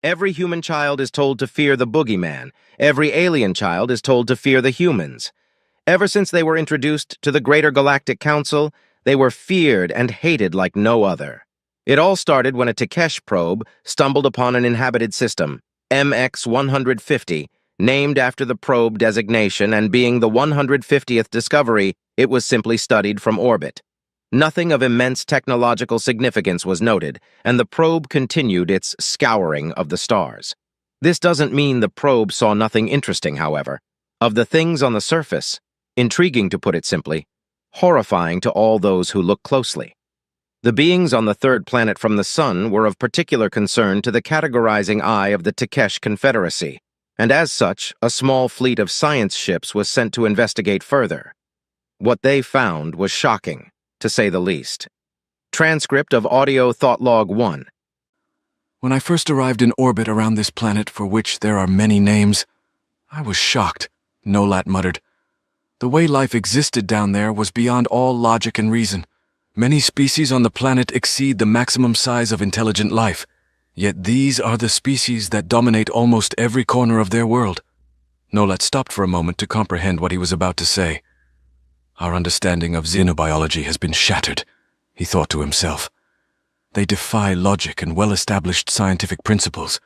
Every human child is told to fear the boogeyman. Every alien child is told to fear the humans. Ever since they were introduced to the Greater Galactic Council, they were feared and hated like no other. It all started when a Takesh probe stumbled upon an inhabited system, MX-150, named after the probe designation, and being the 150th discovery, it was simply studied from orbit. Nothing of immense technological significance was noted, and the probe continued its scouring of the stars. This doesn't mean the probe saw nothing interesting, however. Of the things on the surface, intriguing to put it simply, horrifying to all those who look closely. The beings on the third planet from the sun were of particular concern to the categorizing eye of the Takesh Confederacy, and as such, a small fleet of science ships was sent to investigate further. What they found was shocking, to say the least. Transcript of Audio Thought Log 1. When I first arrived in orbit around this planet, for which there are many names, I was shocked, Nolat muttered. The way life existed down there was beyond all logic and reason. Many species on the planet exceed the maximum size of intelligent life, yet these are the species that dominate almost every corner of their world. Nolat stopped for a moment to comprehend what he was about to say. Our understanding of xenobiology has been shattered, he thought to himself. They defy logic and well-established scientific principles,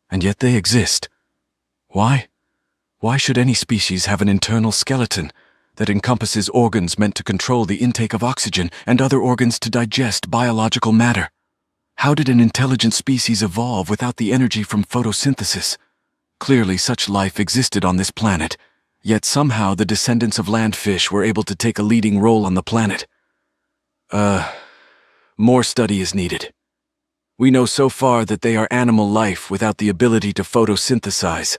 and yet they exist. Why? Why should any species have an internal skeleton that encompasses organs meant to control the intake of oxygen and other organs to digest biological matter? How did an intelligent species evolve without the energy from photosynthesis? Clearly such life existed on this planet, yet somehow the descendants of land fish were able to take a leading role on the planet. More study is needed. We know so far that they are animal life without the ability to photosynthesize,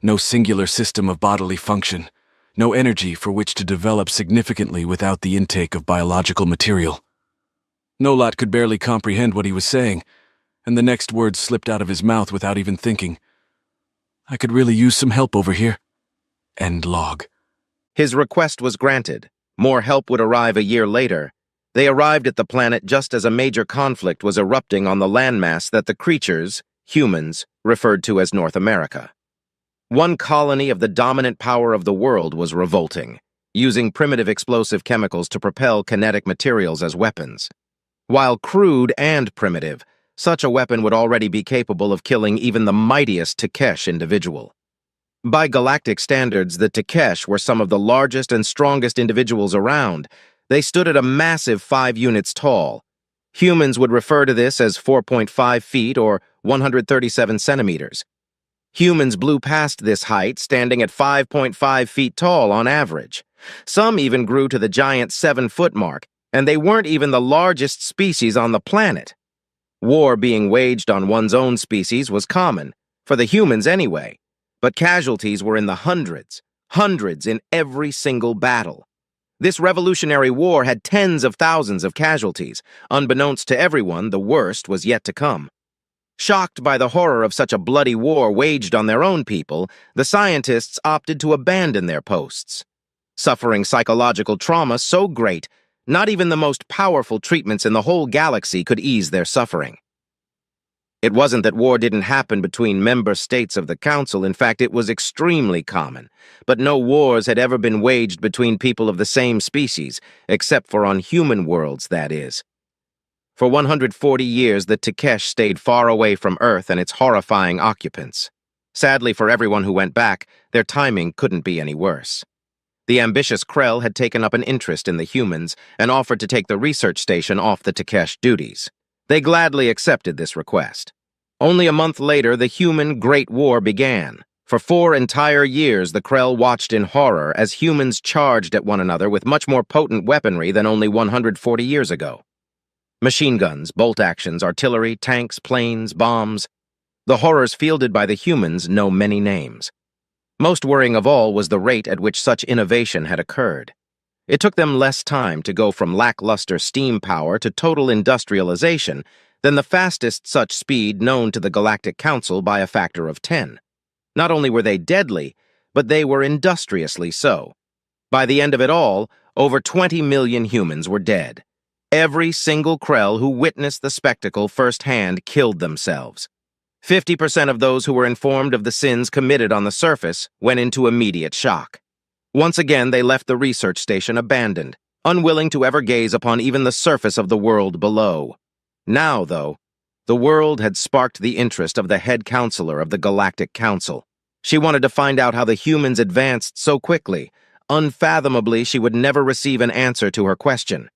no singular system of bodily function, no energy for which to develop significantly without the intake of biological material. Nolat could barely comprehend what he was saying, and the next words slipped out of his mouth without even thinking. I could really use some help over here. End log. His request was granted. More help would arrive a year later. They arrived at the planet just as a major conflict was erupting on the landmass that the creatures, humans, referred to as North America. One colony of the dominant power of the world was revolting, using primitive explosive chemicals to propel kinetic materials as weapons. While crude and primitive, such a weapon would already be capable of killing even the mightiest Takesh individual. By galactic standards, the Takesh were some of the largest and strongest individuals around. They stood at a massive 5 units tall. Humans would refer to this as 4.5 feet or 137 centimeters. Humans blew past this height, standing at 5.5 feet tall on average. Some even grew to the giant 7-foot mark, and they weren't even the largest species on the planet. War being waged on one's own species was common, for the humans anyway, but casualties were in the hundreds in every single battle. This revolutionary war had tens of thousands of casualties. Unbeknownst to everyone, the worst was yet to come. Shocked by the horror of such a bloody war waged on their own people, the scientists opted to abandon their posts. Suffering psychological trauma so great, not even the most powerful treatments in the whole galaxy could ease their suffering. It wasn't that war didn't happen between member states of the Council. In fact, it was extremely common. But no wars had ever been waged between people of the same species, except for on human worlds, that is. For 140 years, the Takesh stayed far away from Earth and its horrifying occupants. Sadly for everyone who went back, their timing couldn't be any worse. The ambitious Krell had taken up an interest in the humans and offered to take the research station off the Takesh duties. They gladly accepted this request. Only a month later, the human Great War began. For 4 entire years, the Krell watched in horror as humans charged at one another with much more potent weaponry than only 140 years ago. Machine guns, bolt actions, artillery, tanks, planes, bombs. The horrors fielded by the humans know many names. Most worrying of all was the rate at which such innovation had occurred. It took them less time to go from lackluster steam power to total industrialization than the fastest such speed known to the Galactic Council by a factor of 10. Not only were they deadly, but they were industriously so. By the end of it all, over 20 million humans were dead. Every single Krell who witnessed the spectacle firsthand killed themselves. 50% of those who were informed of the sins committed on the surface went into immediate shock. Once again, they left the research station abandoned, unwilling to ever gaze upon even the surface of the world below. Now, though, the world had sparked the interest of the head counselor of the Galactic Council. She wanted to find out how the humans advanced so quickly. Unfathomably, she would never receive an answer to her question.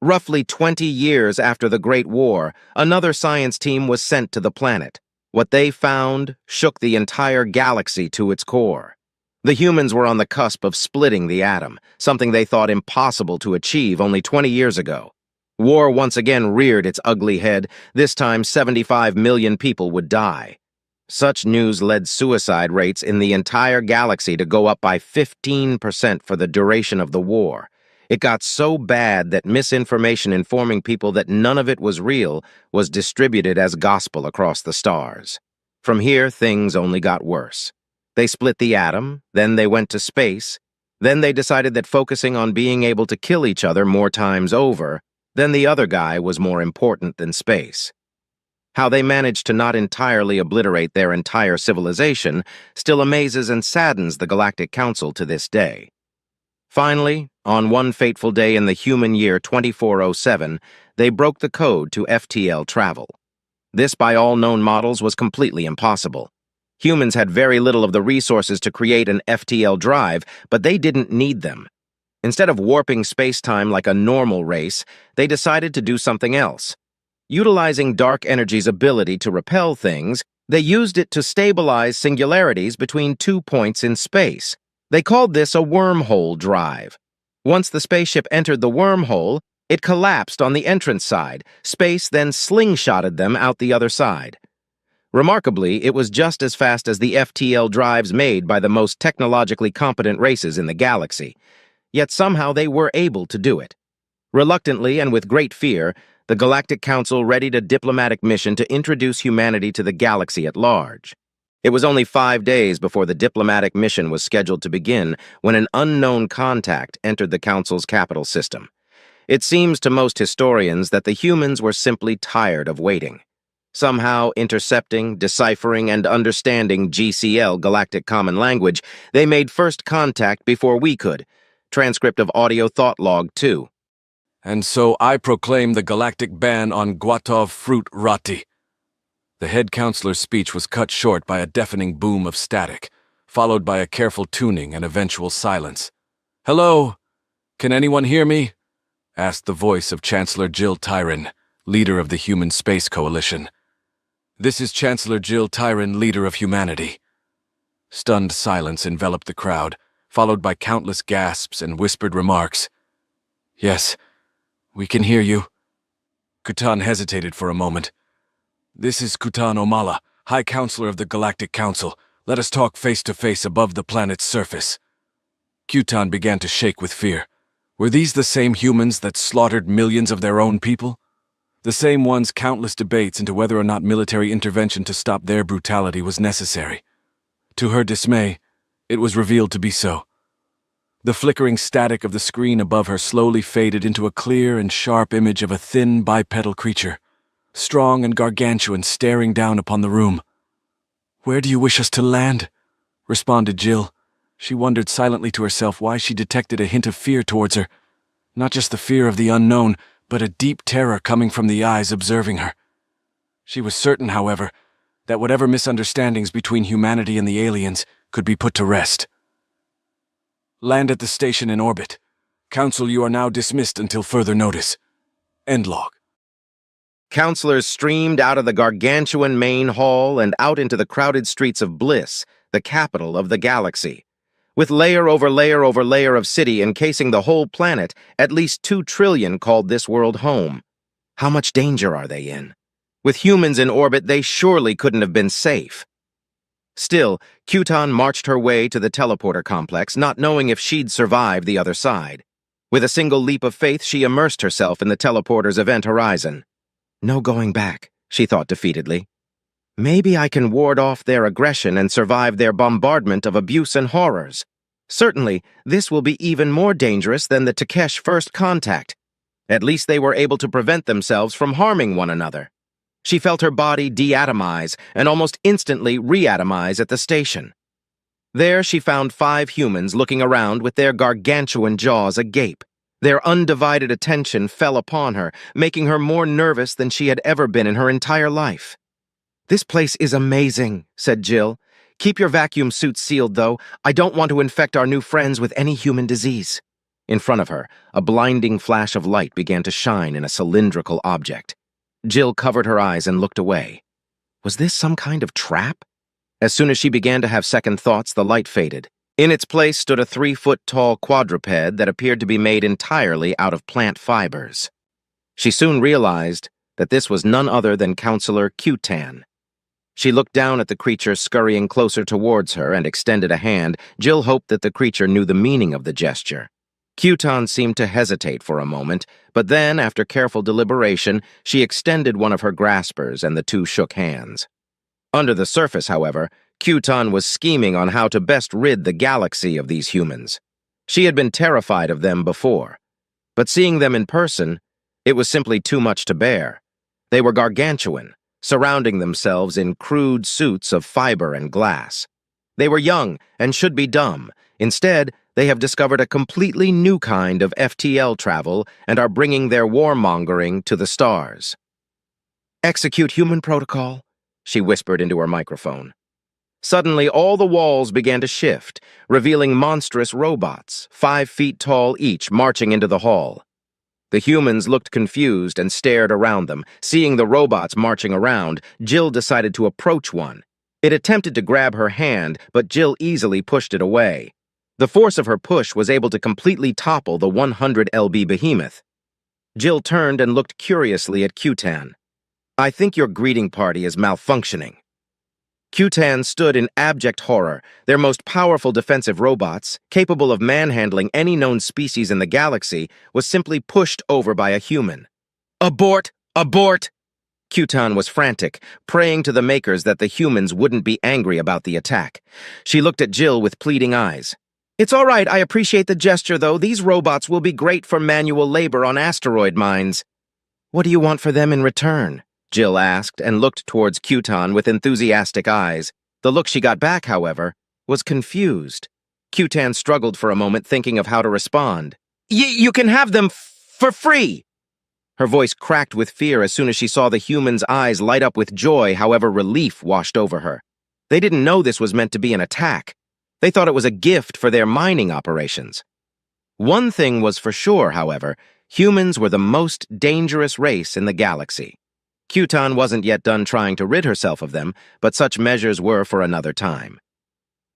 Roughly 20 years after the Great War, another science team was sent to the planet. What they found shook the entire galaxy to its core. The humans were on the cusp of splitting the atom, something they thought impossible to achieve only 20 years ago. War once again reared its ugly head. This time 75 million people would die. Such news led suicide rates in the entire galaxy to go up by 15% for the duration of the war. It got so bad that misinformation informing people that none of it was real was distributed as gospel across the stars. From here, things only got worse. They split the atom, then they went to space, then they decided that focusing on being able to kill each other more times over, then the other guy was more important than space. How they managed to not entirely obliterate their entire civilization still amazes and saddens the Galactic Council to this day. Finally, on one fateful day in the human year 2407, they broke the code to FTL travel. This, by all known models, was completely impossible. Humans had very little of the resources to create an FTL drive, but they didn't need them. Instead of warping space-time like a normal race, they decided to do something else. Utilizing dark energy's ability to repel things, they used it to stabilize singularities between 2 points in space. They called this a wormhole drive. Once the spaceship entered the wormhole, it collapsed on the entrance side. Space then slingshotted them out the other side. Remarkably, it was just as fast as the FTL drives made by the most technologically competent races in the galaxy. Yet somehow they were able to do it. Reluctantly and with great fear, the Galactic Council readied a diplomatic mission to introduce humanity to the galaxy at large. It was only 5 days before the diplomatic mission was scheduled to begin when an unknown contact entered the Council's capital system. It seems to most historians that the humans were simply tired of waiting. Somehow intercepting, deciphering, and understanding GCL, Galactic Common Language, they made first contact before we could. Transcript of audio thought log 2. And so I proclaim the galactic ban on Guatov fruit roti. The head counselor's speech was cut short by a deafening boom of static, followed by a careful tuning and eventual silence. "Hello? Can anyone hear me?" asked the voice of Chancellor Jill Tyron, leader of the Human Space Coalition. "This is Chancellor Jill Tyron, leader of humanity." Stunned silence enveloped the crowd, followed by countless gasps and whispered remarks. "Yes, we can hear you." Kutan hesitated for a moment. "This is Kutan Omala, High Counselor of the Galactic Council. Let us talk face-to-face above the planet's surface." Kutan began to shake with fear. Were these the same humans that slaughtered millions of their own people? The same ones countless debates into whether or not military intervention to stop their brutality was necessary. To her dismay, it was revealed to be so. The flickering static of the screen above her slowly faded into a clear and sharp image of a thin bipedal creature, strong and gargantuan, staring down upon the room. "Where do you wish us to land?" responded Jill. She wondered silently to herself why she detected a hint of fear towards her. Not just the fear of the unknown, but a deep terror coming from the eyes observing her. She was certain, however, that whatever misunderstandings between humanity and the aliens could be put to rest. "Land at the station in orbit. Council, you are now dismissed until further notice. End log." Counselors streamed out of the gargantuan main hall and out into the crowded streets of Bliss, the capital of the galaxy. With layer over layer over layer of city encasing the whole planet, at least 2 trillion called this world home. How much danger are they in? With humans in orbit, they surely couldn't have been safe. Still, Kutan marched her way to the teleporter complex, not knowing if she'd survive the other side. With a single leap of faith, she immersed herself in the teleporter's event horizon. No going back, she thought defeatedly. Maybe I can ward off their aggression and survive their bombardment of abuse and horrors. Certainly, this will be even more dangerous than the Takesh first contact. At least they were able to prevent themselves from harming one another. She felt her body deatomize and almost instantly reatomize at the station. There she found 5 humans looking around with their gargantuan jaws agape. Their undivided attention fell upon her, making her more nervous than she had ever been in her entire life. "This place is amazing," said Jill. "Keep your vacuum suits sealed, though. I don't want to infect our new friends with any human disease." In front of her, a blinding flash of light began to shine in a cylindrical object. Jill covered her eyes and looked away. Was this some kind of trap? As soon as she began to have second thoughts, the light faded. In its place stood a 3-foot-tall quadruped that appeared to be made entirely out of plant fibers. She soon realized that this was none other than Counselor Q-Tan. She looked down at the creature scurrying closer towards her and extended a hand. Jill hoped that the creature knew the meaning of the gesture. Q-Tan seemed to hesitate for a moment, but then, after careful deliberation, she extended one of her graspers and the two shook hands. Under the surface, however, Q-Tan was scheming on how to best rid the galaxy of these humans. She had been terrified of them before, but seeing them in person, it was simply too much to bear. They were gargantuan, surrounding themselves in crude suits of fiber and glass. They were young and should be dumb. Instead, they have discovered a completely new kind of FTL travel and are bringing their warmongering to the stars. "Execute human protocol," she whispered into her microphone. Suddenly, all the walls began to shift, revealing monstrous robots, 5 feet tall each, marching into the hall. The humans looked confused and stared around them. Seeing the robots marching around, Jill decided to approach one. It attempted to grab her hand, but Jill easily pushed it away. The force of her push was able to completely topple the 100 lb behemoth. Jill turned and looked curiously at Q-Tan. "I think your greeting party is malfunctioning." Q-Tan stood in abject horror. Their most powerful defensive robots, capable of manhandling any known species in the galaxy, was simply pushed over by a human. "Abort! Abort!" Q-Tan was frantic, praying to the makers that the humans wouldn't be angry about the attack. She looked at Jill with pleading eyes. "It's all right, I appreciate the gesture, though. These robots will be great for manual labor on asteroid mines." "What do you want for them in return?" Jill asked and looked towards Q-Tan with enthusiastic eyes. The look she got back, however, was confused. Q-Tan struggled for a moment, thinking of how to respond. You can have them for free!" Her voice cracked with fear as soon as she saw the humans' eyes light up with joy. However, relief washed over her. They didn't know this was meant to be an attack. They thought it was a gift for their mining operations. One thing was for sure, however, humans were the most dangerous race in the galaxy. Q-Tan wasn't yet done trying to rid herself of them, but such measures were for another time.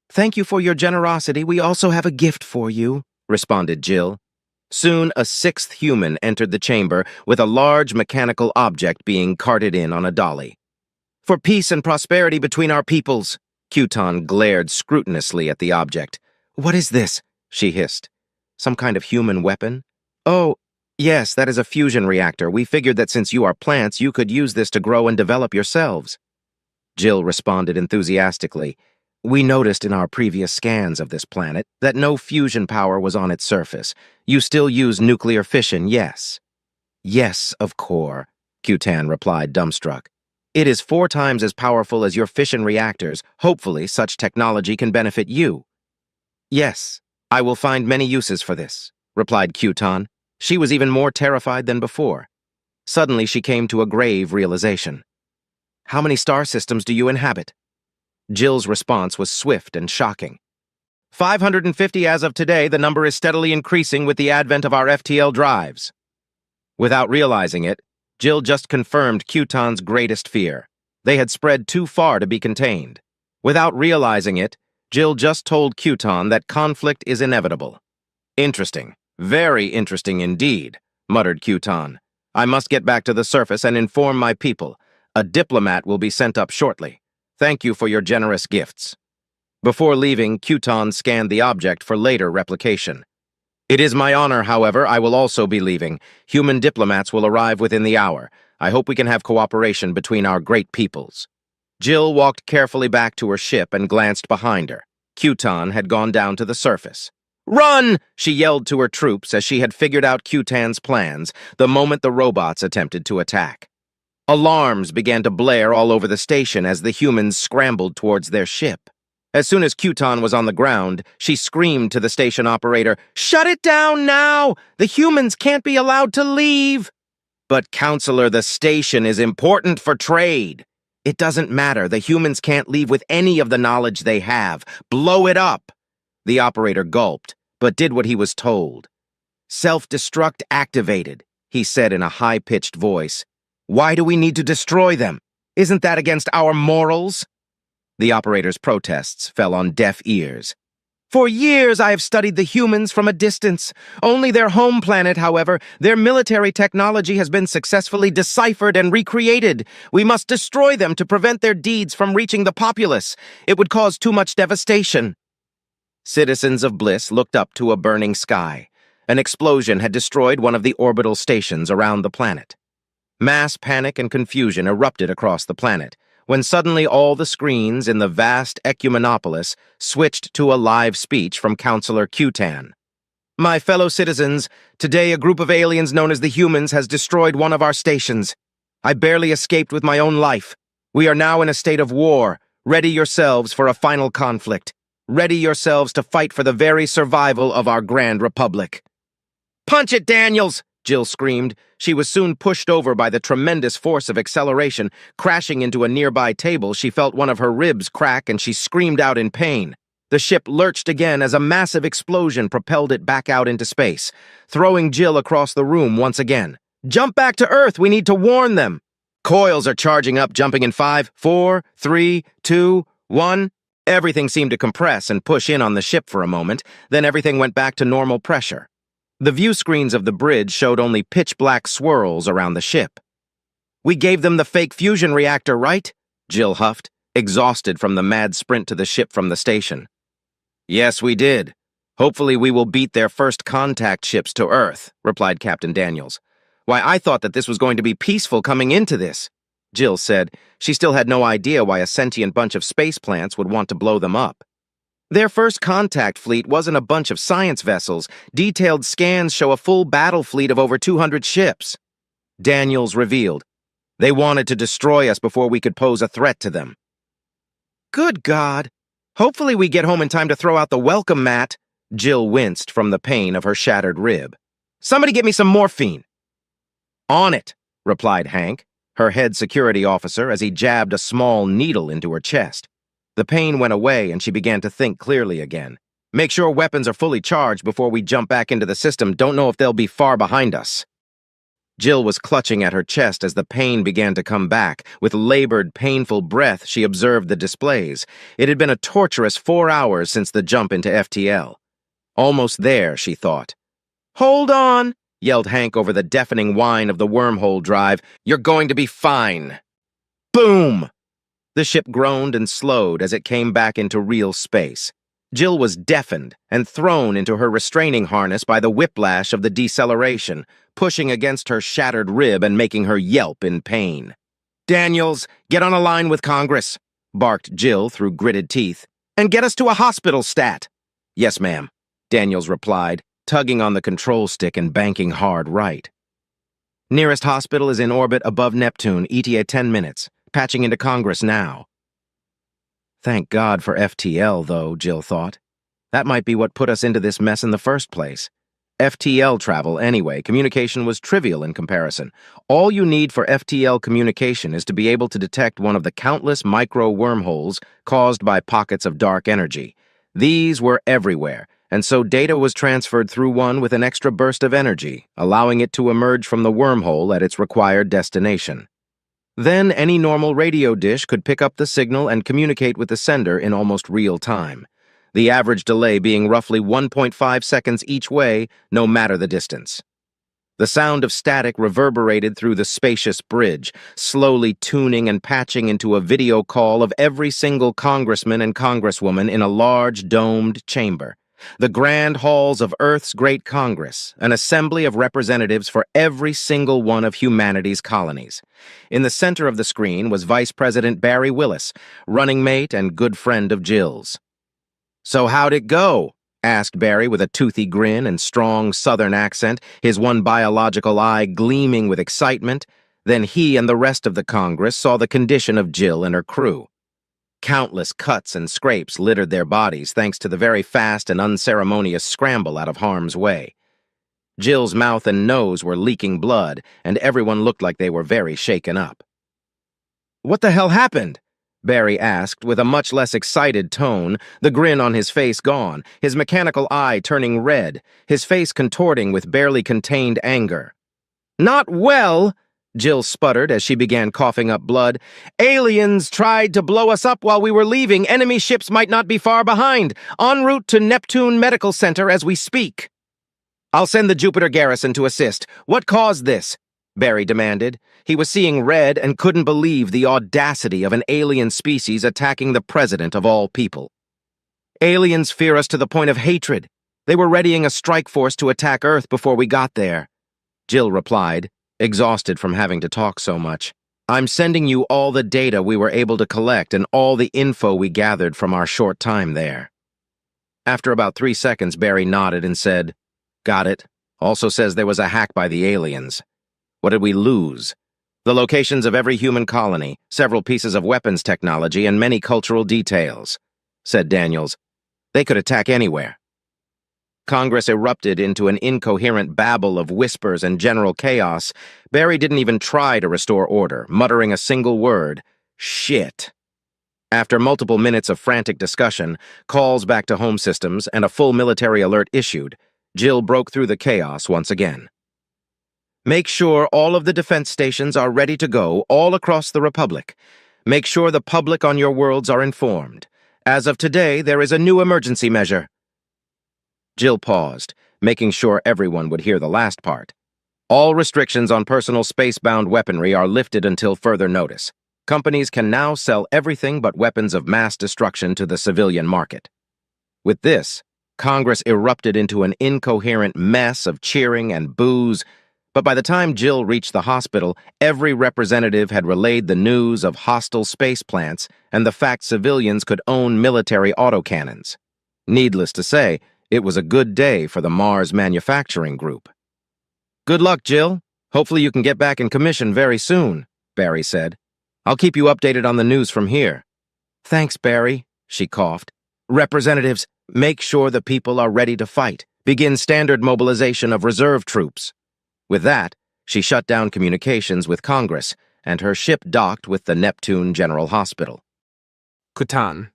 "Thank you for your generosity. We also have a gift for you," responded Jill. Soon, a 6th human entered the chamber with a large mechanical object being carted in on a dolly. "For peace and prosperity between our peoples." Q-Tan glared scrupulously at the object. "What is this?" she hissed. "Some kind of human weapon?" "Oh, yes, that is a fusion reactor. We figured that since you are plants, you could use this to grow and develop yourselves." Jill responded enthusiastically. "We noticed in our previous scans of this planet that no fusion power was on its surface. You still use nuclear fission, yes?" "Yes, of course," Q-Tan replied, dumbstruck. "It is 4 times as powerful as your fission reactors. Hopefully, such technology can benefit you." "Yes, I will find many uses for this," replied Q-Tan. She was even more terrified than before. Suddenly, she came to a grave realization. "How many star systems do you inhabit?" Jill's response was swift and shocking. 550 as of today. The number is steadily increasing with the advent of our FTL drives." Without realizing it, Jill just confirmed Q-Tan's greatest fear. They had spread too far to be contained. Without realizing it, Jill just told Q-Tan that conflict is inevitable. "Interesting. Very interesting indeed," muttered Q-Tan. "I must get back to the surface and inform my people. A diplomat will be sent up shortly. Thank you for your generous gifts." Before leaving, Q-Tan scanned the object for later replication. "It is my honor, however, I will also be leaving. Human diplomats will arrive within the hour. I hope we can have cooperation between our great peoples." Jill walked carefully back to her ship and glanced behind her. Q-Tan had gone down to the surface. "Run!" she yelled to her troops as she had figured out Q-Tan's plans the moment the robots attempted to attack. Alarms began to blare all over the station as the humans scrambled towards their ship. As soon as Cuton was on the ground, she screamed to the station operator, "Shut it down now! The humans can't be allowed to leave!" "But, Counselor, the station is important for trade." "It doesn't matter. The humans can't leave with any of the knowledge they have. Blow it up." The operator gulped, but did what he was told. "Self-destruct activated," he said in a high-pitched voice. "Why do we need to destroy them? Isn't that against our morals?" The operator's protests fell on deaf ears. "For years I have studied the humans from a distance. Only their home planet, however, their military technology has been successfully deciphered and recreated. We must destroy them to prevent their deeds from reaching the populace. It would cause too much devastation." Citizens of Bliss looked up to a burning sky. An explosion had destroyed one of the orbital stations around the planet. Mass panic and confusion erupted across the planet, when suddenly all the screens in the vast ecumenopolis switched to a live speech from Counselor Cutan. "My fellow citizens, today a group of aliens known as the humans has destroyed one of our stations. I barely escaped with my own life. We are now in a state of war. Ready yourselves for a final conflict. Ready yourselves to fight for the very survival of our Grand Republic." "Punch it, Daniels!" Jill screamed. She was soon pushed over by the tremendous force of acceleration. Crashing into a nearby table, she felt one of her ribs crack and she screamed out in pain. The ship lurched again as a massive explosion propelled it back out into space, throwing Jill across the room once again. "Jump back to Earth! We need to warn them!" "Coils are charging up, jumping in 5, 4, 3, 2, 1. Everything seemed to compress and push in on the ship for a moment, then everything went back to normal pressure. The view screens of the bridge showed only pitch-black swirls around the ship. "We gave them the fake fusion reactor, right?" Jill huffed, exhausted from the mad sprint to the ship from the station. "Yes, we did. Hopefully we will beat their first contact ships to Earth," replied Captain Daniels. "Why, I thought that this was going to be peaceful coming into this," Jill said. She still had no idea why a sentient bunch of space plants would want to blow them up. "Their first contact fleet wasn't a bunch of science vessels. Detailed scans show a full battle fleet of over 200 ships." Daniels revealed. "They wanted to destroy us before we could pose a threat to them." "Good God! Hopefully we get home in time to throw out the welcome mat." Jill winced from the pain of her shattered rib. "Somebody get me some morphine." "On it," replied Hank, her head security officer, as he jabbed a small needle into her chest. The pain went away and she began to think clearly again. "Make sure weapons are fully charged before we jump back into the system. Don't know if they'll be far behind us." Jill was clutching at her chest as the pain began to come back. With labored, painful breath, she observed the displays. It had been a torturous 4 hours since the jump into FTL. Almost there, she thought. "Hold on," yelled Hank over the deafening whine of the wormhole drive. "You're going to be fine." Boom! The ship groaned and slowed as it came back into real space. Jill was deafened and thrown into her restraining harness by the whiplash of the deceleration, pushing against her shattered rib and making her yelp in pain. "Daniels, get on a line with Congress," barked Jill through gritted teeth, "and get us to a hospital stat." "Yes, ma'am," Daniels replied, tugging on the control stick and banking hard right. "Nearest hospital is in orbit above Neptune, ETA 10 minutes. Patching into Congress now." Thank God for FTL, though, Jill thought. That might be what put us into this mess in the first place. FTL travel, anyway, communication was trivial in comparison. All you need for FTL communication is to be able to detect one of the countless micro-wormholes caused by pockets of dark energy. These were everywhere, and so data was transferred through one with an extra burst of energy, allowing it to emerge from the wormhole at its required destination. Then any normal radio dish could pick up the signal and communicate with the sender in almost real time, the average delay being roughly 1.5 seconds each way, no matter the distance. The sound of static reverberated through the spacious bridge, slowly tuning and patching into a video call of every single congressman and congresswoman in a large, domed chamber. The grand halls of Earth's great Congress, an assembly of representatives for every single one of humanity's colonies. In the center of the screen was Vice President Barry Willis, running mate and good friend of Jill's. "So how'd it go?" asked Barry with a toothy grin and strong Southern accent, his one biological eye gleaming with excitement. Then he and the rest of the Congress saw the condition of Jill and her crew. Countless cuts and scrapes littered their bodies thanks to the very fast and unceremonious scramble out of harm's way. Jill's mouth and nose were leaking blood, and everyone looked like they were very shaken up. "What the hell happened?" Barry asked with a much less excited tone, the grin on his face gone, his mechanical eye turning red, his face contorting with barely contained anger. "Not well," Jill sputtered as she began coughing up blood. "Aliens tried to blow us up while we were leaving. Enemy ships might not be far behind, en route to Neptune Medical Center as we speak." "I'll send the Jupiter garrison to assist. What caused this?" Barry demanded. He was seeing red and couldn't believe the audacity of an alien species attacking the president of all people. "Aliens fear us to the point of hatred. They were readying a strike force to attack Earth before we got there," Jill replied, exhausted from having to talk so much. "I'm sending you all the data we were able to collect and all the info we gathered from our short time there." After about 3 seconds, Barry nodded and said, "Got it. Also says there was a hack by the aliens. What did we lose?" "The locations of every human colony, several pieces of weapons technology, and many cultural details," said Daniels. "They could attack anywhere." Congress erupted into an incoherent babble of whispers and general chaos. Barry didn't even try to restore order, muttering a single word: "Shit." After multiple minutes of frantic discussion, calls back to home systems, and a full military alert issued, Jill broke through the chaos once again. "Make sure all of the defense stations are ready to go all across the Republic. Make sure the public on your worlds are informed. As of today, there is a new emergency measure." Jill paused, making sure everyone would hear the last part. "All restrictions on personal space-bound weaponry are lifted until further notice. Companies can now sell everything but weapons of mass destruction to the civilian market." With this, Congress erupted into an incoherent mess of cheering and boos, but by the time Jill reached the hospital, every representative had relayed the news of hostile space plants and the fact civilians could own military autocannons. Needless to say, it was a good day for the Mars Manufacturing Group. "Good luck, Jill. Hopefully you can get back in commission very soon," Barry said. "I'll keep you updated on the news from here." "Thanks, Barry," she coughed. "Representatives, make sure the people are ready to fight. Begin standard mobilization of reserve troops." With that, she shut down communications with Congress, and her ship docked with the Neptune General Hospital. Kutan.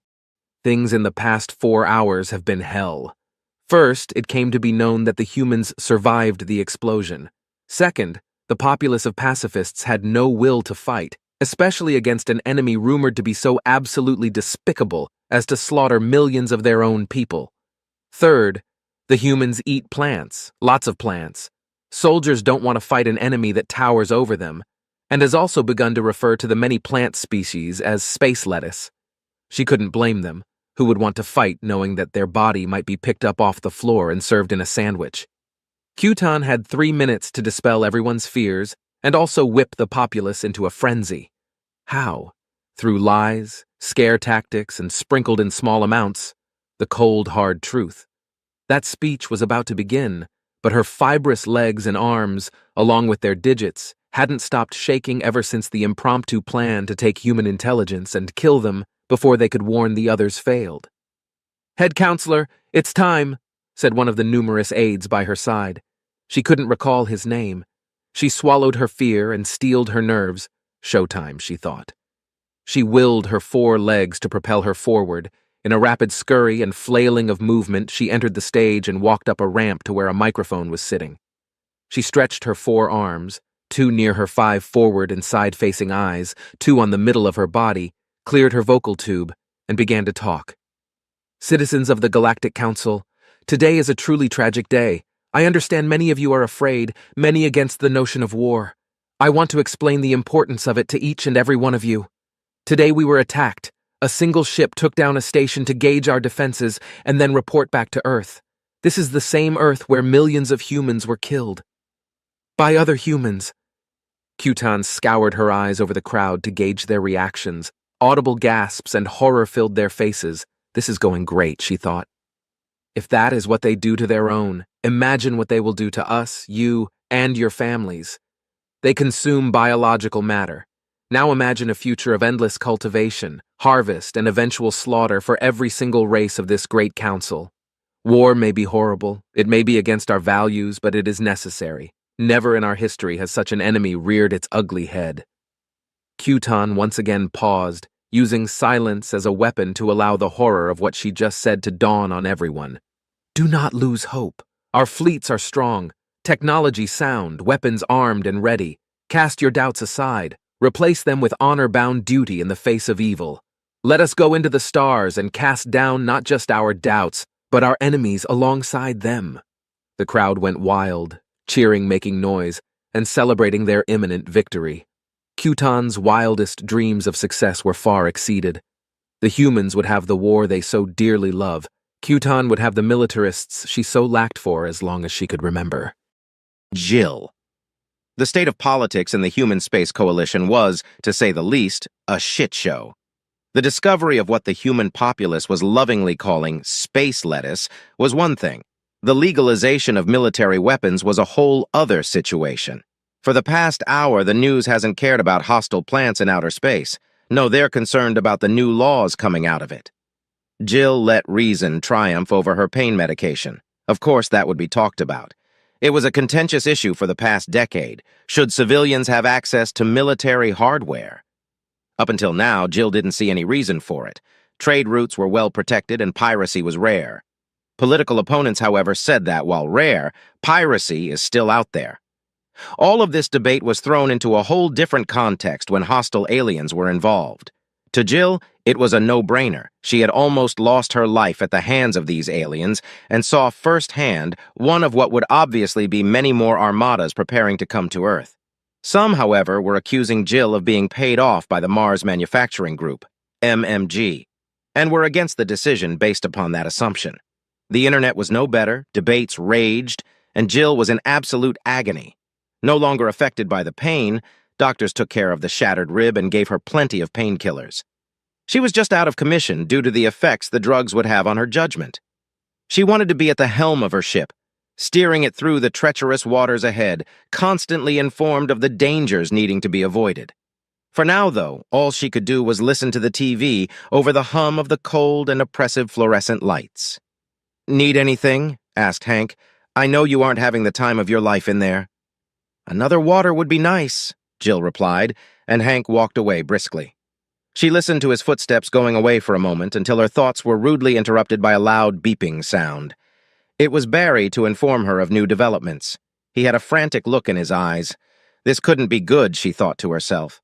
Things in the past 4 hours have been hell. First, it came to be known that the humans survived the explosion. Second, the populace of pacifists had no will to fight, especially against an enemy rumored to be so absolutely despicable as to slaughter millions of their own people. Third, the humans eat plants, lots of plants. Soldiers don't want to fight an enemy that towers over them, and has also begun to refer to the many plant species as space lettuce. She couldn't blame them. Who would want to fight knowing that their body might be picked up off the floor and served in a sandwich? Kutan had 3 minutes to dispel everyone's fears and also whip the populace into a frenzy. How? Through lies, scare tactics, and sprinkled in small amounts, the cold, hard truth. That speech was about to begin, but her fibrous legs and arms, along with their digits, hadn't stopped shaking ever since the impromptu plan to take human intelligence and kill them before they could warn the others failed. "Head counselor, it's time," said one of the numerous aides by her side. She couldn't recall his name. She swallowed her fear and steeled her nerves. Showtime, she thought. She willed her 4 legs to propel her forward. In a rapid scurry and flailing of movement, she entered the stage and walked up a ramp to where a microphone was sitting. She stretched her 4 arms, 2 near her 5 forward and side-facing eyes, 2 on the middle of her body, cleared her vocal tube, and began to talk. "Citizens of the Galactic Council, today is a truly tragic day. I understand many of you are afraid, many against the notion of war. I want to explain the importance of it to each and every one of you. Today we were attacked. A single ship took down a station to gauge our defenses and then report back to Earth. This is the same Earth where millions of humans were killed. By other humans." Kutan scoured her eyes over the crowd to gauge their reactions. Audible gasps and horror filled their faces. This is going great, she thought. If that is what they do to their own, imagine what they will do to us, you, and your families. They consume biological matter. Now imagine a future of endless cultivation, harvest, and eventual slaughter for every single race of this great council. War may be horrible, it may be against our values, but it is necessary. Never in our history has such an enemy reared its ugly head. Kutan once again paused, using silence as a weapon to allow the horror of what she just said to dawn on everyone. Do not lose hope. Our fleets are strong, technology sound, weapons armed and ready. Cast your doubts aside. Replace them with honor-bound duty in the face of evil. Let us go into the stars and cast down not just our doubts, but our enemies alongside them. The crowd went wild, cheering, making noise, and celebrating their imminent victory. Kutan's wildest dreams of success were far exceeded. The humans would have the war they so dearly love. Kutan would have the militarists she so lacked for as long as she could remember. Jill. The state of politics in the Human Space Coalition was, to say the least, a shit show. The discovery of what the human populace was lovingly calling space lettuce was one thing. The legalization of military weapons was a whole other situation. For the past hour, the news hasn't cared about hostile plants in outer space. No, they're concerned about the new laws coming out of it. Jill let reason triumph over her pain medication. Of course, that would be talked about. It was a contentious issue for the past decade. Should civilians have access to military hardware? Up until now, Jill didn't see any reason for it. Trade routes were well protected and piracy was rare. Political opponents, however, said that while rare, piracy is still out there. All of this debate was thrown into a whole different context when hostile aliens were involved. To Jill, it was a no-brainer. She had almost lost her life at the hands of these aliens and saw firsthand one of what would obviously be many more armadas preparing to come to Earth. Some, however, were accusing Jill of being paid off by the Mars Manufacturing Group, MMG, and were against the decision based upon that assumption. The internet was no better, debates raged, and Jill was in absolute agony. No longer affected by the pain, doctors took care of the shattered rib and gave her plenty of painkillers. She was just out of commission due to the effects the drugs would have on her judgment. She wanted to be at the helm of her ship, steering it through the treacherous waters ahead, constantly informed of the dangers needing to be avoided. For now, though, all she could do was listen to the TV over the hum of the cold and oppressive fluorescent lights. "Need anything?" asked Hank. "I know you aren't having the time of your life in there." "Another water would be nice," Jill replied, and Hank walked away briskly. She listened to his footsteps going away for a moment until her thoughts were rudely interrupted by a loud beeping sound. It was Barry to inform her of new developments. He had a frantic look in his eyes. This couldn't be good, she thought to herself.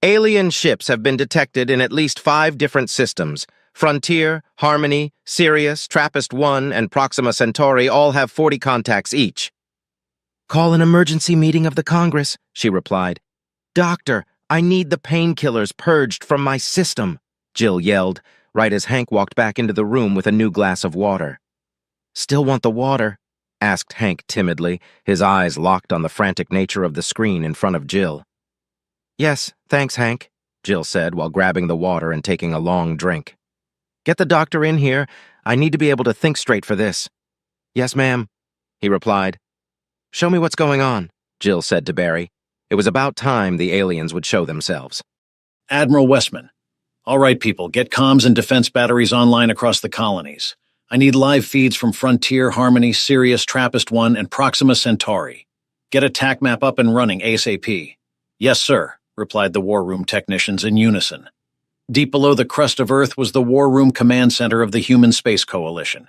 Alien ships have been detected in at least 5 different systems. Frontier, Harmony, Sirius, TRAPPIST-1, and Proxima Centauri all have 40 contacts each. "Call an emergency meeting of the Congress," she replied. "Doctor, I need the painkillers purged from my system," Jill yelled, right as Hank walked back into the room with a new glass of water. "Still want the water?" asked Hank timidly, his eyes locked on the frantic nature of the screen in front of Jill. "Yes, thanks, Hank," Jill said while grabbing the water and taking a long drink. "Get the doctor in here. I need to be able to think straight for this." "Yes, ma'am," he replied. "Show me what's going on," Jill said to Barry. It was about time the aliens would show themselves. Admiral Westman. All right, people, get comms and defense batteries online across the colonies. I need live feeds from Frontier, Harmony, Sirius, TRAPPIST-1, and Proxima Centauri. Get a TAC map up and running ASAP. "Yes, sir," replied the War Room technicians in unison. Deep below the crust of Earth was the War Room command center of the Human Space Coalition.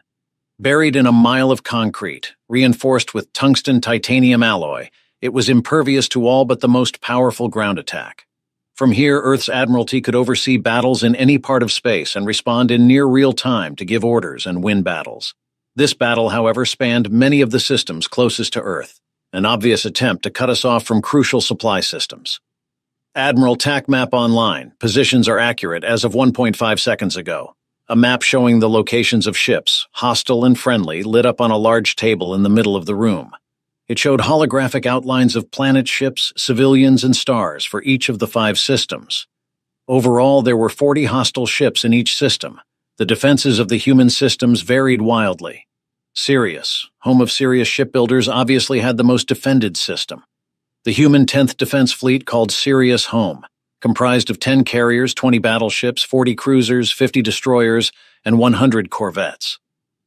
Buried in a mile of concrete, reinforced with tungsten titanium alloy, it was impervious to all but the most powerful ground attack. From here, Earth's Admiralty could oversee battles in any part of space and respond in near real time to give orders and win battles. This battle, however, spanned many of the systems closest to Earth, an obvious attempt to cut us off from crucial supply systems. Admiral TAC map online. Positions are accurate as of 1.5 seconds ago. A map showing the locations of ships, hostile and friendly, lit up on a large table in the middle of the room. It showed holographic outlines of planet ships, civilians, and stars for each of the 5 systems. Overall, there were 40 hostile ships in each system. The defenses of the human systems varied wildly. Sirius, home of Sirius shipbuilders, obviously had the most defended system. The human 10th Defense Fleet called Sirius home, comprised of 10 carriers, 20 battleships, 40 cruisers, 50 destroyers, and 100 corvettes.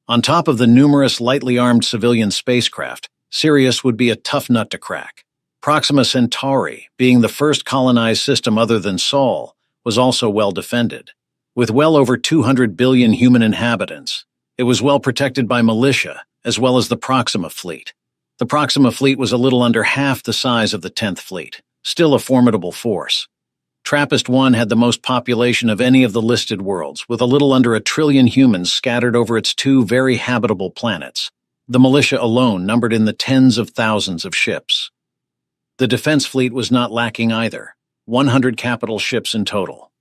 On top of the numerous lightly armed civilian spacecraft, Sirius would be a tough nut to crack. Proxima Centauri, being the first colonized system other than Sol, was also well defended. With well over 200 billion human inhabitants, it was well protected by militia, as well as the Proxima Fleet. The Proxima Fleet was a little under half the size of the 10th Fleet, still a formidable force. TRAPPIST-1 had the most population of any of the listed worlds, with a little under 1 trillion humans scattered over its 2 very habitable planets. The militia alone numbered in the tens of thousands of ships. The defense fleet was not lacking either, 100 capital ships in total.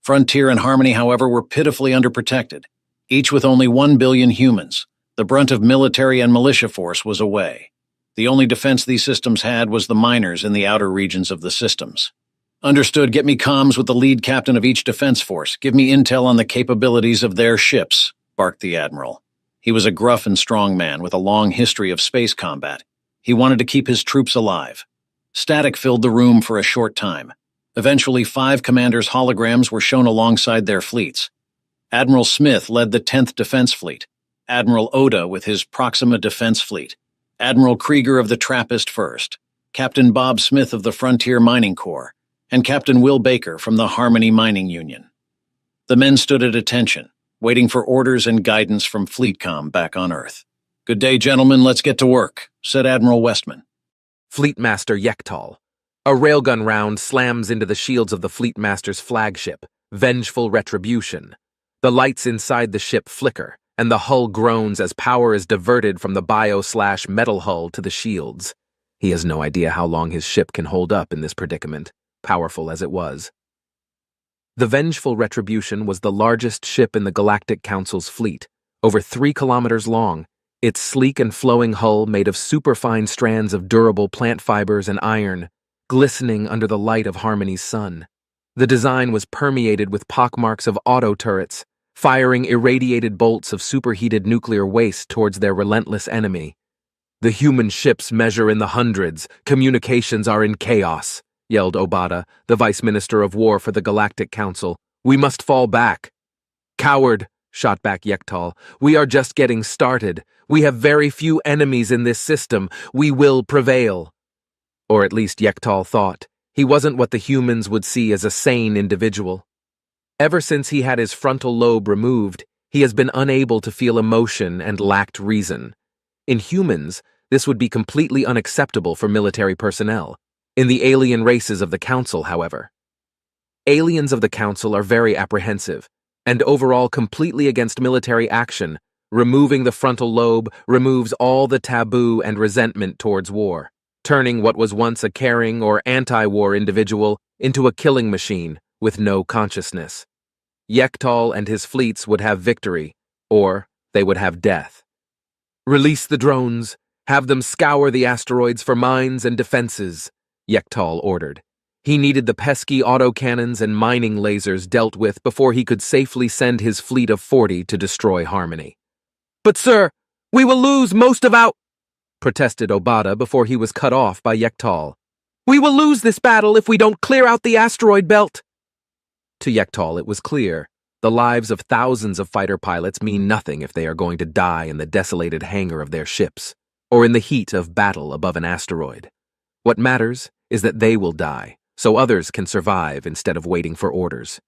Frontier and Harmony, however, were pitifully underprotected, each with only 1 billion humans. The brunt of military and militia force was away. The only defense these systems had was the miners in the outer regions of the systems. Understood. Get me comms with the lead captain of each defense force. Give me intel on the capabilities of their ships, barked the admiral. He was a gruff and strong man with a long history of space combat. He wanted to keep his troops alive. Static filled the room for a short time. Eventually, 5 commanders' holograms were shown alongside their fleets. Admiral Smith led the 10th Defense Fleet, Admiral Oda with his Proxima Defense Fleet, Admiral Krieger of the TRAPPIST First, Captain Bob Smith of the Frontier Mining Corps, and Captain Will Baker from the Harmony Mining Union. The men stood at attention, waiting for orders and guidance from FleetCom back on Earth. "Good day, gentlemen, let's get to work," said Admiral Westman. Fleetmaster Yektal. A railgun round slams into the shields of the Fleetmaster's flagship, Vengeful Retribution. The lights inside the ship flicker, and the hull groans as power is diverted from the bio/metal hull to the shields. He has no idea how long his ship can hold up in this predicament, powerful as it was. The Vengeful Retribution was the largest ship in the Galactic Council's fleet, over 3 kilometers long, its sleek and flowing hull made of superfine strands of durable plant fibers and iron, glistening under the light of Harmony's sun. The design was permeated with pockmarks of auto turrets, firing irradiated bolts of superheated nuclear waste towards their relentless enemy. "The human ships measure in the hundreds, communications are in chaos," yelled Obata, the Vice Minister of War for the Galactic Council. "We must fall back." "Coward," shot back Yektal. "We are just getting started. We have very few enemies in this system. We will prevail." Or at least Yektal thought. He wasn't what the humans would see as a sane individual. Ever since he had his frontal lobe removed, he has been unable to feel emotion and lacked reason. In humans, this would be completely unacceptable for military personnel. In the alien races of the Council, however. Aliens of the Council are very apprehensive, and overall completely against military action. Removing the frontal lobe removes all the taboo and resentment towards war, turning what was once a caring or anti-war individual into a killing machine with no consciousness. Yektal and his fleets would have victory, or they would have death. "Release the drones. Have them scour the asteroids for mines and defenses," Yektal ordered. He needed the pesky autocannons and mining lasers dealt with before he could safely send his fleet of 40 to destroy Harmony. "But sir, we will lose most of our—" protested Obata before he was cut off by Yektal. "We will lose this battle if we don't clear out the asteroid belt." To Yektal it was clear. The lives of thousands of fighter pilots mean nothing if they are going to die in the desolated hangar of their ships, or in the heat of battle above an asteroid. What matters is that they will die, so others can survive instead of waiting for orders.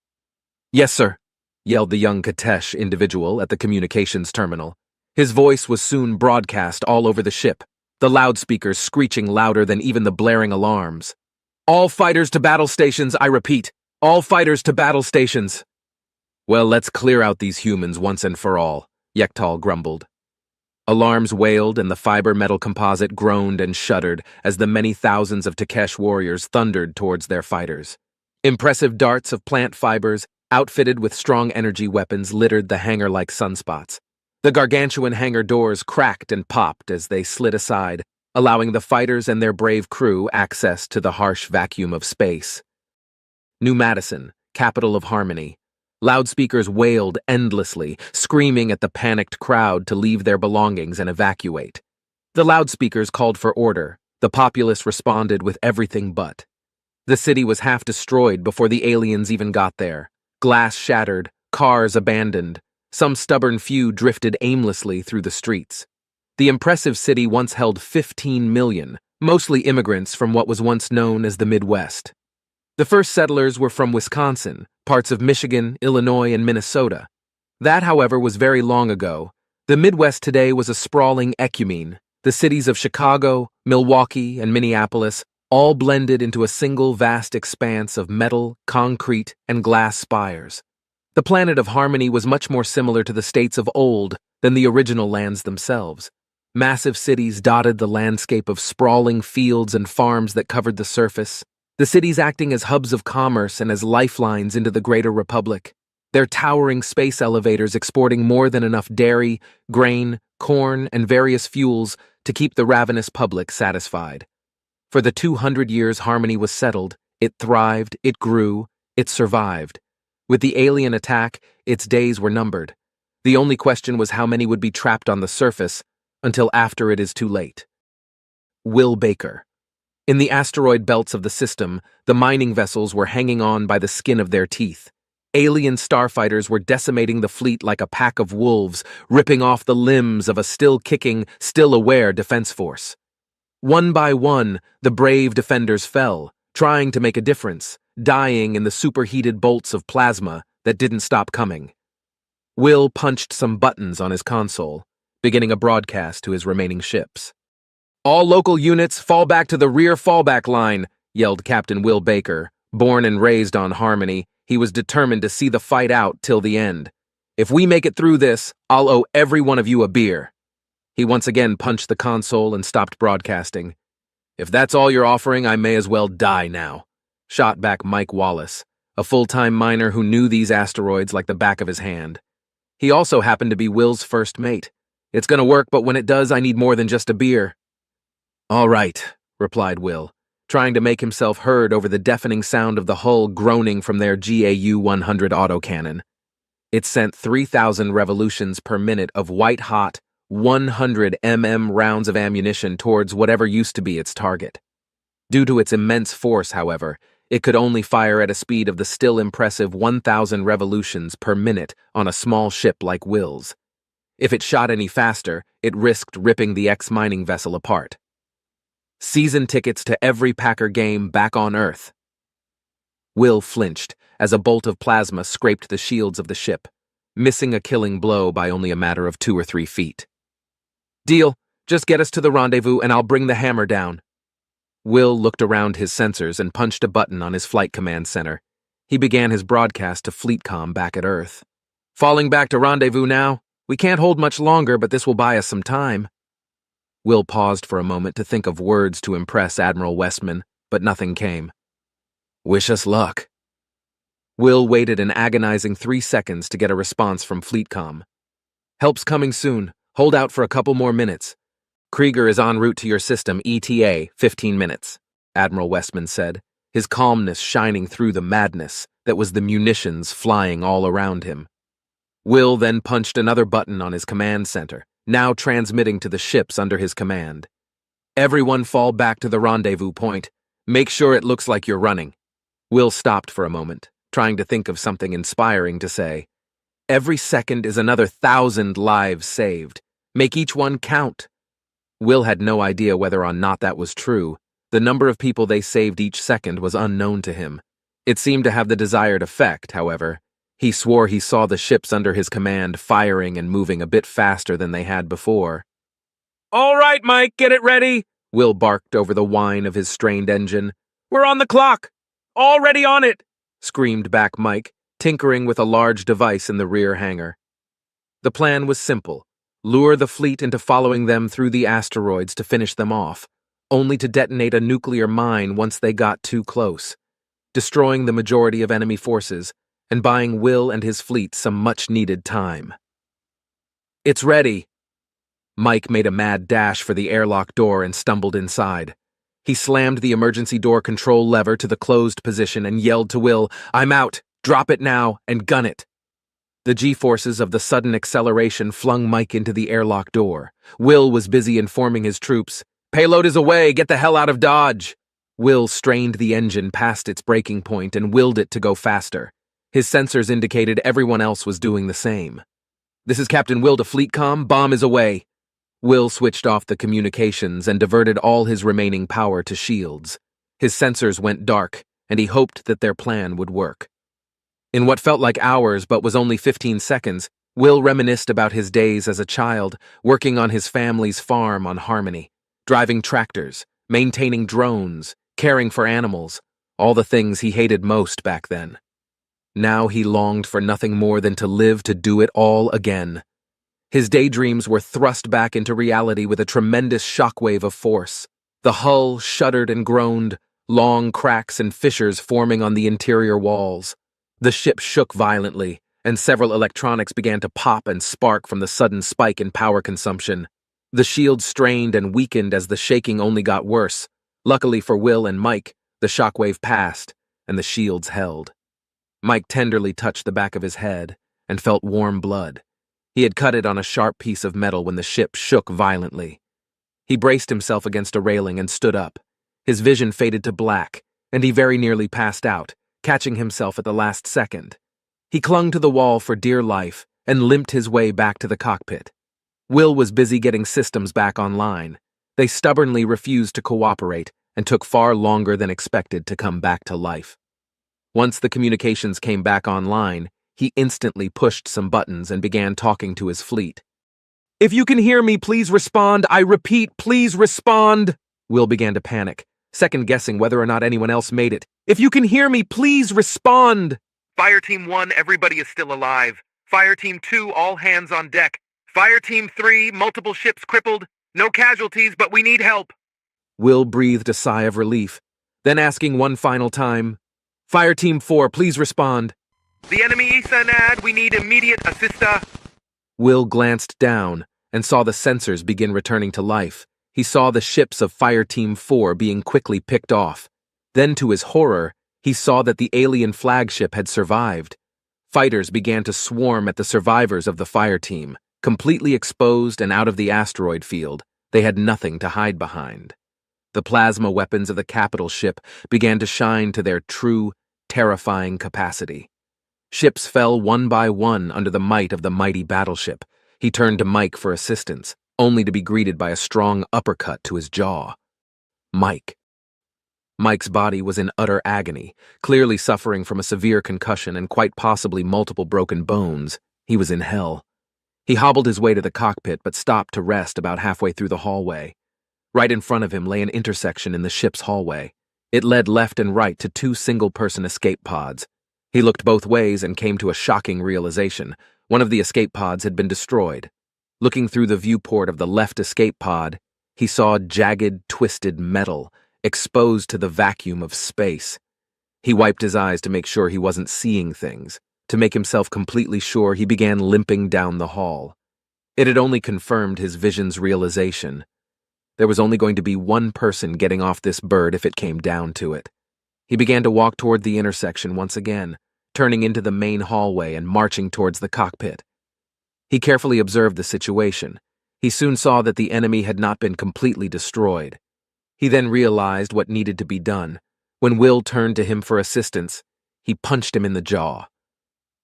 "Yes, sir," yelled the young Katesh individual at the communications terminal. His voice was soon broadcast all over the ship, the loudspeakers screeching louder than even the blaring alarms. "All fighters to battle stations, I repeat. All fighters to battle stations." "Well, let's clear out these humans once and for all," Yektal grumbled. Alarms wailed and the fiber metal composite groaned and shuddered as the many thousands of Takesh warriors thundered towards their fighters. Impressive darts of plant fibers, outfitted with strong energy weapons, littered the hangar like sunspots. The gargantuan hangar doors cracked and popped as they slid aside, allowing the fighters and their brave crew access to the harsh vacuum of space. New Madison, capital of Harmony. Loudspeakers wailed endlessly, screaming at the panicked crowd to leave their belongings and evacuate. The loudspeakers called for order, The populace responded with everything but. The city was half destroyed before the aliens even got there. Glass shattered, cars abandoned. Some stubborn few drifted aimlessly through the streets. The impressive city once held 15 million, mostly immigrants from what was once known as the Midwest. The first settlers were from Wisconsin, parts of Michigan, Illinois, and Minnesota. That, however, was very long ago. The Midwest today was a sprawling ecumene. The cities of Chicago, Milwaukee, and Minneapolis all blended into a single vast expanse of metal, concrete, and glass spires. The planet of Harmony was much more similar to the states of old than the original lands themselves. Massive cities dotted the landscape of sprawling fields and farms that covered the surface, the cities acting as hubs of commerce and as lifelines into the greater republic, their towering space elevators exporting more than enough dairy, grain, corn, and various fuels to keep the ravenous public satisfied. For the 200 years Harmony was settled, it thrived, it grew, it survived. With the alien attack, its days were numbered. The only question was how many would be trapped on the surface until after it is too late. Will Baker. In the asteroid belts of the system, the mining vessels were hanging on by the skin of their teeth. Alien starfighters were decimating the fleet like a pack of wolves, ripping off the limbs of a still-kicking, still-aware defense force. One by one, the brave defenders fell, trying to make a difference, dying in the superheated bolts of plasma that didn't stop coming. Will punched some buttons on his console, beginning a broadcast to his remaining ships. "All local units, fall back to the rear fallback line," yelled Captain Will Baker. Born and raised on Harmony, he was determined to see the fight out till the end. "If we make it through this, I'll owe every one of you a beer." He once again punched the console and stopped broadcasting. "If that's all you're offering, I may as well die now," shot back Mike Wallace, a full-time miner who knew these asteroids like the back of his hand. He also happened to be Will's first mate. "It's gonna work, but when it does, I need more than just a beer." "All right," replied Will, trying to make himself heard over the deafening sound of the hull groaning from their GAU-100 autocannon. It sent 3,000 revolutions per minute of white-hot, 100 rounds of ammunition towards whatever used to be its target. Due to its immense force, however, it could only fire at a speed of the still impressive 1,000 revolutions per minute on a small ship like Will's. If it shot any faster, it risked ripping the ex-mining vessel apart. Season tickets to every Packer game back on Earth. Will flinched as a bolt of plasma scraped the shields of the ship, missing a killing blow by only a matter of 2 or 3 feet. "Deal. Just get us to the rendezvous and I'll bring the hammer down." Will looked around his sensors and punched a button on his flight command center. He began his broadcast to FleetCom back at Earth. "Falling back to rendezvous now. We can't hold much longer, but this will buy us some time." Will paused for a moment to think of words to impress Admiral Westman, but nothing came. "Wish us luck." Will waited an agonizing 3 seconds to get a response from FleetCom. "Help's coming soon. Hold out for a couple more minutes. Krieger is en route to your system, ETA, 15 minutes, Admiral Westman said, his calmness shining through the madness that was the munitions flying all around him. Will then punched another button on his command center, now transmitting to the ships under his command. "Everyone fall back to the rendezvous point. Make sure it looks like you're running." Will stopped for a moment, trying to think of something inspiring to say. "Every second is another 1,000 lives saved. Make each one count." Will had no idea whether or not that was true. The number of people they saved each second was unknown to him. It seemed to have the desired effect, however. He swore he saw the ships under his command firing and moving a bit faster than they had before. "All right, Mike, get it ready," Will barked over the whine of his strained engine. "We're on the clock. Already on it," screamed back Mike, tinkering with a large device in the rear hangar. The plan was simple. Lure the fleet into following them through the asteroids to finish them off, only to detonate a nuclear mine once they got too close, destroying the majority of enemy forces and buying Will and his fleet some much-needed time. "It's ready." Mike made a mad dash for the airlock door and stumbled inside. He slammed the emergency door control lever to the closed position and yelled to Will, "I'm out. Drop it now and gun it." The G-forces of the sudden acceleration flung Mike into the airlock door. Will was busy informing his troops, Payload is away, get the hell out of Dodge! Will strained the engine past its breaking point and willed it to go faster. His sensors indicated everyone else was doing the same. This is Captain Will to Fleetcom, bomb is away. Will switched off the communications and diverted all his remaining power to shields. His sensors went dark, and he hoped that their plan would work. In what felt like hours but was only 15 seconds, Will reminisced about his days as a child, working on his family's farm on Harmony, driving tractors, maintaining drones, caring for animals, all the things he hated most back then. Now he longed for nothing more than to live to do it all again. His daydreams were thrust back into reality with a tremendous shockwave of force. The hull shuddered and groaned, long cracks and fissures forming on the interior walls. The ship shook violently, and several electronics began to pop and spark from the sudden spike in power consumption. The shield strained and weakened as the shaking only got worse. Luckily for Will and Mike, the shockwave passed, and the shields held. Mike tenderly touched the back of his head and felt warm blood. He had cut it on a sharp piece of metal when the ship shook violently. He braced himself against a railing and stood up. His vision faded to black, and he very nearly passed out, catching himself at the last second. He clung to the wall for dear life and limped his way back to the cockpit. Will was busy getting systems back online. They stubbornly refused to cooperate and took far longer than expected to come back to life. Once the communications came back online, he instantly pushed some buttons and began talking to his fleet. "If you can hear me, please respond. I repeat, please respond." Will began to panic, second-guessing whether or not anyone else made it. "If you can hear me, please respond." Fire Team 1, everybody is still alive. Fire Team 2, all hands on deck. Fire Team 3, multiple ships crippled. No casualties, but we need help. Will breathed a sigh of relief, then asking one final time, "Fire Team 4, please respond." The enemy Isanad, we need immediate assista. Will glanced down and saw the sensors begin returning to life. He saw the ships of Fire Team 4 being quickly picked off. Then, to his horror, he saw that the alien flagship had survived. Fighters began to swarm at the survivors of the fire team. Completely exposed and out of the asteroid field, they had nothing to hide behind. The plasma weapons of the capital ship began to shine to their true, terrifying capacity. Ships fell one by one under the might of the mighty battleship. He turned to Mike for assistance, only to be greeted by a strong uppercut to his jaw. Mike's body was in utter agony, clearly suffering from a severe concussion and quite possibly multiple broken bones. He was in hell. He hobbled his way to the cockpit but stopped to rest about halfway through the hallway. Right in front of him lay an intersection in the ship's hallway. It led left and right to two single-person escape pods. He looked both ways and came to a shocking realization. One of the escape pods had been destroyed. Looking through the viewport of the left escape pod, he saw jagged, twisted metal exposed to the vacuum of space. He wiped his eyes to make sure he wasn't seeing things. To make himself completely sure, he began limping down the hall. It had only confirmed his vision's realization. There was only going to be one person getting off this bird if it came down to it. He began to walk toward the intersection once again, turning into the main hallway and marching towards the cockpit. He carefully observed the situation. He soon saw that the enemy had not been completely destroyed. He then realized what needed to be done. When Will turned to him for assistance, he punched him in the jaw.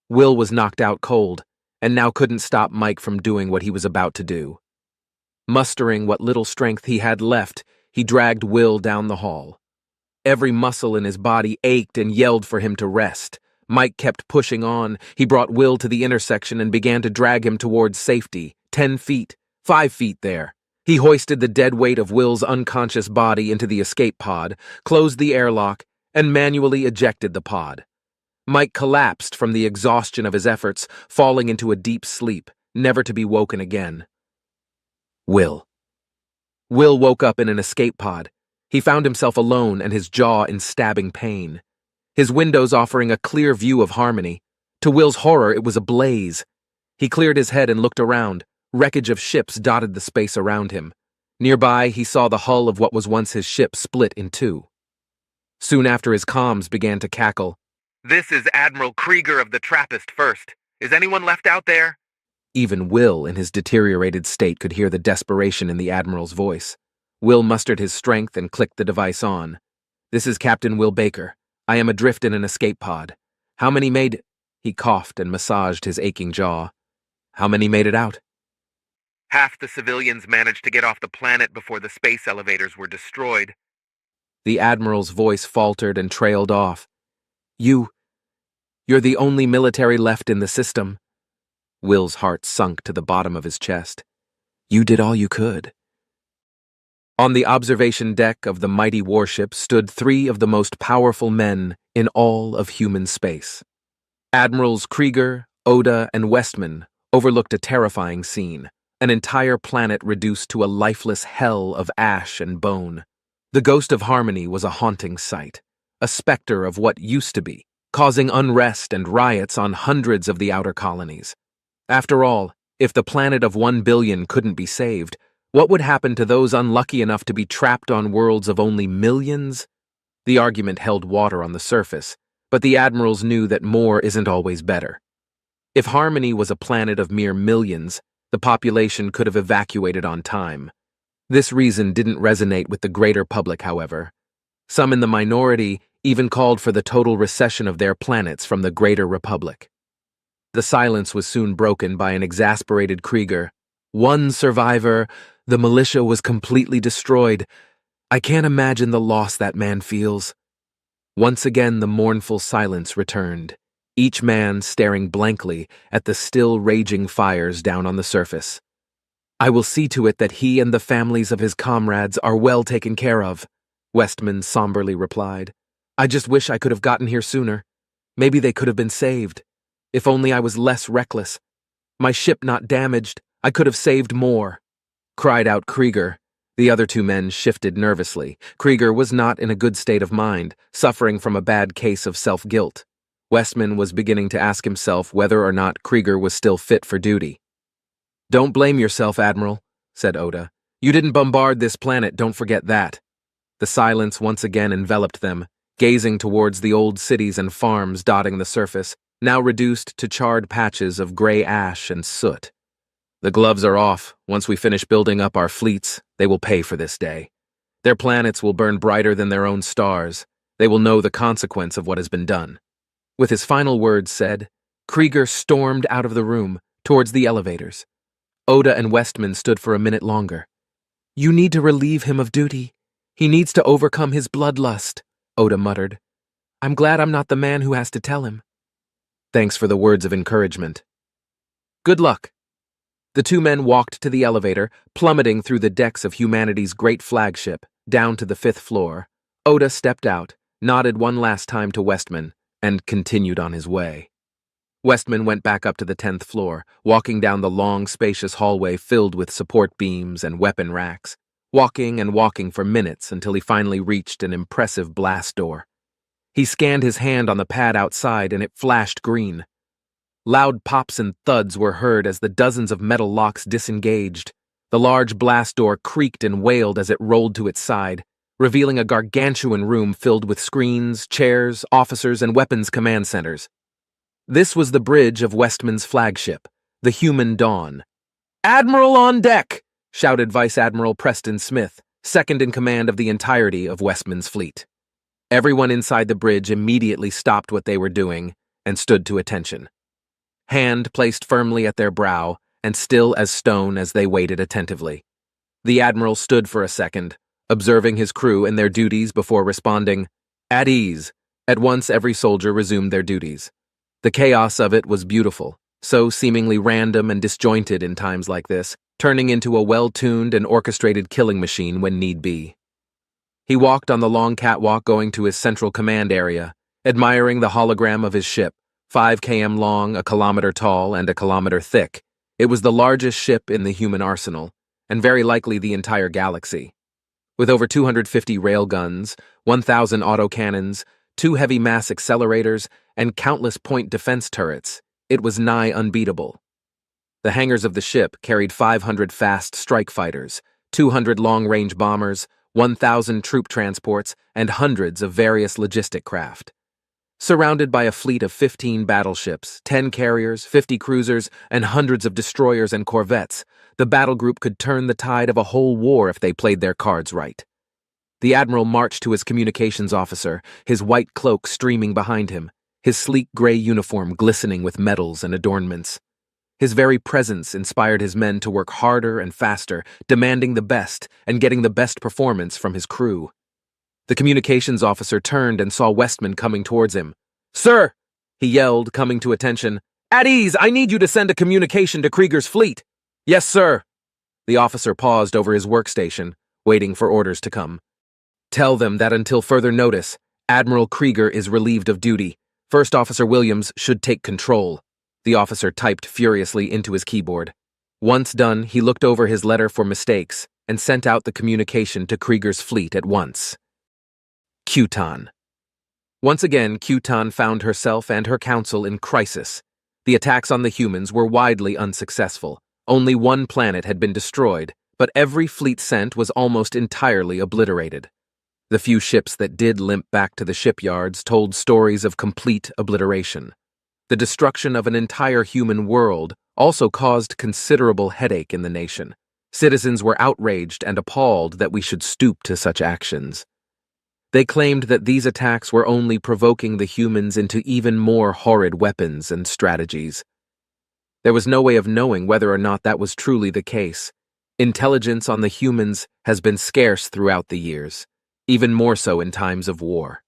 Will was knocked out cold, and now couldn't stop Mike from doing what he was about to do. Mustering what little strength he had left, he dragged Will down the hall. Every muscle in his body ached and yelled for him to rest. Mike kept pushing on. He brought Will to the intersection and began to drag him towards safety. 10 feet, 5 feet there. He hoisted the dead weight of Will's unconscious body into the escape pod, closed the airlock, and manually ejected the pod. Mike collapsed from the exhaustion of his efforts, falling into a deep sleep, never to be woken again. Will woke up in an escape pod. He found himself alone and his jaw in stabbing pain. His windows offering a clear view of Harmony. To Will's horror, it was ablaze. He cleared his head and looked around. Wreckage of ships dotted the space around him. Nearby, he saw the hull of what was once his ship split in two. Soon after, his comms began to cackle. This is Admiral Krieger of the Trappist First. Is anyone left out there? Even Will, in his deteriorated state, could hear the desperation in the Admiral's voice. Will mustered his strength and clicked the device on. "This is Captain Will Baker. I am adrift in an escape pod. How many made—" He coughed and massaged his aching jaw. "How many made it out?" Half the civilians managed to get off the planet before the space elevators were destroyed. The Admiral's voice faltered and trailed off. You're the only military left in the system." Will's heart sunk to the bottom of his chest. "You did all you could." On the observation deck of the mighty warship stood three of the most powerful men in all of human space. Admirals Krieger, Oda, and Westman overlooked a terrifying scene, an entire planet reduced to a lifeless hell of ash and bone. The ghost of Harmony was a haunting sight, a specter of what used to be, causing unrest and riots on hundreds of the outer colonies. After all, if the planet of 1 billion couldn't be saved, what would happen to those unlucky enough to be trapped on worlds of only millions? The argument held water on the surface, but the admirals knew that more isn't always better. If Harmony was a planet of mere millions, the population could have evacuated on time. This reason didn't resonate with the greater public, however. Some in the minority even called for the total recession of their planets from the Greater Republic. The silence was soon broken by an exasperated Krieger. "One survivor. The militia was completely destroyed. I can't imagine the loss that man feels." Once again the mournful silence returned, each man staring blankly at the still raging fires down on the surface. "I will see to it that he and the families of his comrades are well taken care of," Westman somberly replied. "I just wish I could have gotten here sooner. Maybe they could have been saved. If only I was less reckless. My ship not damaged, I could have saved more," cried out Krieger. The other two men shifted nervously. Krieger was not in a good state of mind, suffering from a bad case of self-guilt. Westman was beginning to ask himself whether or not Krieger was still fit for duty. "Don't blame yourself, Admiral," said Oda. "You didn't bombard this planet, don't forget that." The silence once again enveloped them, gazing towards the old cities and farms dotting the surface, now reduced to charred patches of gray ash and soot. "The gloves are off. Once we finish building up our fleets, they will pay for this day. Their planets will burn brighter than their own stars. They will know the consequence of what has been done." With his final words said, Krieger stormed out of the room, towards the elevators. Oda and Westman stood for a minute longer. "You need to relieve him of duty. He needs to overcome his bloodlust," Oda muttered. "I'm glad I'm not the man who has to tell him." "Thanks for the words of encouragement." "Good luck." The two men walked to the elevator, plummeting through the decks of humanity's great flagship, down to the 5th floor. Oda stepped out, nodded one last time to Westman, and continued on his way. Westman went back up to the 10th floor, walking down the long, spacious hallway filled with support beams and weapon racks, walking and walking for minutes until he finally reached an impressive blast door. He scanned his hand on the pad outside and it flashed green. Loud pops and thuds were heard as the dozens of metal locks disengaged. The large blast door creaked and wailed as it rolled to its side, revealing a gargantuan room filled with screens, chairs, officers, and weapons command centers. This was the bridge of Westman's flagship, the Human Dawn. "Admiral on deck!" shouted Vice Admiral Preston Smith, second in command of the entirety of Westman's fleet. Everyone inside the bridge immediately stopped what they were doing and stood to attention. Hand placed firmly at their brow, and still as stone as they waited attentively. The Admiral stood for a second, observing his crew and their duties before responding, "At ease." At once every soldier resumed their duties. The chaos of it was beautiful, so seemingly random and disjointed in times like this, turning into a well-tuned and orchestrated killing machine when need be. He walked on the long catwalk going to his central command area, admiring the hologram of his ship, 5 km long, a kilometer tall, and a kilometer thick. It was the largest ship in the human arsenal, and very likely the entire galaxy. With over 250 railguns, 1,000 autocannons, 2 heavy mass accelerators, and countless point defense turrets, it was nigh unbeatable. The hangars of the ship carried 500 fast strike fighters, 200 long-range bombers, 1,000 troop transports, and hundreds of various logistic craft. Surrounded by a fleet of 15 battleships, 10 carriers, 50 cruisers, and hundreds of destroyers and corvettes, the battle group could turn the tide of a whole war if they played their cards right. The admiral marched to his communications officer, his white cloak streaming behind him, his sleek gray uniform glistening with medals and adornments. His very presence inspired his men to work harder and faster, demanding the best and getting the best performance from his crew. The communications officer turned and saw Westman coming towards him. "Sir!" he yelled, coming to attention. "At ease, I need you to send a communication to Krieger's fleet." "Yes, sir." The officer paused over his workstation, waiting for orders to come. "Tell them that until further notice, Admiral Krieger is relieved of duty. First Officer Williams should take control." The officer typed furiously into his keyboard. Once done, he looked over his letter for mistakes and sent out the communication to Krieger's fleet at once. Qton. Once again, Qton found herself and her council in crisis. The attacks on the humans were widely unsuccessful. Only one planet had been destroyed, but every fleet sent was almost entirely obliterated. The few ships that did limp back to the shipyards told stories of complete obliteration. The destruction of an entire human world also caused considerable headache in the nation. Citizens were outraged and appalled that we should stoop to such actions. They claimed that these attacks were only provoking the humans into even more horrid weapons and strategies. There was no way of knowing whether or not that was truly the case. Intelligence on the humans has been scarce throughout the years, even more so in times of war.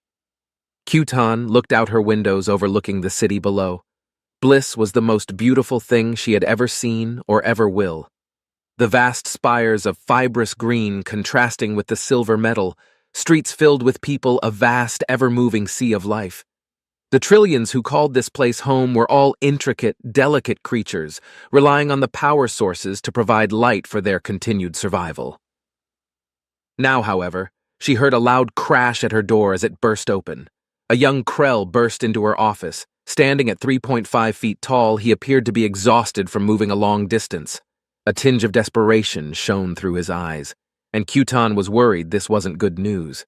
Qton looked out her windows overlooking the city below. Bliss was the most beautiful thing she had ever seen or ever will. The vast spires of fibrous green contrasting with the silver metal, streets filled with people, a vast, ever-moving sea of life. The trillions who called this place home were all intricate, delicate creatures, relying on the power sources to provide light for their continued survival. Now, however, she heard a loud crash at her door as it burst open. A young Krell burst into her office. Standing at 3.5 feet tall, he appeared to be exhausted from moving a long distance. A tinge of desperation shone through his eyes, and Qton was worried this wasn't good news.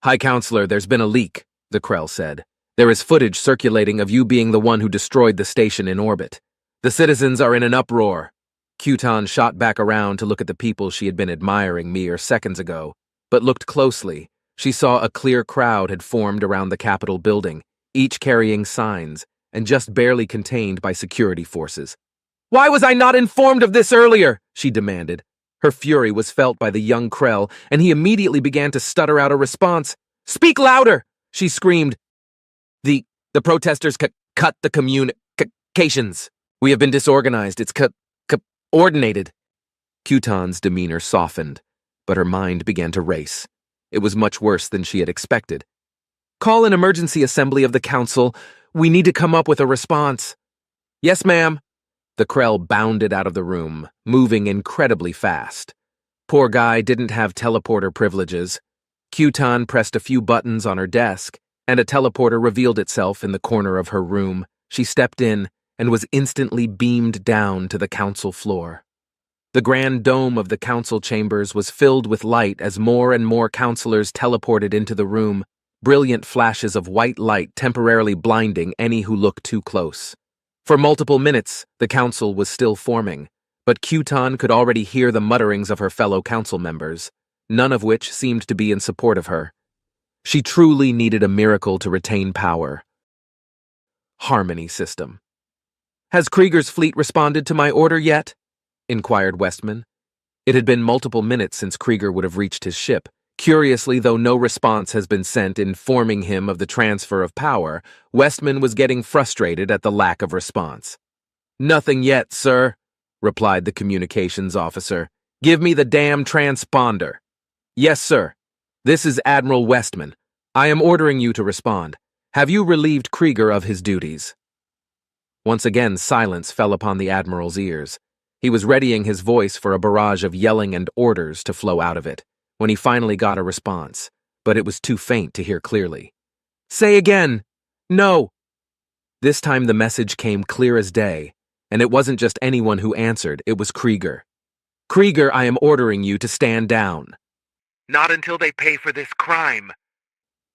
"High Counselor, there's been a leak," the Krell said. "There is footage circulating of you being the one who destroyed the station in orbit. The citizens are in an uproar." Qton shot back around to look at the people she had been admiring mere seconds ago, but looked closely. She saw a clear crowd had formed around the Capitol building, each carrying signs, and just barely contained by security forces. "Why was I not informed of this earlier?" she demanded. Her fury was felt by the young Krell, and he immediately began to stutter out a response. "Speak louder!" she screamed. The protesters cut the communications. We have been disorganized. It's coordinated." Qton's demeanor softened, but her mind began to race. It was much worse than she had expected. "Call an emergency assembly of the council. We need to come up with a response." "Yes, ma'am." The Krell bounded out of the room, moving incredibly fast. Poor guy didn't have teleporter privileges. Qton pressed a few buttons on her desk, and a teleporter revealed itself in the corner of her room. She stepped in and was instantly beamed down to the council floor. The grand dome of the council chambers was filled with light as more and more counselors teleported into the room, brilliant flashes of white light temporarily blinding any who looked too close. For multiple minutes, the council was still forming, but Qton could already hear the mutterings of her fellow council members, none of which seemed to be in support of her. She truly needed a miracle to retain power. Harmony system. "Has Krieger's fleet responded to my order yet?" inquired Westman. It had been multiple minutes since Krieger would have reached his ship. Curiously, though no response has been sent informing him of the transfer of power, Westman was getting frustrated at the lack of response. "Nothing yet, sir," replied the communications officer. "Give me the damn transponder." "Yes, sir. This is Admiral Westman. I am ordering you to respond. Have you relieved Krieger of his duties?" Once again, silence fell upon the Admiral's ears. He was readying his voice for a barrage of yelling and orders to flow out of it, when he finally got a response, but it was too faint to hear clearly. "Say again. No." This time the message came clear as day, and it wasn't just anyone who answered, it was Krieger. "Krieger, I am ordering you to stand down." Not until they pay for this crime.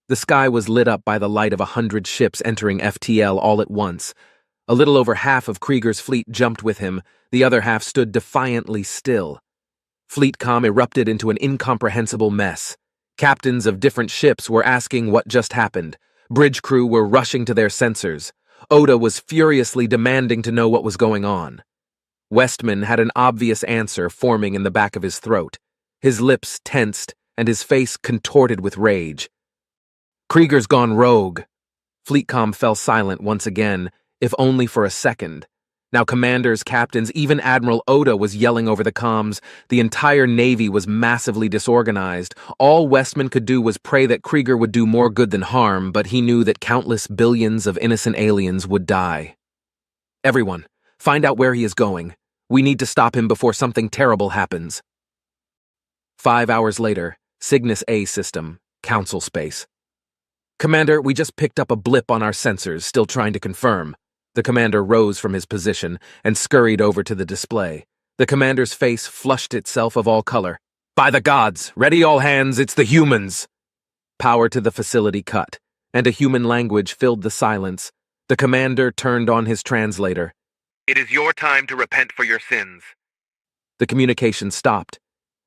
The sky was lit up by the light of 100 ships entering FTL all at once. A little over half of Krieger's fleet jumped with him, the other half stood defiantly still. Fleetcom erupted into an incomprehensible mess. Captains of different ships were asking what just happened. Bridge crew were rushing to their sensors. Oda was furiously demanding to know what was going on. Westman had an obvious answer forming in the back of his throat. His lips tensed, and his face contorted with rage. Krieger's gone rogue. Fleetcom fell silent once again, if only for a second. Now commanders, captains, even Admiral Oda was yelling over the comms. The entire Navy was massively disorganized. All Westman could do was pray that Krieger would do more good than harm, but he knew that countless billions of innocent aliens would die. Everyone, find out where he is going. We need to stop him before something terrible happens. 5 hours later, Cygnus A system, Council Space. Commander, we just picked up a blip on our sensors, still trying to confirm. The commander rose from his position and scurried over to the display. The commander's face flushed itself of all color. By the gods! Ready all hands, it's the humans! Power to the facility cut, and a human language filled the silence. The commander turned on his translator. It is your time to repent for your sins. The communication stopped,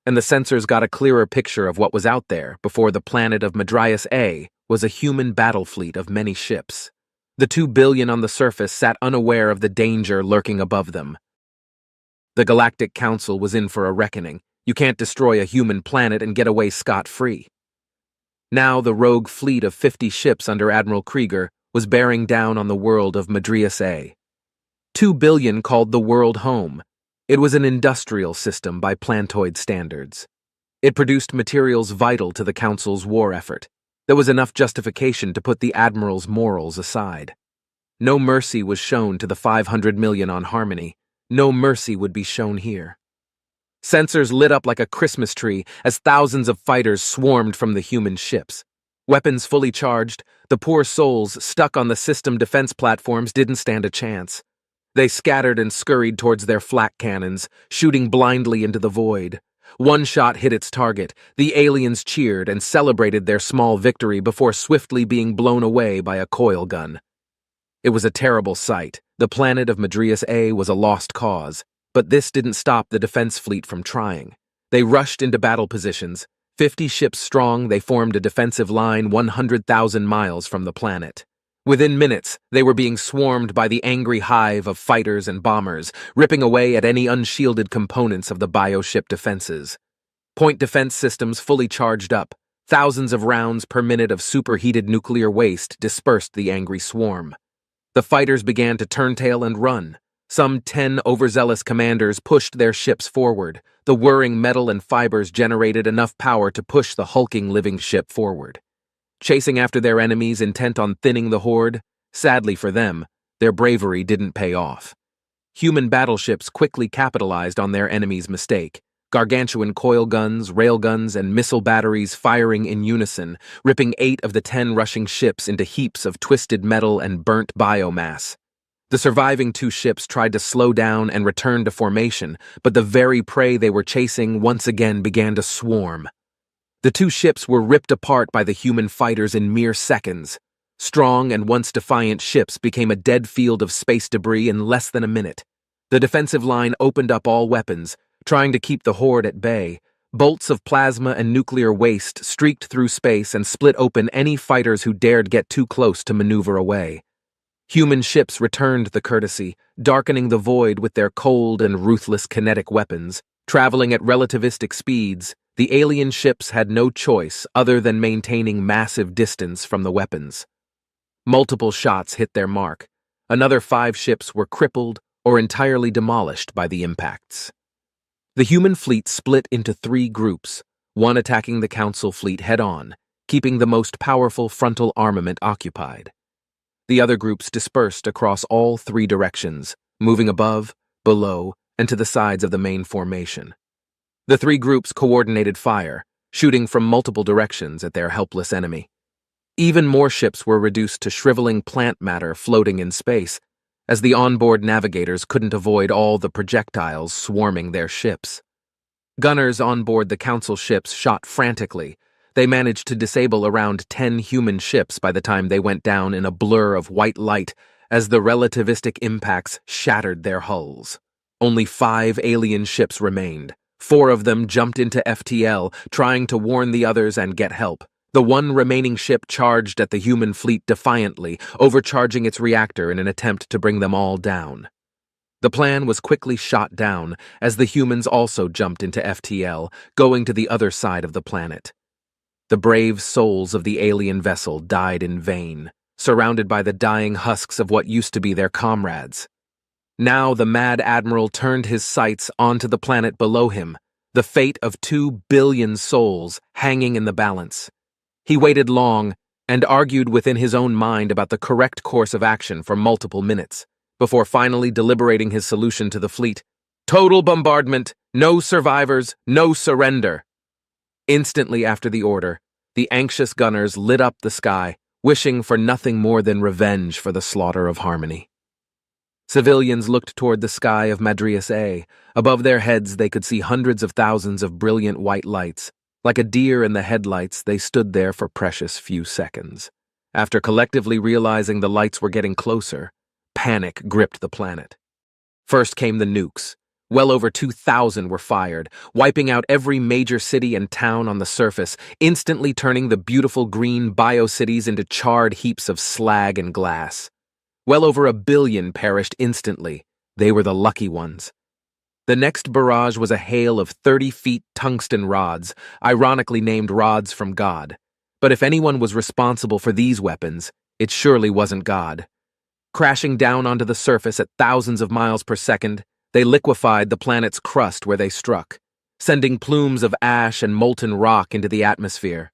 and the sensors got a clearer picture of what was out there before the planet of Madrias A was a human battle fleet of many ships. The 2 billion on the surface sat unaware of the danger lurking above them. The Galactic Council was in for a reckoning. You can't destroy a human planet and get away scot-free. Now the rogue fleet of 50 ships under Admiral Krieger was bearing down on the world of Madrias A. 2 billion called the world home. It was an industrial system by planetoid standards. It produced materials vital to the Council's war effort. There was enough justification to put the Admiral's morals aside. No mercy was shown to the 500 million on Harmony. No mercy would be shown here. Sensors lit up like a Christmas tree as thousands of fighters swarmed from the human ships. Weapons fully charged, the poor souls stuck on the system defense platforms didn't stand a chance. They scattered and scurried towards their flak cannons, shooting blindly into the void. One shot hit its target. The aliens cheered and celebrated their small victory before swiftly being blown away by a coil gun. It was a terrible sight. The planet of Madrias A was a lost cause, but this didn't stop the defense fleet from trying. They rushed into battle positions. 50 ships strong, they formed a defensive line 100,000 miles from the planet. Within minutes, they were being swarmed by the angry hive of fighters and bombers, ripping away at any unshielded components of the bioship defenses. Point defense systems fully charged up. Thousands of rounds per minute of superheated nuclear waste dispersed the angry swarm. The fighters began to turntail and run. Some 10 overzealous commanders pushed their ships forward. The whirring metal and fibers generated enough power to push the hulking living ship forward. Chasing after their enemies intent on thinning the horde, sadly for them, their bravery didn't pay off. Human battleships quickly capitalized on their enemy's mistake. Gargantuan coil guns, railguns, and missile batteries firing in unison, ripping 8 of the 10 rushing ships into heaps of twisted metal and burnt biomass. The surviving 2 ships tried to slow down and return to formation, but the very prey they were chasing once again began to swarm. The 2 ships were ripped apart by the human fighters in mere seconds. Strong and once defiant ships became a dead field of space debris in less than a minute. The defensive line opened up all weapons, trying to keep the horde at bay. Bolts of plasma and nuclear waste streaked through space and split open any fighters who dared get too close to maneuver away. Human ships returned the courtesy, darkening the void with their cold and ruthless kinetic weapons. Traveling at relativistic speeds, the alien ships had no choice other than maintaining massive distance from the weapons. Multiple shots hit their mark. Another 5 ships were crippled or entirely demolished by the impacts. The human fleet split into 3 groups, one attacking the Council fleet head-on, keeping the most powerful frontal armament occupied. The other groups dispersed across all 3 directions, moving above, below, and to the sides of the main formation. The 3 groups coordinated fire, shooting from multiple directions at their helpless enemy. Even more ships were reduced to shriveling plant matter floating in space, as the onboard navigators couldn't avoid all the projectiles swarming their ships. Gunners on board the Council ships shot frantically. They managed to disable around 10 human ships by the time they went down in a blur of white light as the relativistic impacts shattered their hulls. Only 5 alien ships remained. 4 of them jumped into FTL, trying to warn the others and get help. The one remaining ship charged at the human fleet defiantly, overcharging its reactor in an attempt to bring them all down. The plan was quickly shot down as the humans also jumped into FTL, going to the other side of the planet. The brave souls of the alien vessel died in vain, surrounded by the dying husks of what used to be their comrades. Now the Mad Admiral turned his sights onto the planet below him, the fate of 2 billion souls hanging in the balance. He waited long and argued within his own mind about the correct course of action for multiple minutes, before finally deliberating his solution to the fleet. Total bombardment, no survivors, no surrender. Instantly after the order, the anxious gunners lit up the sky, wishing for nothing more than revenge for the slaughter of Harmony. Civilians looked toward the sky of Madrius A. Above their heads they could see hundreds of thousands of brilliant white lights. Like a deer in the headlights, they stood there for precious few seconds. After collectively realizing the lights were getting closer, panic gripped the planet. First came the nukes. Well over 2,000 were fired, wiping out every major city and town on the surface, instantly turning the beautiful green bio-cities into charred heaps of slag and glass. Well over 1 billion perished instantly. They were the lucky ones. The next barrage was a hail of 30-feet tungsten rods, ironically named rods from God. But if anyone was responsible for these weapons, it surely wasn't God. Crashing down onto the surface at thousands of miles per second, they liquefied the planet's crust where they struck, sending plumes of ash and molten rock into the atmosphere.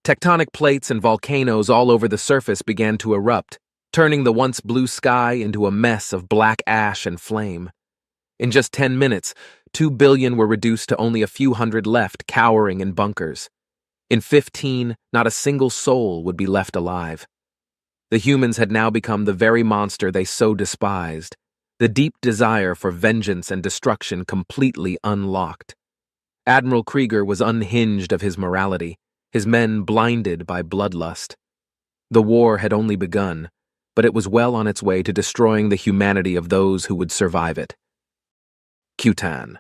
Tectonic plates and volcanoes all over the surface began to erupt, turning the once blue sky into a mess of black ash and flame. In just 10 minutes, 2 billion were reduced to only a few hundred left, cowering in bunkers. In 15, not a single soul would be left alive. The humans had now become the very monster they so despised, the deep desire for vengeance and destruction completely unlocked. Admiral Krieger was unhinged of his morality, his men blinded by bloodlust. The war had only begun, but it was well on its way to destroying the humanity of those who would survive it. Cutan.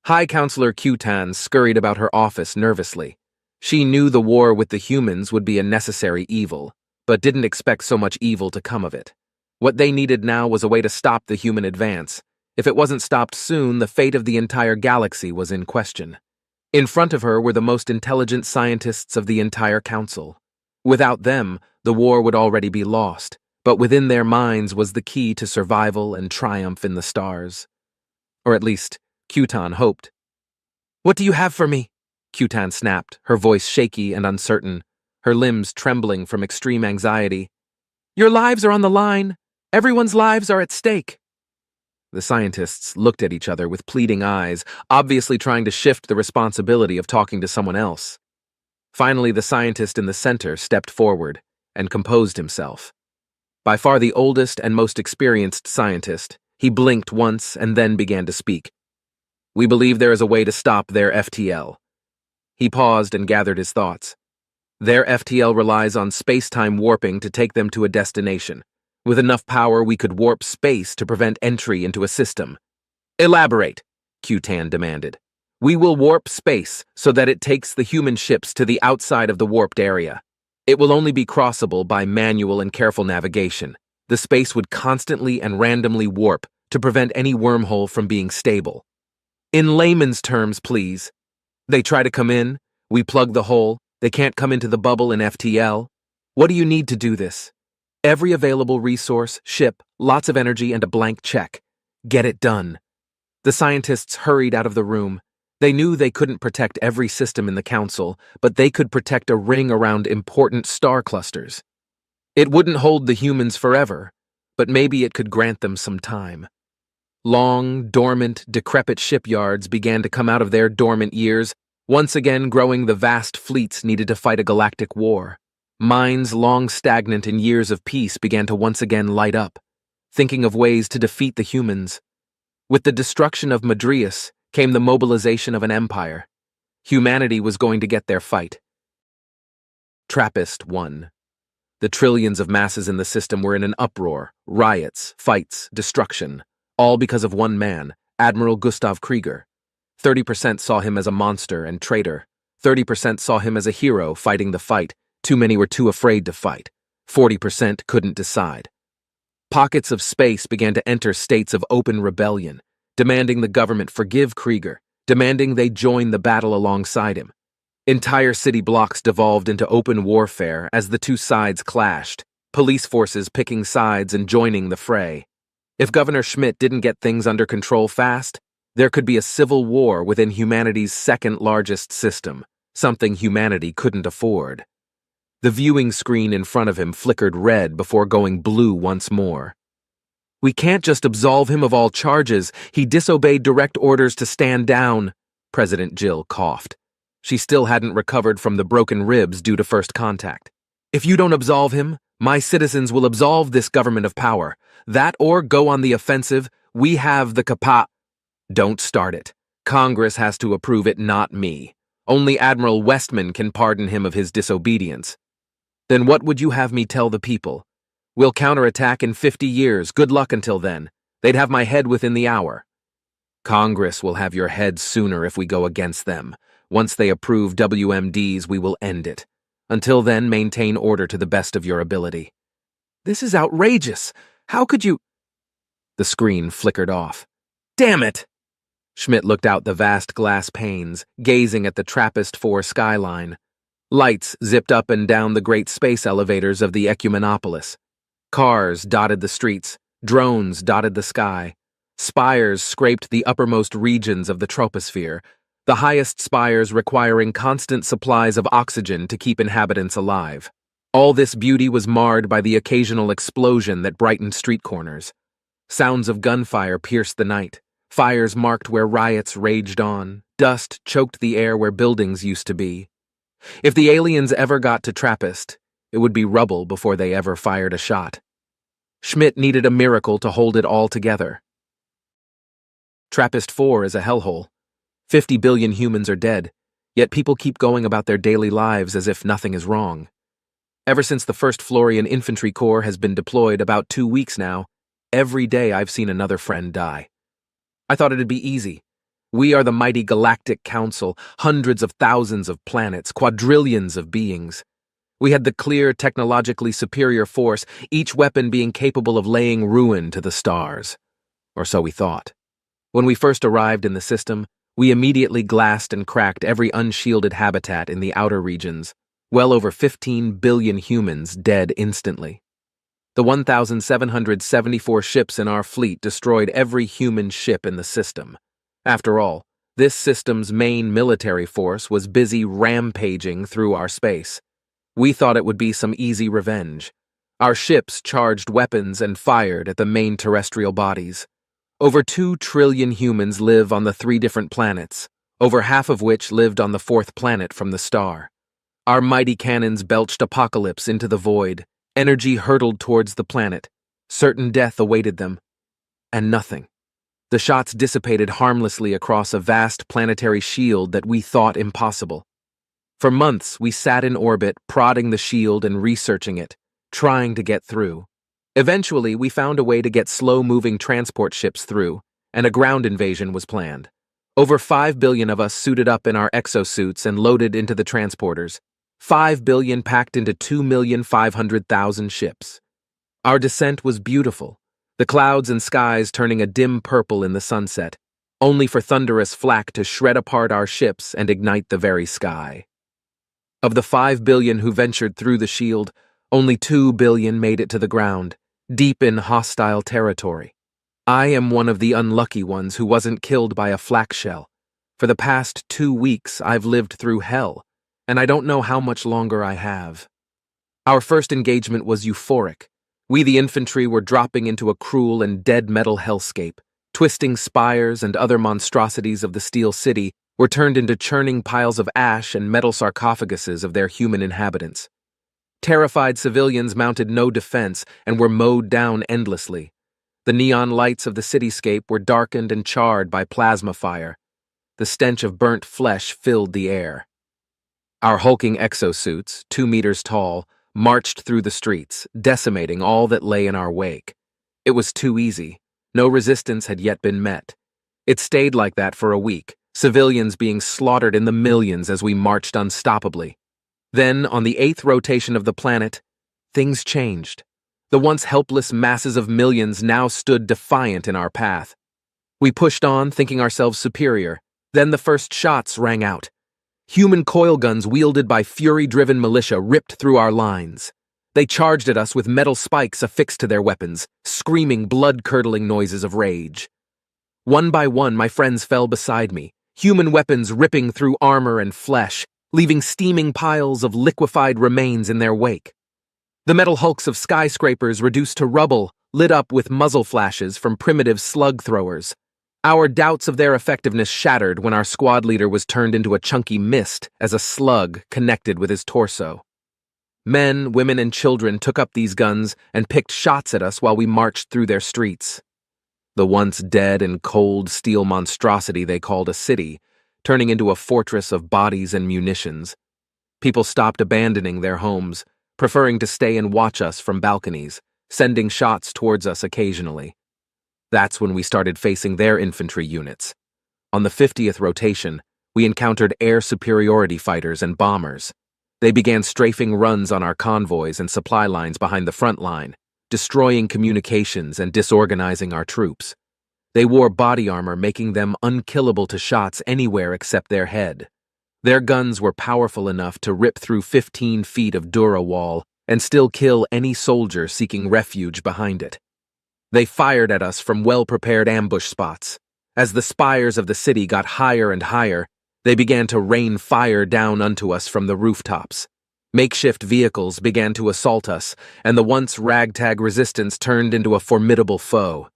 High Counselor Cutan scurried about her office nervously. She knew the war with the humans would be a necessary evil, but didn't expect so much evil to come of it. What they needed now was a way to stop the human advance. If it wasn't stopped soon, the fate of the entire galaxy was in question. In front of her were the most intelligent scientists of the entire council. Without them, the war would already be lost, but within their minds was the key to survival and triumph in the stars. Or at least, Cutan hoped. "What do you have for me?" Cutan snapped, her voice shaky and uncertain, her limbs trembling from extreme anxiety. "Your lives are on the line. Everyone's lives are at stake." The scientists looked at each other with pleading eyes, obviously trying to shift the responsibility of talking to someone else. Finally, the scientist in the center stepped forward and composed himself. By far the oldest and most experienced scientist, he blinked once and then began to speak. "We believe there is a way to stop their FTL." He paused and gathered his thoughts. "Their FTL relies on space-time warping to take them to a destination. With enough power, we could warp space to prevent entry into a system." "Elaborate," Cutan demanded. "We will warp space so that it takes the human ships to the outside of the warped area. It will only be crossable by manual and careful navigation. The space would constantly and randomly warp to prevent any wormhole from being stable." "In layman's terms, please. They try to come in, we plug the hole, they can't come into the bubble in FTL. What do you need to do this? Every available resource, ship, lots of energy, and a blank check. Get it done." The scientists hurried out of the room. They knew they couldn't protect every system in the council, but they could protect a ring around important star clusters. It wouldn't hold the humans forever, but maybe it could grant them some time. Long, dormant, decrepit shipyards began to come out of their dormant years, once again growing the vast fleets needed to fight a galactic war. Minds long stagnant in years of peace began to once again light up, thinking of ways to defeat the humans. With the destruction of Madrius came the mobilization of an empire. Humanity was going to get their fight. TRAPPIST-1. The trillions of masses in the system were in an uproar, riots, fights, destruction, all because of one man, Admiral Gustav Krieger. 30% saw him as a monster and traitor. 30% saw him as a hero fighting the fight. Too many were too afraid to fight. 40% couldn't decide. Pockets of space began to enter states of open rebellion, demanding the government forgive Krieger, demanding they join the battle alongside him. Entire city blocks devolved into open warfare as the two sides clashed, police forces picking sides and joining the fray. If Governor Schmidt didn't get things under control fast, there could be a civil war within humanity's second-largest system, something humanity couldn't afford. The viewing screen in front of him flickered red before going blue once more. "We can't just absolve him of all charges. He disobeyed direct orders to stand down," President Jill coughed. She still hadn't recovered from the broken ribs due to first contact. "If you don't absolve him, my citizens will absolve this government of power. That or go on the offensive. We have the Don't start it. Congress has to approve it, not me. Only Admiral Westman can pardon him of his disobedience." "Then what would you have me tell the people? We'll counterattack in 50 years. Good luck until then. They'd have my head within the hour." "Congress will have your head sooner if we go against them. Once they approve WMDs, we will end it. Until then, maintain order to the best of your ability." "This is outrageous. How could you—" The screen flickered off. "Damn it!" Schmidt looked out the vast glass panes, gazing at the TRAPPIST-4 skyline. Lights zipped up and down the great space elevators of the Ecumenopolis. Cars dotted the streets, drones dotted the sky. Spires scraped the uppermost regions of the troposphere, the highest spires requiring constant supplies of oxygen to keep inhabitants alive. All this beauty was marred by the occasional explosion that brightened street corners. Sounds of gunfire pierced the night. Fires marked where riots raged on. Dust choked the air where buildings used to be. If the aliens ever got to TRAPPIST, it would be rubble before they ever fired a shot. Schmidt needed a miracle to hold it all together. TRAPPIST-4 is a hellhole. 50 billion humans are dead, yet people keep going about their daily lives as if nothing is wrong. Ever since the 1st Florian Infantry Corps has been deployed about 2 weeks now, every day I've seen another friend die. I thought it'd be easy. We are the mighty Galactic Council, hundreds of thousands of planets, quadrillions of beings. We had the clear, technologically superior force, each weapon being capable of laying ruin to the stars. Or so we thought. When we first arrived in the system, we immediately glassed and cracked every unshielded habitat in the outer regions, well over 15 billion humans dead instantly. The 1,774 ships in our fleet destroyed every human ship in the system. After all, this system's main military force was busy rampaging through our space. We thought it would be some easy revenge. Our ships charged weapons and fired at the main terrestrial bodies. Over 2 trillion humans live on the 3 different planets, over half of which lived on the 4th planet from the star. Our mighty cannons belched apocalypse into the void. Energy hurtled towards the planet. Certain death awaited them. And nothing. The shots dissipated harmlessly across a vast planetary shield that we thought impossible. For months, we sat in orbit, prodding the shield and researching it, trying to get through. Eventually, we found a way to get slow-moving transport ships through, and a ground invasion was planned. Over 5 billion of us suited up in our exosuits and loaded into the transporters. 5 billion packed into 2,500,000 ships. Our descent was beautiful, the clouds and skies turning a dim purple in the sunset, only for thunderous flak to shred apart our ships and ignite the very sky. Of the 5 billion who ventured through the shield, only 2 billion made it to the ground, deep in hostile territory. I am one of the unlucky ones who wasn't killed by a flak shell. For the past 2 weeks, I've lived through hell, and I don't know how much longer I have. Our first engagement was euphoric. We, the infantry, were dropping into a cruel and dead metal hellscape. Twisting spires and other monstrosities of the Steel City were turned into churning piles of ash and metal sarcophaguses of their human inhabitants. Terrified civilians mounted no defense and were mowed down endlessly. The neon lights of the cityscape were darkened and charred by plasma fire. The stench of burnt flesh filled the air. Our hulking exosuits, 2 meters tall, marched through the streets, decimating all that lay in our wake. It was too easy. No resistance had yet been met. It stayed like that for a week, civilians being slaughtered in the millions as we marched unstoppably. Then, on the 8th rotation of the planet, things changed. The once helpless masses of millions now stood defiant in our path. We pushed on, thinking ourselves superior. Then the first shots rang out. Human coil guns wielded by fury-driven militia ripped through our lines. They charged at us with metal spikes affixed to their weapons, screaming blood-curdling noises of rage. One by one, my friends fell beside me, human weapons ripping through armor and flesh, leaving steaming piles of liquefied remains in their wake. The metal hulks of skyscrapers reduced to rubble, lit up with muzzle flashes from primitive slug throwers. Our doubts of their effectiveness shattered when our squad leader was turned into a chunky mist as a slug connected with his torso. Men, women, and children took up these guns and picked shots at us while we marched through their streets. The once dead and cold steel monstrosity they called a city, turning into a fortress of bodies and munitions. People stopped abandoning their homes, preferring to stay and watch us from balconies, sending shots towards us occasionally. That's when we started facing their infantry units. On the 50th rotation, we encountered air superiority fighters and bombers. They began strafing runs on our convoys and supply lines behind the front line, destroying communications and disorganizing our troops. They wore body armor, making them unkillable to shots anywhere except their head. Their guns were powerful enough to rip through 15 feet of Dura wall and still kill any soldier seeking refuge behind it. They fired at us from well-prepared ambush spots. As the spires of the city got higher and higher, they began to rain fire down unto us from the rooftops. Makeshift vehicles began to assault us, and the once ragtag resistance turned into a formidable foe.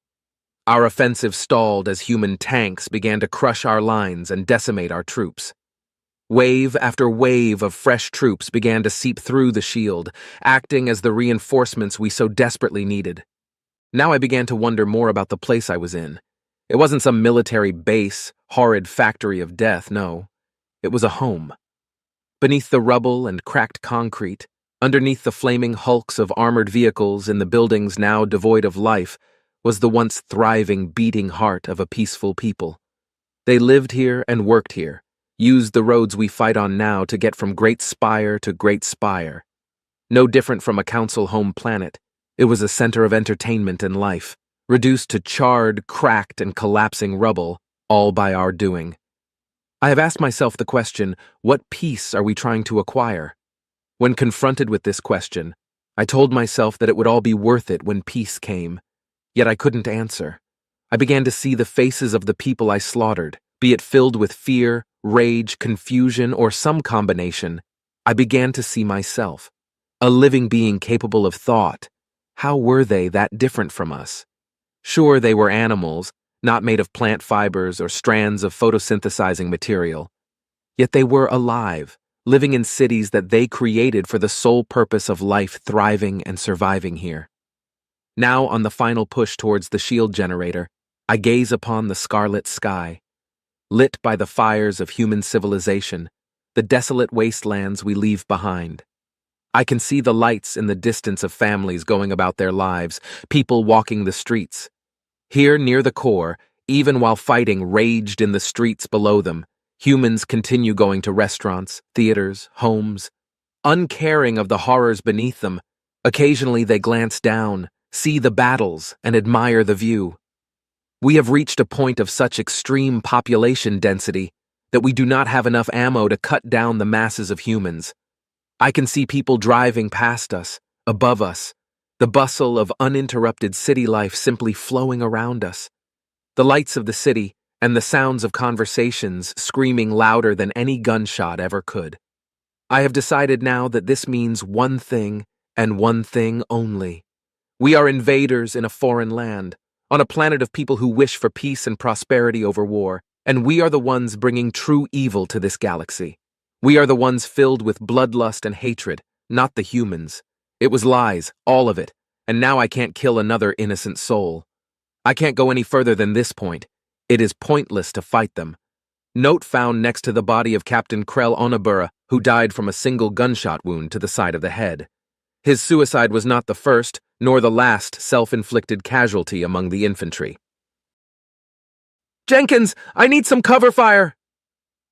Our offensive stalled as human tanks began to crush our lines and decimate our troops. Wave after wave of fresh troops began to seep through the shield, acting as the reinforcements we so desperately needed. Now I began to wonder more about the place I was in. It wasn't some military base, horrid factory of death, no. It was a home. Beneath the rubble and cracked concrete, underneath the flaming hulks of armored vehicles in the buildings now devoid of life, was the once thriving, beating heart of a peaceful people. They lived here and worked here, used the roads we fight on now to get from great spire to great spire. No different from a council home planet, it was a center of entertainment and life, reduced to charred, cracked, and collapsing rubble, all by our doing. I have asked myself the question, what peace are we trying to acquire? When confronted with this question, I told myself that it would all be worth it when peace came, yet I couldn't answer. I began to see the faces of the people I slaughtered, be it filled with fear, rage, confusion, or some combination. I began to see myself, a living being capable of thought. How were they that different from us? Sure, they were animals, not made of plant fibers or strands of photosynthesizing material. Yet they were alive, living in cities that they created for the sole purpose of life thriving and surviving here. Now, on the final push towards the shield generator, I gaze upon the scarlet sky. Lit by the fires of human civilization, the desolate wastelands we leave behind. I can see the lights in the distance of families going about their lives, people walking the streets. Here near the core, even while fighting raged in the streets below them, humans continue going to restaurants, theaters, homes. Uncaring of the horrors beneath them, occasionally they glance down, see the battles, and admire the view. We have reached a point of such extreme population density that we do not have enough ammo to cut down the masses of humans. I can see people driving past us, above us, the bustle of uninterrupted city life simply flowing around us. The lights of the city and the sounds of conversations screaming louder than any gunshot ever could. I have decided now that this means one thing and one thing only. We are invaders in a foreign land, on a planet of people who wish for peace and prosperity over war, and we are the ones bringing true evil to this galaxy. We are the ones filled with bloodlust and hatred, not the humans. It was lies, all of it, and now I can't kill another innocent soul. I can't go any further than this point. It is pointless to fight them. Note found next to the body of Captain Krell Onabura, who died from a single gunshot wound to the side of the head. His suicide was not the first, nor the last self-inflicted casualty among the infantry. "Jenkins, I need some cover fire!"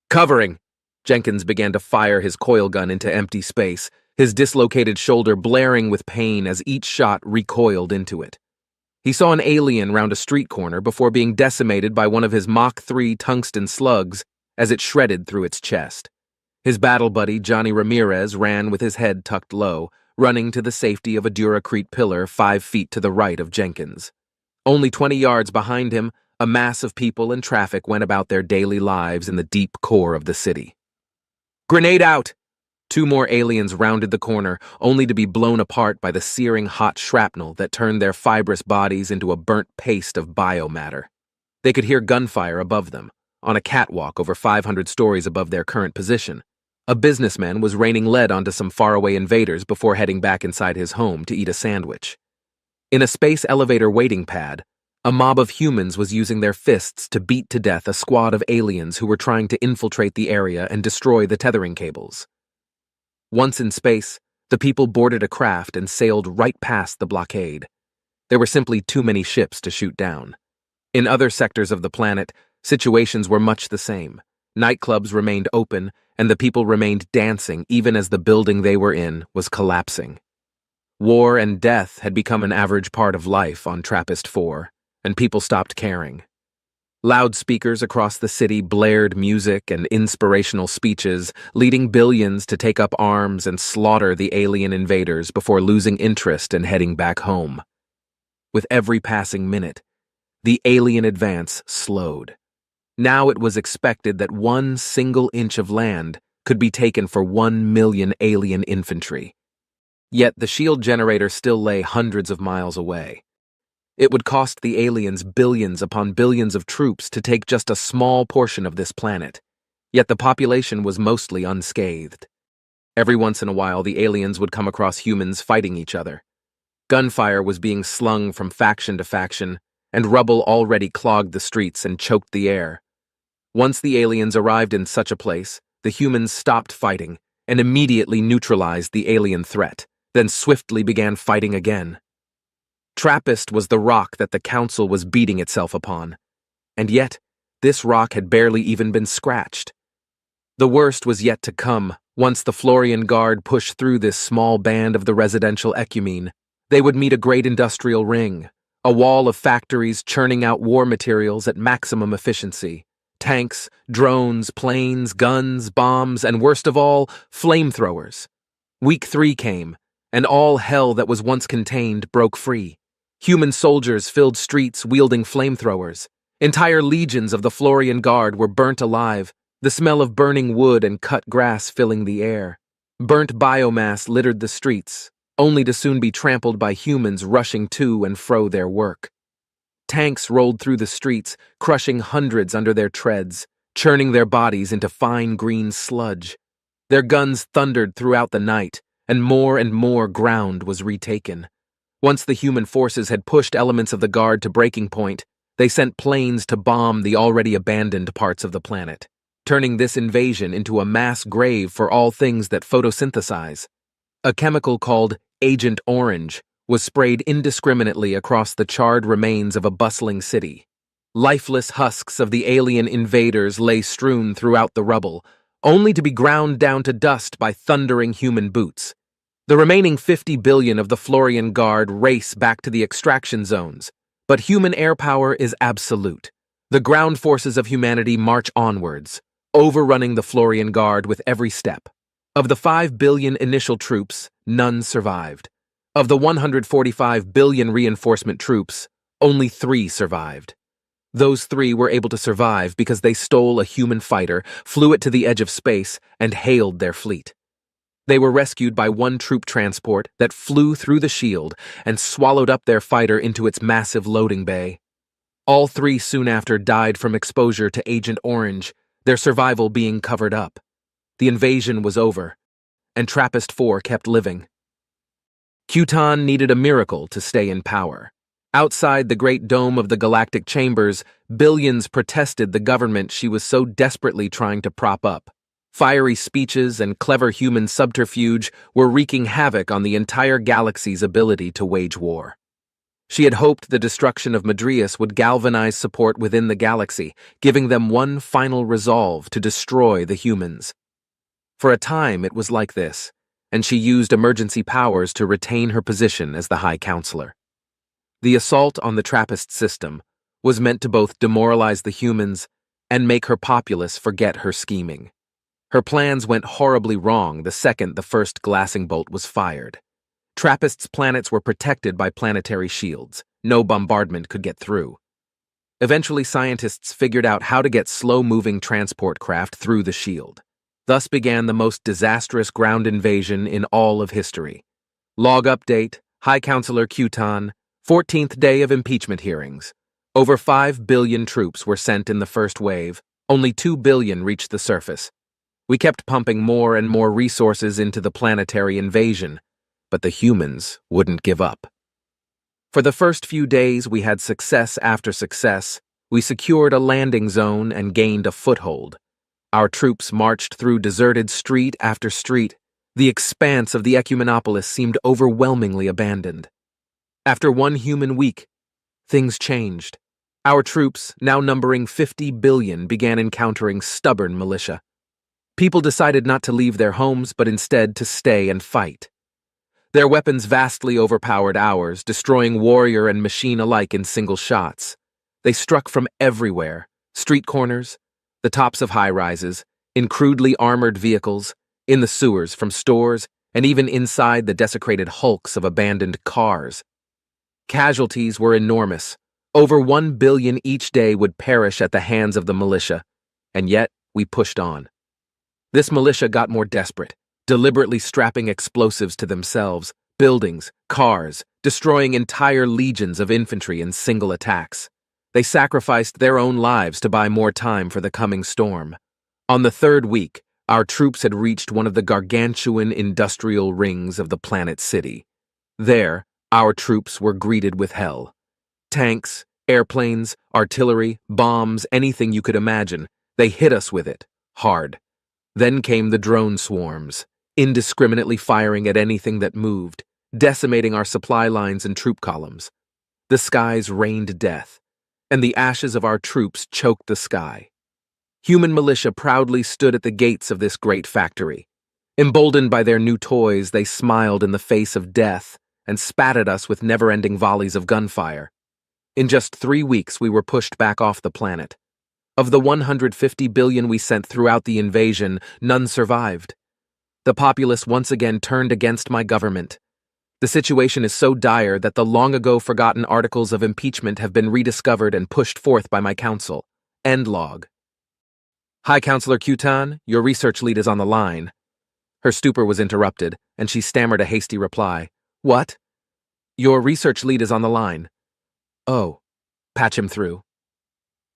"Covering!" Jenkins began to fire his coil gun into empty space, his dislocated shoulder blaring with pain as each shot recoiled into it. He saw an alien round a street corner before being decimated by one of his Mach 3 tungsten slugs as it shredded through its chest. His battle buddy, Johnny Ramirez, ran with his head tucked low, running to the safety of a Duracrete pillar 5 feet to the right of Jenkins. Only 20 yards behind him, a mass of people and traffic went about their daily lives in the deep core of the city. "Grenade out!" 2 more aliens rounded the corner, only to be blown apart by the searing hot shrapnel that turned their fibrous bodies into a burnt paste of biomatter. They could hear gunfire above them, on a catwalk over 500 stories above their current position. A businessman was raining lead onto some faraway invaders before heading back inside his home to eat a sandwich. In a space elevator waiting pad, a mob of humans was using their fists to beat to death a squad of aliens who were trying to infiltrate the area and destroy the tethering cables. Once in space, the people boarded a craft and sailed right past the blockade. There were simply too many ships to shoot down. In other sectors of the planet, situations were much the same. Nightclubs remained open, and the people remained dancing even as the building they were in was collapsing. War and death had become an average part of life on TRAPPIST-4, and people stopped caring. Loudspeakers across the city blared music and inspirational speeches, leading billions to take up arms and slaughter the alien invaders before losing interest and heading back home. With every passing minute, the alien advance slowed. Now it was expected that 1 single inch of land could be taken for 1 million alien infantry. Yet the shield generator still lay hundreds of miles away. It would cost the aliens billions upon billions of troops to take just a small portion of this planet, yet the population was mostly unscathed. Every once in a while, the aliens would come across humans fighting each other. Gunfire was being slung from faction to faction, and rubble already clogged the streets and choked the air. Once the aliens arrived in such a place, the humans stopped fighting and immediately neutralized the alien threat, then swiftly began fighting again. TRAPPIST was the rock that the Council was beating itself upon, and yet this rock had barely even been scratched. The worst was yet to come. Once the Florian Guard pushed through this small band of the residential ecumene, they would meet a great industrial ring, a wall of factories churning out war materials at maximum efficiency. Tanks, drones, planes, guns, bombs, and worst of all, flamethrowers. Week 3 came, and all hell that was once contained broke free. Human soldiers filled streets wielding flamethrowers. Entire legions of the Florian Guard were burnt alive, the smell of burning wood and cut grass filling the air. Burnt biomass littered the streets, only to soon be trampled by humans rushing to and fro their work. Tanks rolled through the streets, crushing hundreds under their treads, churning their bodies into fine green sludge. Their guns thundered throughout the night, and more ground was retaken. Once the human forces had pushed elements of the Guard to breaking point, they sent planes to bomb the already abandoned parts of the planet, turning this invasion into a mass grave for all things that photosynthesize. A chemical called Agent Orange was sprayed indiscriminately across the charred remains of a bustling city. Lifeless husks of the alien invaders lay strewn throughout the rubble, only to be ground down to dust by thundering human boots. The remaining 50 billion of the Florian Guard race back to the extraction zones, but human air power is absolute. The ground forces of humanity march onwards, overrunning the Florian Guard with every step. Of the 5 billion initial troops, none survived. Of the 145 billion reinforcement troops, only 3 survived. Those 3 were able to survive because they stole a human fighter, flew it to the edge of space, and hailed their fleet. They were rescued by one troop transport that flew through the shield and swallowed up their fighter into its massive loading bay. All 3 soon after died from exposure to Agent Orange, their survival being covered up. The invasion was over, and TRAPPIST-4 kept living. Qton needed a miracle to stay in power. Outside the great dome of the galactic chambers, billions protested the government she was so desperately trying to prop up. Fiery speeches and clever human subterfuge were wreaking havoc on the entire galaxy's ability to wage war. She had hoped the destruction of Madrius would galvanize support within the galaxy, giving them one final resolve to destroy the humans. For a time, it was like this, and she used emergency powers to retain her position as the High Counselor. The assault on the Trappist system was meant to both demoralize the humans and make her populace forget her scheming. Her plans went horribly wrong the second the first glassing bolt was fired. Trappists' planets were protected by planetary shields. No bombardment could get through. Eventually, scientists figured out how to get slow-moving transport craft through the shield. Thus began the most disastrous ground invasion in all of history. Log update, High Counselor Q-Tan, 14th day of impeachment hearings. Over 5 billion troops were sent in the first wave. Only 2 billion reached the surface. We kept pumping more and more resources into the planetary invasion, but the humans wouldn't give up. For the first few days, we had success after success. We secured a landing zone and gained a foothold. Our troops marched through deserted street after street. The expanse of the Ecumenopolis seemed overwhelmingly abandoned. After one human week, things changed. Our troops, now numbering 50 billion, began encountering stubborn militia. People decided not to leave their homes, but instead to stay and fight. Their weapons vastly overpowered ours, destroying warrior and machine alike in single shots. They struck from everywhere: street corners, the tops of high-rises, in crudely armored vehicles, in the sewers from stores, and even inside the desecrated hulks of abandoned cars. Casualties were enormous. Over 1 billion each day would perish at the hands of the militia, and yet we pushed on. This militia got more desperate, deliberately strapping explosives to themselves, buildings, cars, destroying entire legions of infantry in single attacks. They sacrificed their own lives to buy more time for the coming storm. On the third week, our troops had reached one of the gargantuan industrial rings of the planet city. There, our troops were greeted with hell. Tanks, airplanes, artillery, bombs, anything you could imagine, they hit us with it, hard. Then came the drone swarms, indiscriminately firing at anything that moved, decimating our supply lines and troop columns. The skies rained death, and the ashes of our troops choked the sky. Human militia proudly stood at the gates of this great factory. Emboldened by their new toys, they smiled in the face of death and spat at us with never-ending volleys of gunfire. In just 3 weeks, we were pushed back off the planet. Of the 150 billion we sent throughout the invasion, none survived. The populace once again turned against my government. The situation is so dire that the long-ago forgotten articles of impeachment have been rediscovered and pushed forth by my council. End log. High Counselor Q-Tan, your research lead is on the line. Her stupor was interrupted, and she stammered a hasty reply. What? Your research lead is on the line. Oh, patch him through.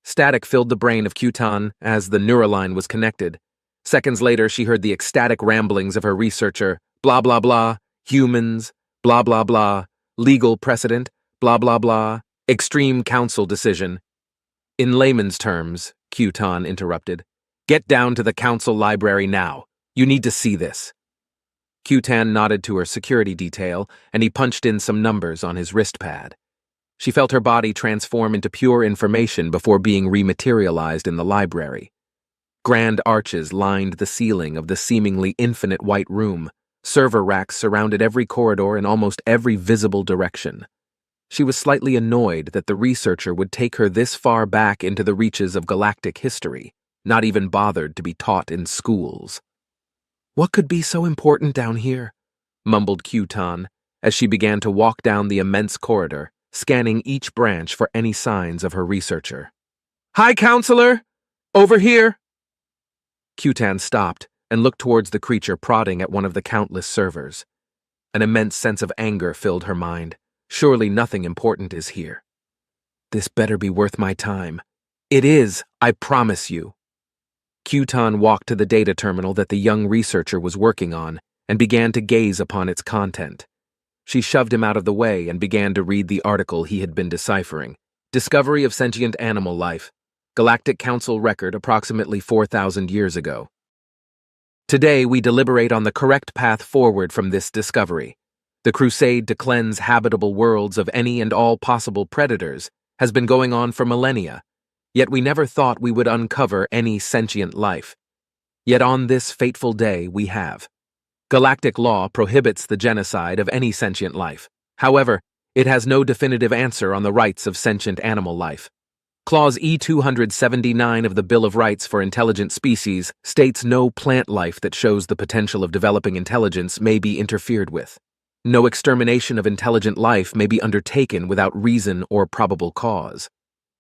Static filled the brain of Q-Tan as the neuroline was connected. Seconds later, she heard the ecstatic ramblings of her researcher. Blah, blah, blah. Humans. Blah, blah, blah. Legal precedent. Blah, blah, blah. Extreme council decision. In layman's terms, Q-Tan interrupted. Get down to the council library now. You need to see this. Q-Tan nodded to her security detail, and he punched in some numbers on his wrist pad. She felt her body transform into pure information before being rematerialized in the library. Grand arches lined the ceiling of the seemingly infinite white room. Server racks surrounded every corridor in almost every visible direction. She was slightly annoyed that the researcher would take her this far back into the reaches of galactic history, not even bothered to be taught in schools. What could be so important down here? Mumbled Q-Tan as she began to walk down the immense corridor, scanning each branch for any signs of her researcher. High Counselor! Over here! Q-Tan stopped and looked towards the creature prodding at one of the countless servers. An immense sense of anger filled her mind. Surely nothing important is here. This better be worth my time. It is, I promise you. Q-Tan walked to the data terminal that the young researcher was working on and began to gaze upon its content. She shoved him out of the way and began to read the article he had been deciphering. Discovery of sentient animal life. Galactic Council record approximately 4,000 years ago. Today, we deliberate on the correct path forward from this discovery. The crusade to cleanse habitable worlds of any and all possible predators has been going on for millennia, yet we never thought we would uncover any sentient life. Yet on this fateful day, we have. Galactic law prohibits the genocide of any sentient life. However, it has no definitive answer on the rights of sentient animal life. Clause E279 of the Bill of Rights for Intelligent Species states no plant life that shows the potential of developing intelligence may be interfered with. No extermination of intelligent life may be undertaken without reason or probable cause.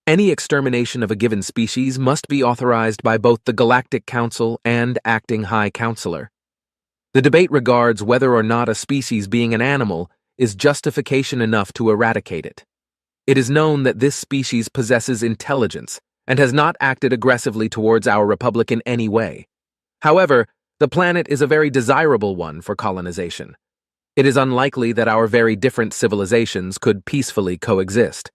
Any extermination of a given species must be authorized by both the Galactic Council and Acting High Counselor. The debate regards whether or not a species being an animal is justification enough to eradicate it. It is known that this species possesses intelligence and has not acted aggressively towards our republic in any way. However, the planet is a very desirable one for colonization. It is unlikely that our very different civilizations could peacefully coexist.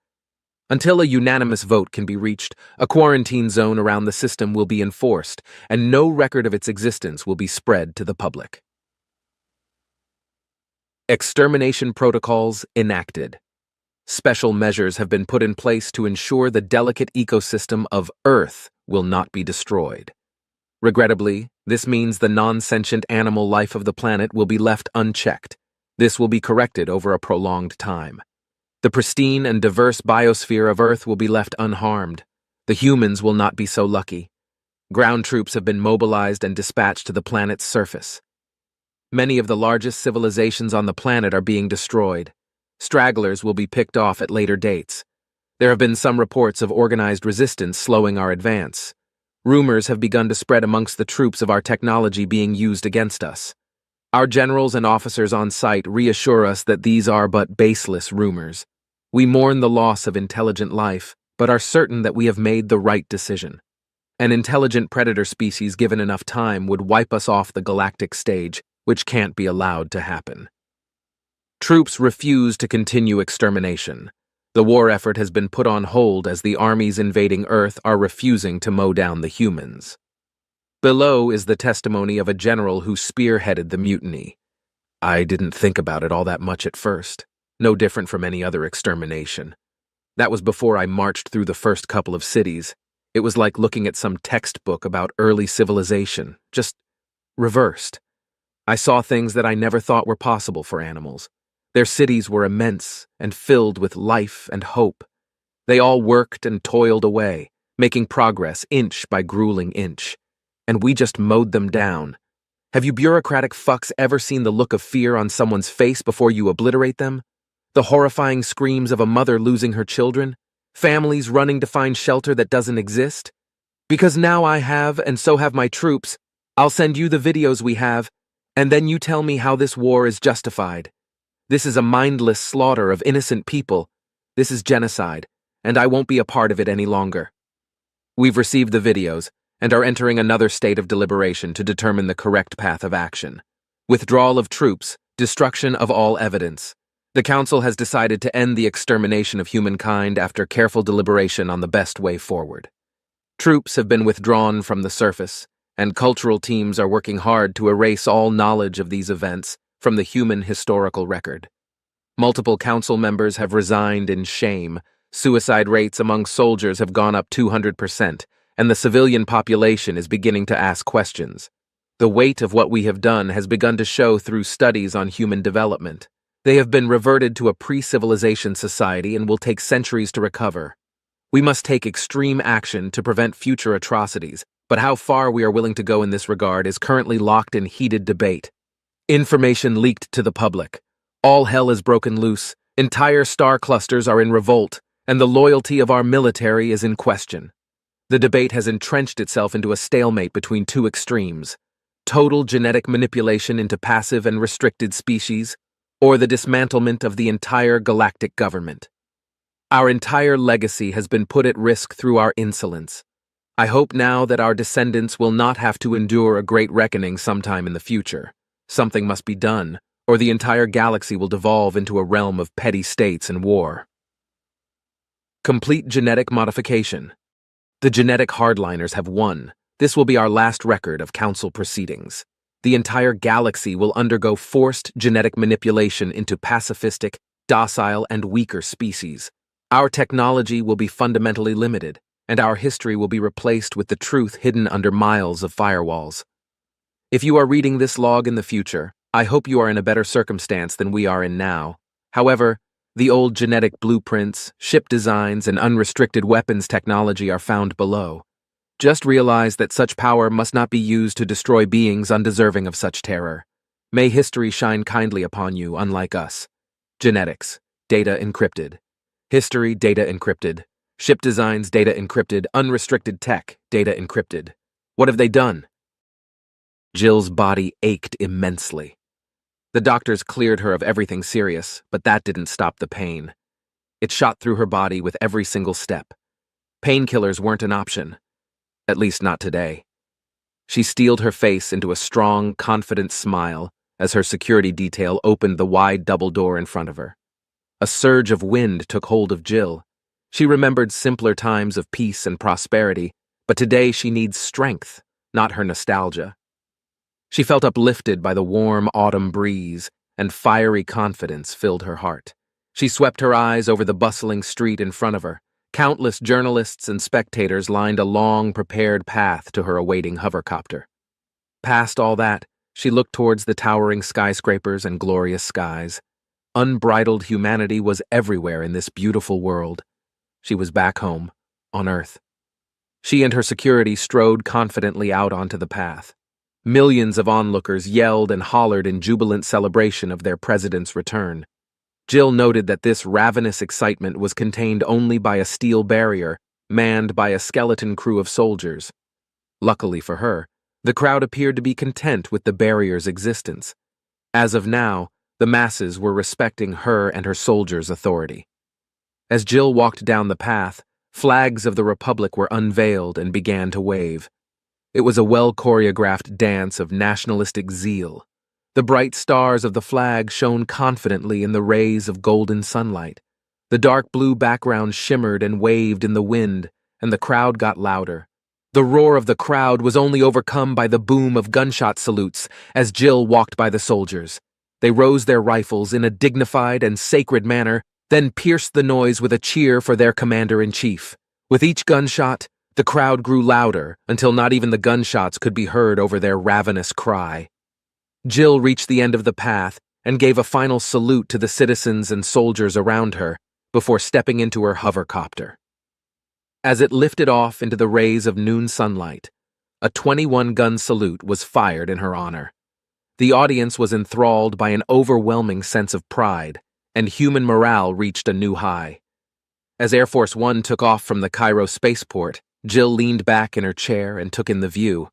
Until a unanimous vote can be reached, a quarantine zone around the system will be enforced, and no record of its existence will be spread to the public. Extermination protocols enacted. Special measures have been put in place to ensure the delicate ecosystem of Earth will not be destroyed. Regrettably, this means the non-sentient animal life of the planet will be left unchecked. This will be corrected over a prolonged time. The pristine and diverse biosphere of Earth will be left unharmed. The humans will not be so lucky. Ground troops have been mobilized and dispatched to the planet's surface. Many of the largest civilizations on the planet are being destroyed. Stragglers will be picked off at later dates. There have been some reports of organized resistance slowing our advance. Rumors have begun to spread amongst the troops of our technology being used against us. Our generals and officers on site reassure us that these are but baseless rumors. We mourn the loss of intelligent life, but are certain that we have made the right decision. An intelligent predator species given enough time would wipe us off the galactic stage, which can't be allowed to happen. Troops refuse to continue extermination. The war effort has been put on hold as the armies invading Earth are refusing to mow down the humans. Below is the testimony of a general who spearheaded the mutiny. I didn't think about it all that much at first, no different from any other extermination. That was before I marched through the first couple of cities. It was like looking at some textbook about early civilization, just reversed. I saw things that I never thought were possible for animals. Their cities were immense and filled with life and hope. They all worked and toiled away, making progress inch by grueling inch. And we just mowed them down. Have you bureaucratic fucks ever seen the look of fear on someone's face before you obliterate them? The horrifying screams of a mother losing her children? Families running to find shelter that doesn't exist? Because now I have, and so have my troops, I'll send you the videos we have, and then you tell me how this war is justified. This is a mindless slaughter of innocent people. This is genocide, and I won't be a part of it any longer. We've received the videos, and are entering another state of deliberation to determine the correct path of action. Withdrawal of troops, destruction of all evidence. The Council has decided to end the extermination of humankind after careful deliberation on the best way forward. Troops have been withdrawn from the surface, and cultural teams are working hard to erase all knowledge of these events from the human historical record. Multiple council members have resigned in shame, suicide rates among soldiers have gone up 200%, and the civilian population is beginning to ask questions. The weight of what we have done has begun to show through studies on human development. They have been reverted to a pre-civilization society and will take centuries to recover. We must take extreme action to prevent future atrocities, but how far we are willing to go in this regard is currently locked in heated debate. Information leaked to the public. All hell is broken loose, entire star clusters are in revolt, and the loyalty of our military is in question. The debate has entrenched itself into a stalemate between two extremes: total genetic manipulation into passive and restricted species, or the dismantlement of the entire galactic government. Our entire legacy has been put at risk through our insolence. I hope now that our descendants will not have to endure a great reckoning sometime in the future. Something must be done, or the entire galaxy will devolve into a realm of petty states and war. Complete genetic modification. The genetic hardliners have won. This will be our last record of council proceedings. The entire galaxy will undergo forced genetic manipulation into pacifistic, docile, and weaker species. Our technology will be fundamentally limited, and our history will be replaced with the truth hidden under miles of firewalls. If you are reading this log in the future, I hope you are in a better circumstance than we are in now. However, the old genetic blueprints, ship designs, and unrestricted weapons technology are found below. Just realize that such power must not be used to destroy beings undeserving of such terror. May history shine kindly upon you, unlike us. Genetics, data encrypted. History, data encrypted. Ship designs, data encrypted. Unrestricted tech, data encrypted. What have they done? Jill's body ached immensely. The doctors cleared her of everything serious, but that didn't stop the pain. It shot through her body with every single step. Painkillers weren't an option. At least not today. She steeled her face into a strong, confident smile as her security detail opened the wide double door in front of her. A surge of wind took hold of Jill. She remembered simpler times of peace and prosperity, but today she needs strength, not her nostalgia. She felt uplifted by the warm autumn breeze, and fiery confidence filled her heart. She swept her eyes over the bustling street in front of her. Countless journalists and spectators lined a long, prepared path to her awaiting hovercopter. Past all that, she looked towards the towering skyscrapers and glorious skies. Unbridled humanity was everywhere in this beautiful world. She was back home, on Earth. She and her security strode confidently out onto the path. Millions of onlookers yelled and hollered in jubilant celebration of their president's return. Jill noted that this ravenous excitement was contained only by a steel barrier, manned by a skeleton crew of soldiers. Luckily for her, the crowd appeared to be content with the barrier's existence. As of now, the masses were respecting her and her soldiers' authority. As Jill walked down the path, flags of the Republic were unveiled and began to wave. It was a well-choreographed dance of nationalistic zeal. The bright stars of the flag shone confidently in the rays of golden sunlight. The dark blue background shimmered and waved in the wind, and the crowd got louder. The roar of the crowd was only overcome by the boom of gunshot salutes as Jill walked by the soldiers. They rose their rifles in a dignified and sacred manner, then pierced the noise with a cheer for their commander-in-chief. With each gunshot, the crowd grew louder until not even the gunshots could be heard over their ravenous cry. Jill reached the end of the path and gave a final salute to the citizens and soldiers around her before stepping into her hovercopter. As it lifted off into the rays of noon sunlight, a 21-gun salute was fired in her honor. The audience was enthralled by an overwhelming sense of pride, and human morale reached a new high. As Air Force One took off from the Cairo spaceport, Jill leaned back in her chair and took in the view.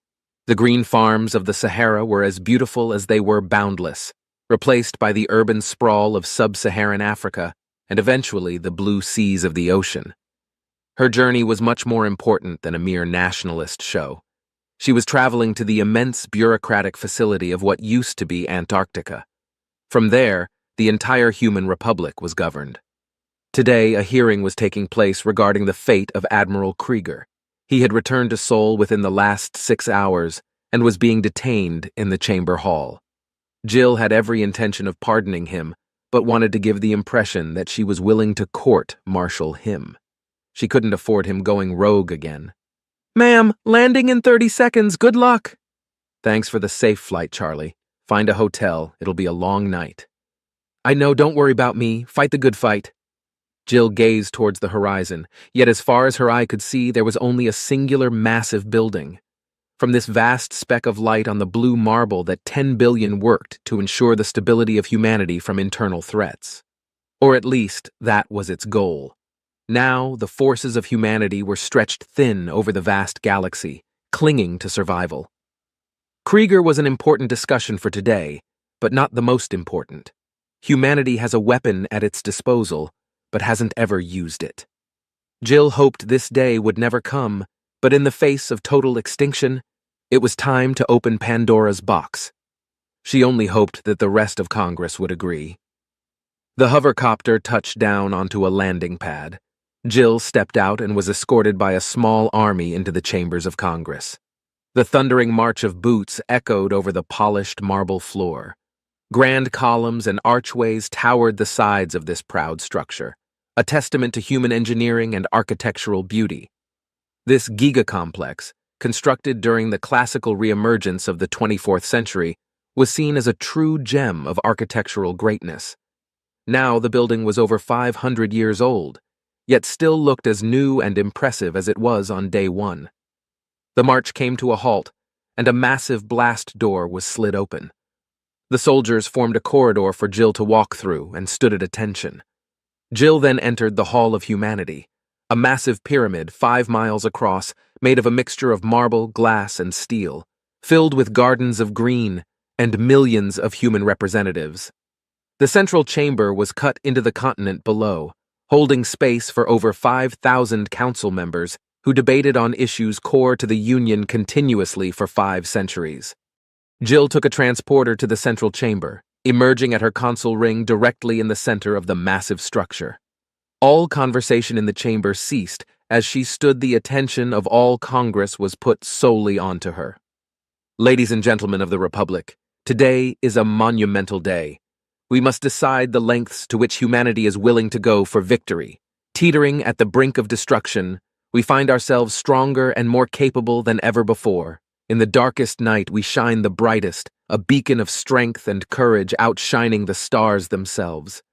The green farms of the Sahara were as beautiful as they were boundless, replaced by the urban sprawl of sub-Saharan Africa and eventually the blue seas of the ocean. Her journey was much more important than a mere nationalist show. She was traveling to the immense bureaucratic facility of what used to be Antarctica. From there, the entire human republic was governed. Today, a hearing was taking place regarding the fate of Admiral Krieger. He had returned to Seoul within the last 6 hours and was being detained in the chamber hall. Jill had every intention of pardoning him, but wanted to give the impression that she was willing to court-martial him. She couldn't afford him going rogue again. "Ma'am, landing in 30 seconds, good luck." "Thanks for the safe flight, Charlie. Find a hotel, it'll be a long night." "I know, don't worry about me, fight the good fight." Jill gazed towards the horizon, yet as far as her eye could see, there was only a singular massive building. From this vast speck of light on the blue marble that 10 billion worked to ensure the stability of humanity from internal threats. Or at least, that was its goal. Now, the forces of humanity were stretched thin over the vast galaxy, clinging to survival. Krieger was an important discussion for today, but not the most important. Humanity has a weapon at its disposal, but hasn't ever used it. Jill hoped this day would never come, but in the face of total extinction, it was time to open Pandora's box. She only hoped that the rest of Congress would agree. The hovercopter touched down onto a landing pad. Jill stepped out and was escorted by a small army into the chambers of Congress. The thundering march of boots echoed over the polished marble floor. Grand columns and archways towered the sides of this proud structure, a testament to human engineering and architectural beauty. This gigacomplex, constructed during the classical reemergence of the 24th century, was seen as a true gem of architectural greatness. Now the building was over 500 years old, yet still looked as new and impressive as it was on day one. The march came to a halt, and a massive blast door was slid open. The soldiers formed a corridor for Jill to walk through and stood at attention. Jill then entered the Hall of Humanity, a massive pyramid 5 miles across, made of a mixture of marble, glass, and steel, filled with gardens of green and millions of human representatives. The central chamber was cut into the continent below, holding space for over 5,000 council members who debated on issues core to the Union continuously for 5 centuries. Jill took a transporter to the central chamber, emerging at her console ring directly in the center of the massive structure. All conversation in the chamber ceased as she stood. The attention of all Congress was put solely onto her. Ladies and gentlemen of the Republic, today is a monumental day. We must decide the lengths to which humanity is willing to go for victory. Teetering at the brink of destruction, we find ourselves stronger and more capable than ever before. In the darkest night, we shine the brightest, a beacon of strength and courage outshining the stars themselves.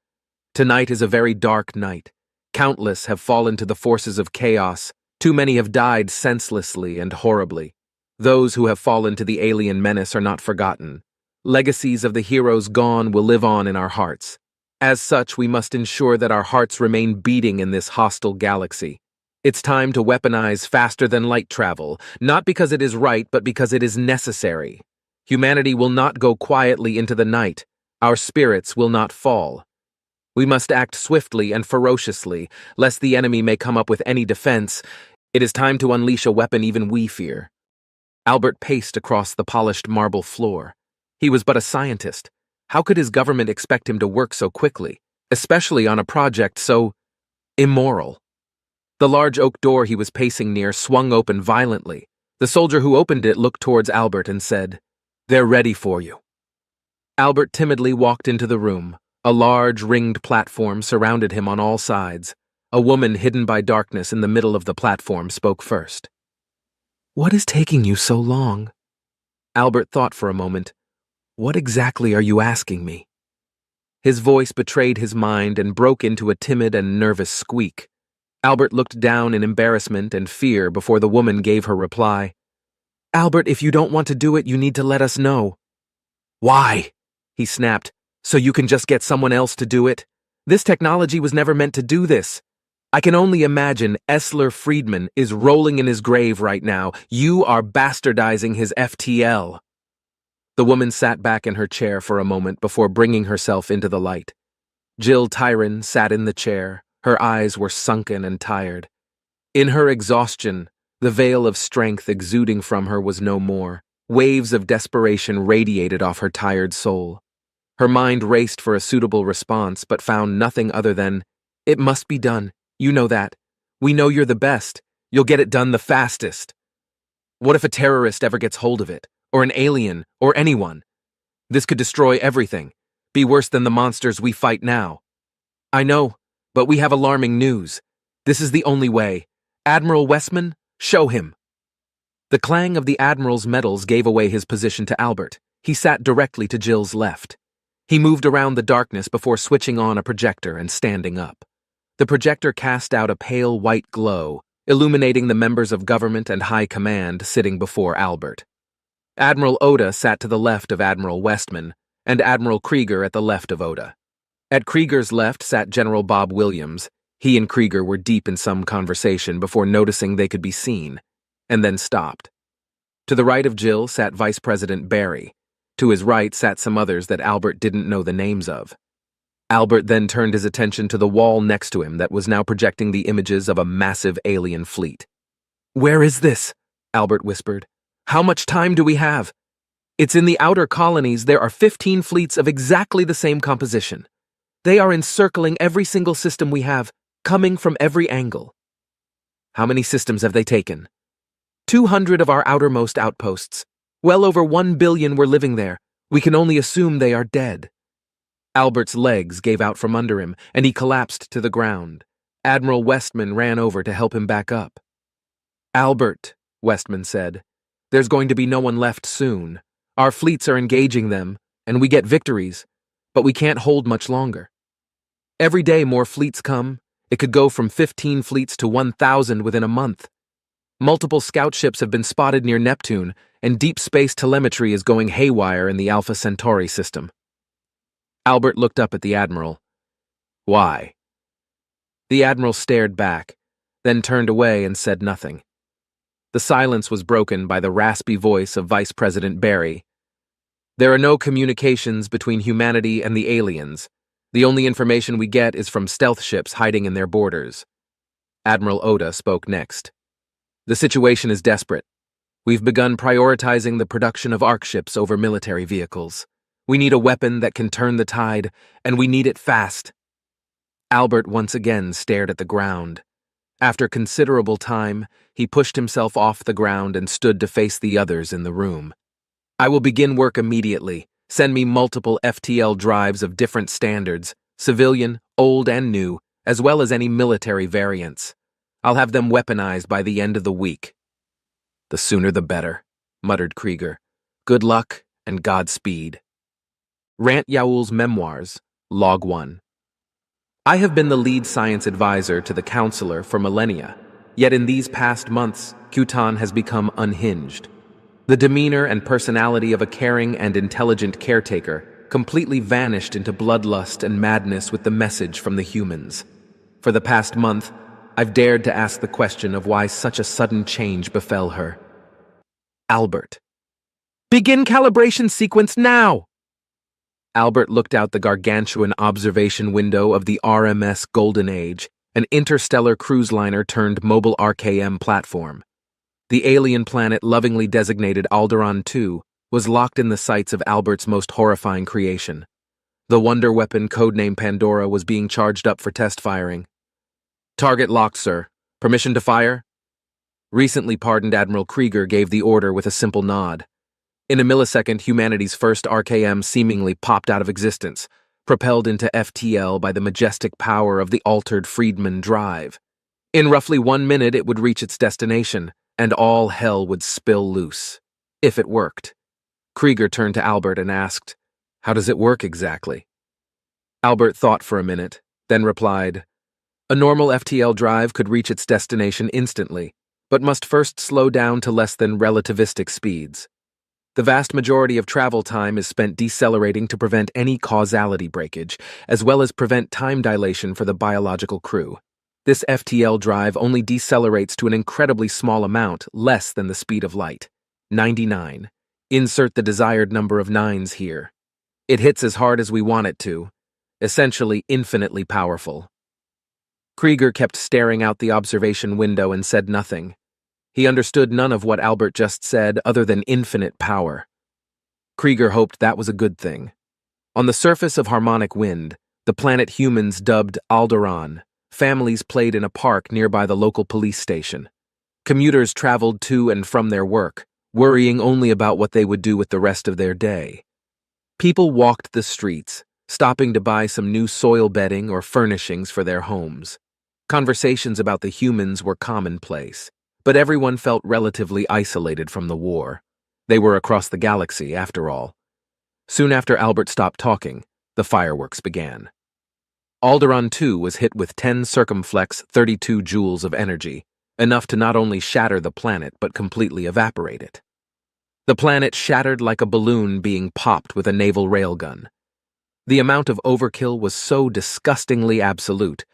Tonight is a very dark night. Countless have fallen to the forces of chaos. Too many have died senselessly and horribly. Those who have fallen to the alien menace are not forgotten. Legacies of the heroes gone will live on in our hearts. As such, we must ensure that our hearts remain beating in this hostile galaxy. It's time to weaponize faster-than-light travel, not because it is right, but because it is necessary. Humanity will not go quietly into the night. Our spirits will not fall. We must act swiftly and ferociously, lest the enemy may come up with any defense. It is time to unleash a weapon even we fear. Albert paced across the polished marble floor. He was but a scientist. How could his government expect him to work so quickly, especially on a project so immoral? The large oak door he was pacing near swung open violently. The soldier who opened it looked towards Albert and said, "They're ready for you." Albert timidly walked into the room. A large, ringed platform surrounded him on all sides. A woman hidden by darkness in the middle of the platform spoke first. "What is taking you so long?" Albert thought for a moment. "What exactly are you asking me?" His voice betrayed his mind and broke into a timid and nervous squeak. Albert looked down in embarrassment and fear before the woman gave her reply. "Albert, if you don't want to do it, you need to let us know." "Why?" he snapped. "So you can just get someone else to do it? This technology was never meant to do this. I can only imagine Essler Friedman is rolling in his grave right now. You are bastardizing his FTL." The woman sat back in her chair for a moment before bringing herself into the light. Jill Tyron sat in the chair. Her eyes were sunken and tired. In her exhaustion, the veil of strength exuding from her was no more. Waves of desperation radiated off her tired soul. Her mind raced for a suitable response, but found nothing other than, "It must be done. You know that. We know you're the best. You'll get it done the fastest." What if a terrorist ever gets hold of it? Or an alien? Or anyone? This could destroy everything. Be worse than the monsters we fight now. "I know, but we have alarming news. This is the only way. Admiral Westman, show him." The clang of the Admiral's metals gave away his position to Albert. He sat directly to Jill's left. He moved around the darkness before switching on a projector and standing up. The projector cast out a pale white glow, illuminating the members of government and high command sitting before Albert. Admiral Oda sat to the left of Admiral Westman, and Admiral Krieger at the left of Oda. At Krieger's left sat General Bob Williams. He and Krieger were deep in some conversation before noticing they could be seen, and then stopped. To the right of Jill sat Vice President Barry. To his right sat some others that Albert didn't know the names of. Albert then turned his attention to the wall next to him that was now projecting the images of a massive alien fleet. "Where is this?" Albert whispered. "How much time do we have?" "It's in the outer colonies. There are 15 fleets of exactly the same composition. They are encircling every single system we have, coming from every angle." "How many systems have they taken?" 200 of our outermost outposts. Well over 1 billion were living there. We can only assume they are dead. Albert's legs gave out from under him, and he collapsed to the ground. Admiral Westman ran over to help him back up. "Albert," Westman said, "there's going to be no one left soon. Our fleets are engaging them, and we get victories, but we can't hold much longer. Every day more fleets come. It could go from 15 fleets to 1,000 within a month. Multiple scout ships have been spotted near Neptune, and deep space telemetry is going haywire in the Alpha Centauri system." Albert looked up at the Admiral. "Why?" The Admiral stared back, then turned away and said nothing. The silence was broken by the raspy voice of Vice President Barry. "There are no communications between humanity and the aliens. The only information we get is from stealth ships hiding in their borders." Admiral Oda spoke next. "The situation is desperate. We've begun prioritizing the production of arc ships over military vehicles. We need a weapon that can turn the tide, and we need it fast." Albert once again stared at the ground. After considerable time, he pushed himself off the ground and stood to face the others in the room. "I will begin work immediately. Send me multiple FTL drives of different standards, civilian, old, and new, as well as any military variants. I'll have them weaponized by the end of the week." "The sooner the better," muttered Krieger. "Good luck and Godspeed." Rant Yaul's Memoirs, Log 1. I have been the lead science advisor to the Counselor for millennia, yet in these past months, Kutan has become unhinged. The demeanor and personality of a caring and intelligent caretaker completely vanished into bloodlust and madness with the message from the humans. For the past month, I've dared to ask the question of why such a sudden change befell her. Albert. "Begin calibration sequence now!" Albert looked out the gargantuan observation window of the RMS Golden Age, an interstellar cruise liner turned mobile RKM platform. The alien planet lovingly designated Alderaan II was locked in the sights of Albert's most horrifying creation. The wonder weapon codenamed Pandora was being charged up for test firing. "Target locked, sir. Permission to fire?" Recently pardoned Admiral Krieger gave the order with a simple nod. In a millisecond, humanity's first RKM seemingly popped out of existence, propelled into FTL by the majestic power of the altered Friedman drive. In roughly 1 minute, it would reach its destination, and all hell would spill loose. If it worked. Krieger turned to Albert and asked, "How does it work exactly?" Albert thought for a minute, then replied, "A normal FTL drive could reach its destination instantly, but must first slow down to less than relativistic speeds. The vast majority of travel time is spent decelerating to prevent any causality breakage, as well as prevent time dilation for the biological crew. This FTL drive only decelerates to an incredibly small amount, less than the speed of light. 99. Insert the desired number of nines here. It hits as hard as we want it to, essentially infinitely powerful." Krieger kept staring out the observation window and said nothing. He understood none of what Albert just said other than infinite power. Krieger hoped that was a good thing. On the surface of Harmonic Wind, the planet humans dubbed Alderaan, families played in a park nearby the local police station. Commuters traveled to and from their work, worrying only about what they would do with the rest of their day. People walked the streets, stopping to buy some new soil bedding or furnishings for their homes. Conversations about the humans were commonplace, but everyone felt relatively isolated from the war. They were across the galaxy, after all. Soon after Albert stopped talking, the fireworks began. Alderaan II was hit with 10 circumflex 32 joules of energy, enough to not only shatter the planet but completely evaporate it. The planet shattered like a balloon being popped with a naval railgun. The amount of overkill was so disgustingly absolute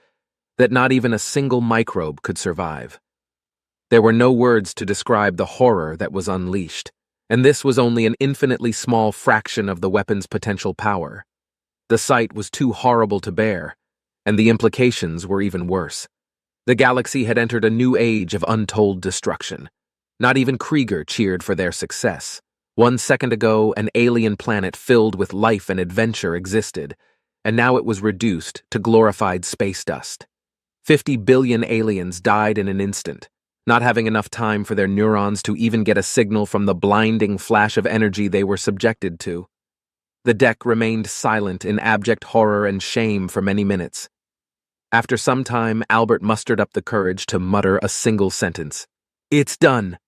that not even a single microbe could survive. There were no words to describe the horror that was unleashed, and this was only an infinitely small fraction of the weapon's potential power. The sight was too horrible to bear, and the implications were even worse. The galaxy had entered a new age of untold destruction. Not even Krieger cheered for their success. 1 second ago, an alien planet filled with life and adventure existed, and now it was reduced to glorified space dust. 50 billion aliens died in an instant, not having enough time for their neurons to even get a signal from the blinding flash of energy they were subjected to. The deck remained silent in abject horror and shame for many minutes. After some time, Albert mustered up the courage to mutter a single sentence. "It's done."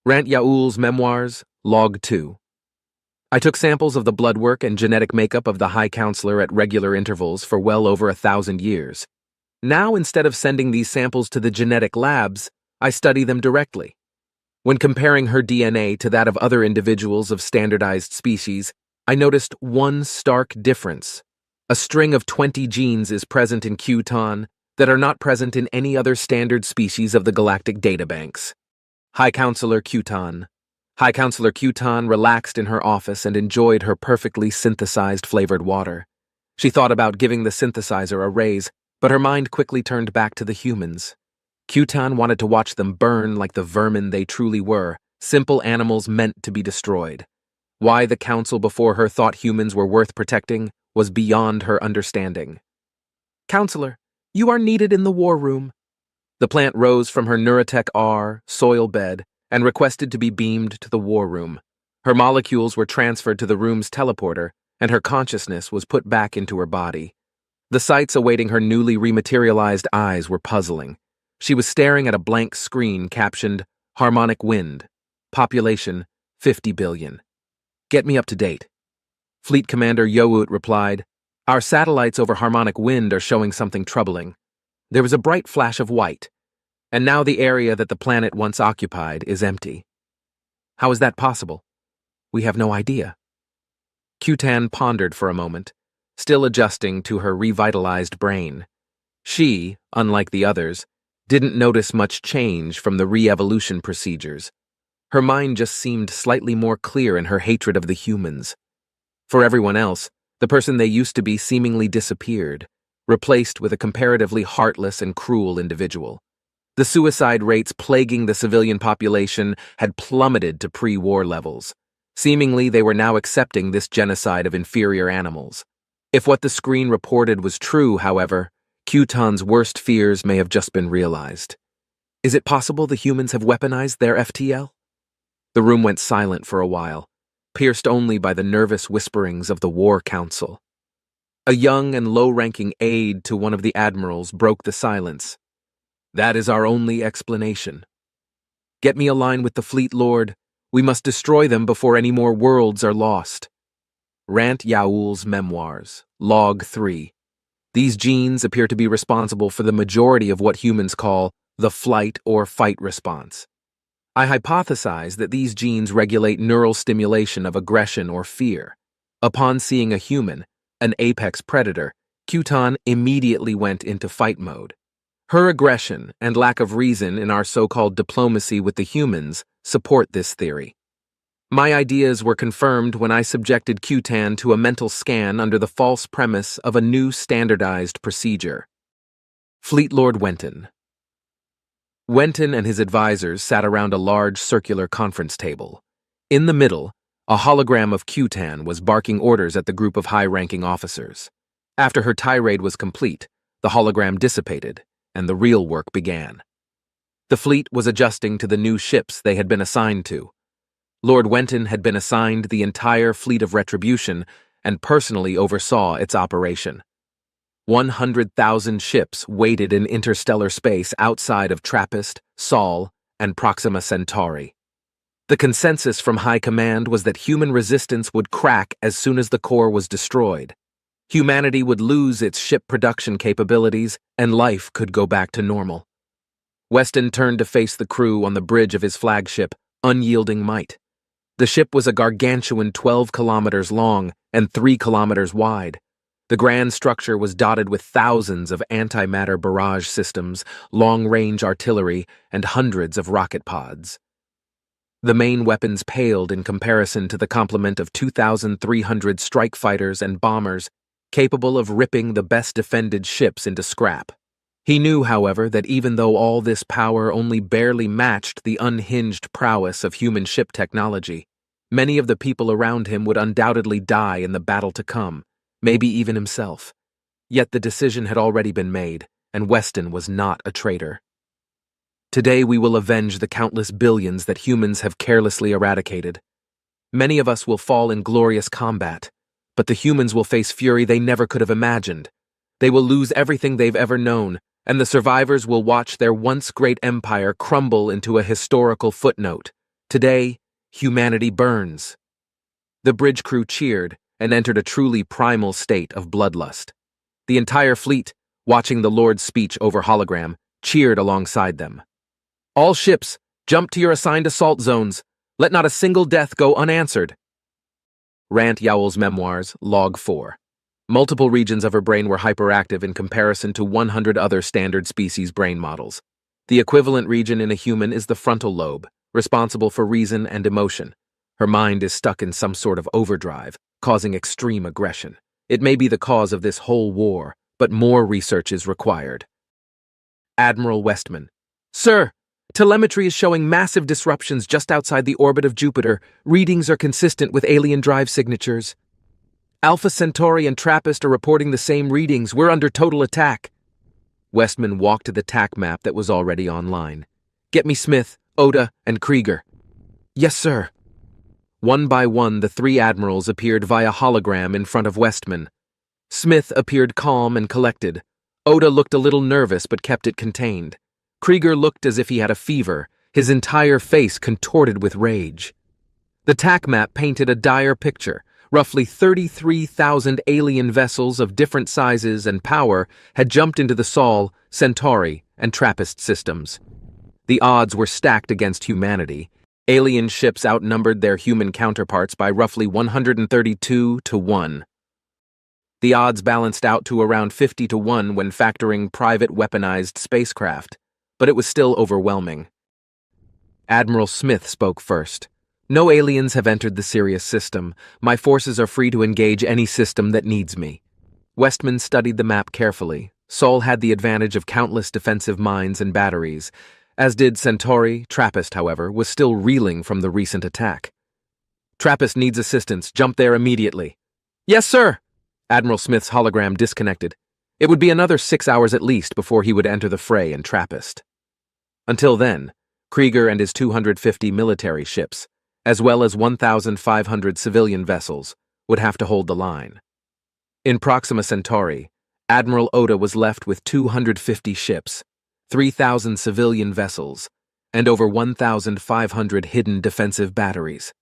Rant Yaul's Memoirs, Log 2. I took samples of the blood work and genetic makeup of the High Counselor at regular intervals for well over 1,000 years. Now, instead of sending these samples to the genetic labs, I study them directly. When comparing her DNA to that of other individuals of standardized species, I noticed one stark difference. A string of 20 genes is present in Q-Ton that are not present in any other standard species of the galactic databanks. High Counselor Q-Ton. High Counselor Q-Ton relaxed in her office and enjoyed her perfectly synthesized flavored water. She thought about giving the synthesizer a raise, but her mind quickly turned back to the humans. Q-Ton wanted to watch them burn like the vermin they truly were, simple animals meant to be destroyed. Why the council before her thought humans were worth protecting was beyond her understanding. "Counselor, you are needed in the war room." The plant rose from her Neurotech R soil bed and requested to be beamed to the war room. Her molecules were transferred to the room's teleporter, and her consciousness was put back into her body. The sights awaiting her newly rematerialized eyes were puzzling. She was staring at a blank screen captioned, "Harmonic Wind. Population, 50 billion. Get me up to date." Fleet Commander Yout replied, "Our satellites over Harmonic Wind are showing something troubling." There was a bright flash of white, and now the area that the planet once occupied is empty. How is that possible? We have no idea. Q-Tan pondered for a moment, still adjusting to her revitalized brain. She, unlike the others, didn't notice much change from the re-evolution procedures. Her mind just seemed slightly more clear in her hatred of the humans. For everyone else, the person they used to be seemingly disappeared, replaced with a comparatively heartless and cruel individual. The suicide rates plaguing the civilian population had plummeted to pre-war levels. Seemingly, they were now accepting this genocide of inferior animals. If what the screen reported was true, however, Q-Ton's worst fears may have just been realized. Is it possible the humans have weaponized their FTL? The room went silent for a while, pierced only by the nervous whisperings of the War Council. A young and low-ranking aide to one of the admirals broke the silence. "That is our only explanation. Get me a line with the Fleet Lord. We must destroy them before any more worlds are lost." Rant Yaul's Memoirs, Log 3. These genes appear to be responsible for the majority of what humans call the flight or fight response. I hypothesize that these genes regulate neural stimulation of aggression or fear. Upon seeing a human, an apex predator, Q-Ton immediately went into fight mode. Her aggression and lack of reason in our so-called diplomacy with the humans support this theory. My ideas were confirmed when I subjected Q-Tan to a mental scan under the false premise of a new standardized procedure. Fleet Lord Wenton. Wenton and his advisors sat around a large circular conference table. In the middle, a hologram of Q-Tan was barking orders at the group of high-ranking officers. After her tirade was complete, the hologram dissipated, and the real work began. The fleet was adjusting to the new ships they had been assigned to. Lord Wenton had been assigned the entire fleet of Retribution and personally oversaw its operation. 100,000 ships waited in interstellar space outside of TRAPPIST, Sol, and Proxima Centauri. The consensus from High Command was that human resistance would crack as soon as the core was destroyed. Humanity would lose its ship production capabilities, and life could go back to normal. Weston turned to face the crew on the bridge of his flagship, Unyielding Might. The ship was a gargantuan 12 kilometers long and 3 kilometers wide. The grand structure was dotted with thousands of antimatter barrage systems, long-range artillery, and hundreds of rocket pods. The main weapons paled in comparison to the complement of 2,300 strike fighters and bombers capable of ripping the best-defended ships into scrap. He knew, however, that even though all this power only barely matched the unhinged prowess of human ship technology, many of the people around him would undoubtedly die in the battle to come, maybe even himself. Yet the decision had already been made, and Weston was not a traitor. Today we will avenge the countless billions that humans have carelessly eradicated. Many of us will fall in glorious combat, but the humans will face fury they never could have imagined. They will lose everything they've ever known, and the survivors will watch their once great empire crumble into a historical footnote. Today, humanity burns. The bridge crew cheered and entered a truly primal state of bloodlust. The entire fleet, watching the Lord's speech over hologram, cheered alongside them. All ships, jump to your assigned assault zones. Let not a single death go unanswered. Rant Yowell's Memoirs, Log 4. Multiple regions of her brain were hyperactive in comparison to 100 other standard species brain models. The equivalent region in a human is the frontal lobe, responsible for reason and emotion. Her mind is stuck in some sort of overdrive, causing extreme aggression. It may be the cause of this whole war, but more research is required. Admiral Westman. Sir, telemetry is showing massive disruptions just outside the orbit of Jupiter. Readings are consistent with alien drive signatures. Alpha Centauri and TRAPPIST are reporting the same readings. We're under total attack. Westman walked to the TAC map that was already online. Get me Smith, Oda, and Krieger. Yes, sir. One by one, the three admirals appeared via hologram in front of Westman. Smith appeared calm and collected. Oda looked a little nervous but kept it contained. Krieger looked as if he had a fever, his entire face contorted with rage. The TAC map painted a dire picture. Roughly 33,000 alien vessels of different sizes and power had jumped into the Sol, Centauri, and TRAPPIST systems. The odds were stacked against humanity. Alien ships outnumbered their human counterparts by roughly 132 to 1. The odds balanced out to around 50 to 1 when factoring private weaponized spacecraft, but it was still overwhelming. Admiral Smith spoke first. No aliens have entered the Sirius system. My forces are free to engage any system that needs me. Westman studied the map carefully. Sol had the advantage of countless defensive mines and batteries, as did Centauri. TRAPPIST, however, was still reeling from the recent attack. TRAPPIST needs assistance. Jump there immediately. Yes, sir. Admiral Smith's hologram disconnected. It would be another 6 hours at least before he would enter the fray in TRAPPIST. Until then, Krieger and his 250 military ships, as well as 1,500 civilian vessels, would have to hold the line. In Proxima Centauri, Admiral Oda was left with 250 ships, 3,000 civilian vessels, and over 1,500 hidden defensive batteries.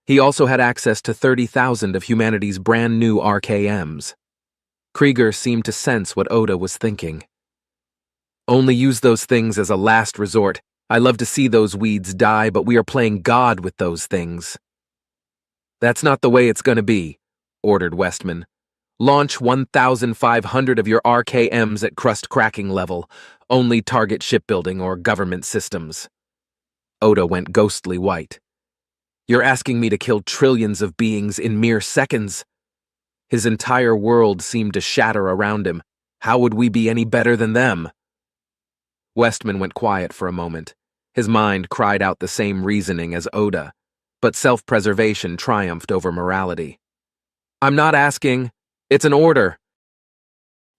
He also had access to 30,000 of humanity's brand new RKMs. Krieger seemed to sense what Oda was thinking. Only use those things as a last resort. I love to see those weeds die, but we are playing God with those things. That's not the way it's gonna be, ordered Westman. Launch 1,500 of your RKMs at crust cracking level. Only target shipbuilding or government systems. Oda went ghostly white. You're asking me to kill trillions of beings in mere seconds? His entire world seemed to shatter around him. How would we be any better than them? Westman went quiet for a moment. His mind cried out the same reasoning as Oda, but self-preservation triumphed over morality. I'm not asking. It's an order.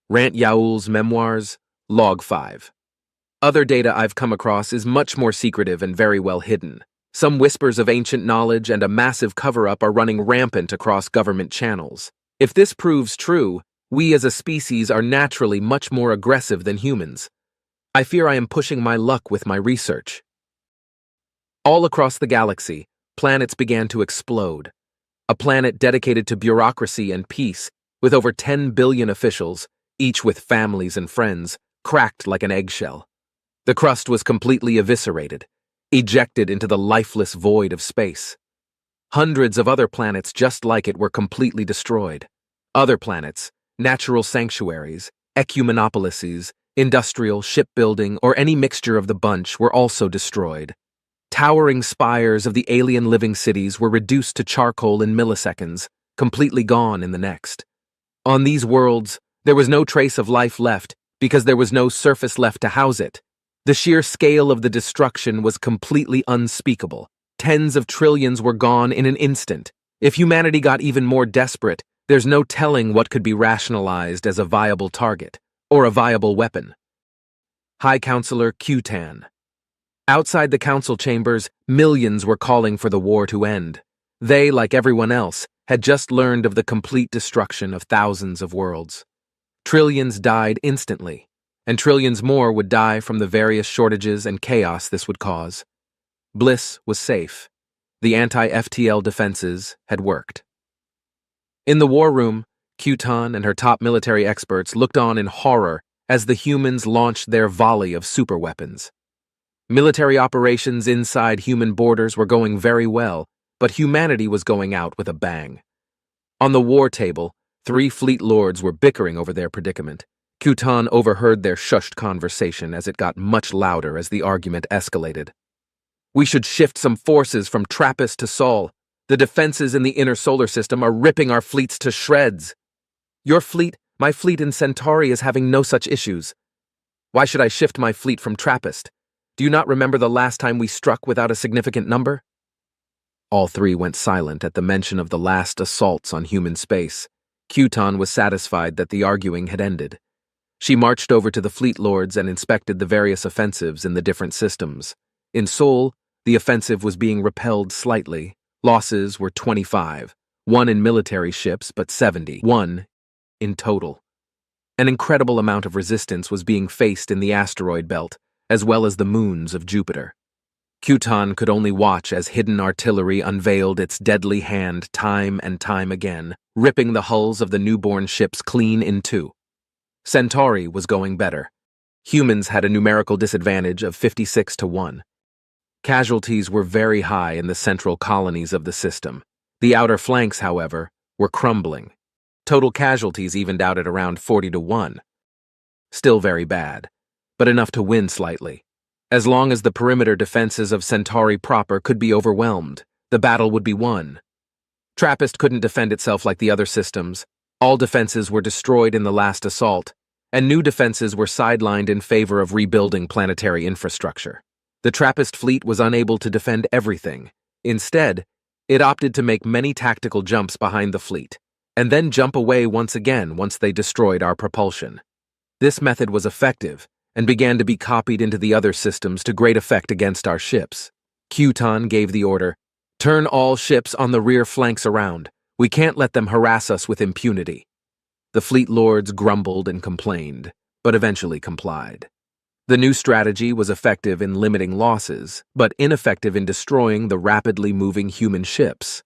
Rant Yowell's Memoirs, Log 5. Other data I've come across is much more secretive and very well hidden. Some whispers of ancient knowledge and a massive cover-up are running rampant across government channels. If this proves true, we as a species are naturally much more aggressive than humans. I fear I am pushing my luck with my research. All across the galaxy, planets began to explode. A planet dedicated to bureaucracy and peace, with over 10 billion officials, each with families and friends, cracked like an eggshell. The crust was completely eviscerated, ejected into the lifeless void of space. Hundreds of other planets just like it were completely destroyed. Other planets, natural sanctuaries, ecumenopolises, industrial, shipbuilding, or any mixture of the bunch were also destroyed. Towering spires of the alien living cities were reduced to charcoal in milliseconds, completely gone in the next. On these worlds, there was no trace of life left because there was no surface left to house it. The sheer scale of the destruction was completely unspeakable. Tens of trillions were gone in an instant. If humanity got even more desperate, there's no telling what could be rationalized as a viable target or a viable weapon. High Counselor Q-Tan. Outside the council chambers, millions were calling for the war to end. They, like everyone else, had just learned of the complete destruction of thousands of worlds. Trillions died instantly, and trillions more would die from the various shortages and chaos this would cause. Bliss was safe. The anti-FTL defenses had worked. In the war room, Q-Tan and her top military experts looked on in horror as the humans launched their volley of superweapons. Military operations inside human borders were going very well, but humanity was going out with a bang. On the war table, 3 fleet lords were bickering over their predicament. Q-Tan overheard their shushed conversation as it got much louder as the argument escalated. "We should shift some forces from TRAPPIST to Sol. The defenses in the inner solar system are ripping our fleets to shreds. Your fleet, my fleet in Centauri is having no such issues. Why should I shift my fleet from TRAPPIST? Do you not remember the last time we struck without a significant number?" All 3 went silent at the mention of the last assaults on human space. Q-Tan was satisfied that the arguing had ended. She marched over to the fleet lords and inspected the various offensives in the different systems. In Sol, the offensive was being repelled slightly. Losses were 25, 1 in military ships but 71 in total. An incredible amount of resistance was being faced in the asteroid belt, as well as the moons of Jupiter. Q-Tan could only watch as hidden artillery unveiled its deadly hand time and time again, ripping the hulls of the newborn ships clean in two. Centauri was going better. Humans had a numerical disadvantage of 56 to 1. Casualties were very high in the central colonies of the system. The outer flanks, however, were crumbling. Total casualties evened out at around 40 to 1. Still very bad, but enough to win slightly. As long as the perimeter defenses of Centauri proper could be overwhelmed, the battle would be won. TRAPPIST couldn't defend itself like the other systems. All defenses were destroyed in the last assault, and new defenses were sidelined in favor of rebuilding planetary infrastructure. The TRAPPIST fleet was unable to defend everything. Instead, it opted to make many tactical jumps behind the fleet, and then jump away once again once they destroyed our propulsion. This method was effective, and began to be copied into the other systems to great effect against our ships. Q-Tan gave the order, "Turn all ships on the rear flanks around. We can't let them harass us with impunity." The fleet lords grumbled and complained, but eventually complied. The new strategy was effective in limiting losses, but ineffective in destroying the rapidly moving human ships.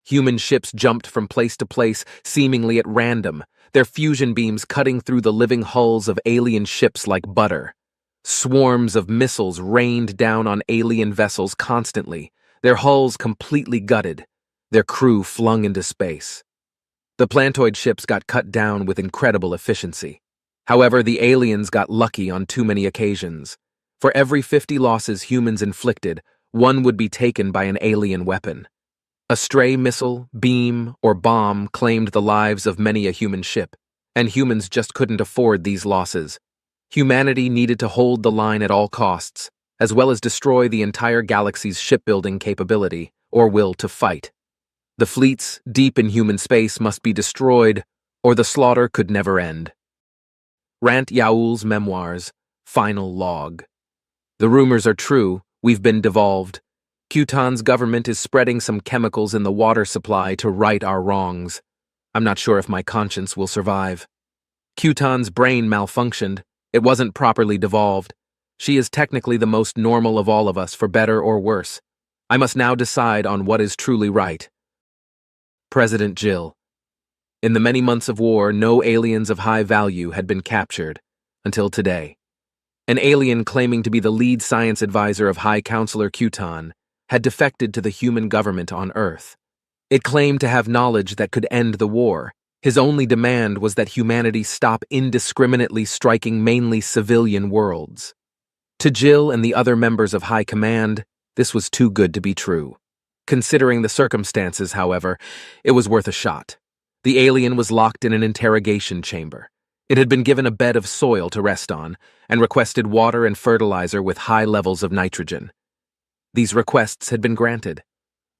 Human ships jumped from place to place, seemingly at random, their fusion beams cutting through the living hulls of alien ships like butter. Swarms of missiles rained down on alien vessels constantly, their hulls completely gutted, their crew flung into space. The plantoid ships got cut down with incredible efficiency. However, the aliens got lucky on too many occasions. For every 50 losses humans inflicted, 1 would be taken by an alien weapon. A stray missile, beam, or bomb claimed the lives of many a human ship, and humans just couldn't afford these losses. Humanity needed to hold the line at all costs, as well as destroy the entire galaxy's shipbuilding capability, or will to fight. The fleets deep in human space must be destroyed, or the slaughter could never end. Rant Yaul's memoirs, Final Log. The rumors are true, we've been devolved. Q-Tan's government is spreading some chemicals in the water supply to right our wrongs. I'm not sure if my conscience will survive. Q-Tan's brain malfunctioned. It wasn't properly devolved. She is technically the most normal of all of us, for better or worse. I must now decide on what is truly right. President Jill. In the many months of war, no aliens of high value had been captured, until today. An alien claiming to be the lead science advisor of High Counselor Q-Tan had defected to the human government on Earth. It claimed to have knowledge that could end the war. His only demand was that humanity stop indiscriminately striking mainly civilian worlds. To Jill and the other members of High Command, this was too good to be true. Considering the circumstances, however, it was worth a shot. The alien was locked in an interrogation chamber. It had been given a bed of soil to rest on, and requested water and fertilizer with high levels of nitrogen. These requests had been granted.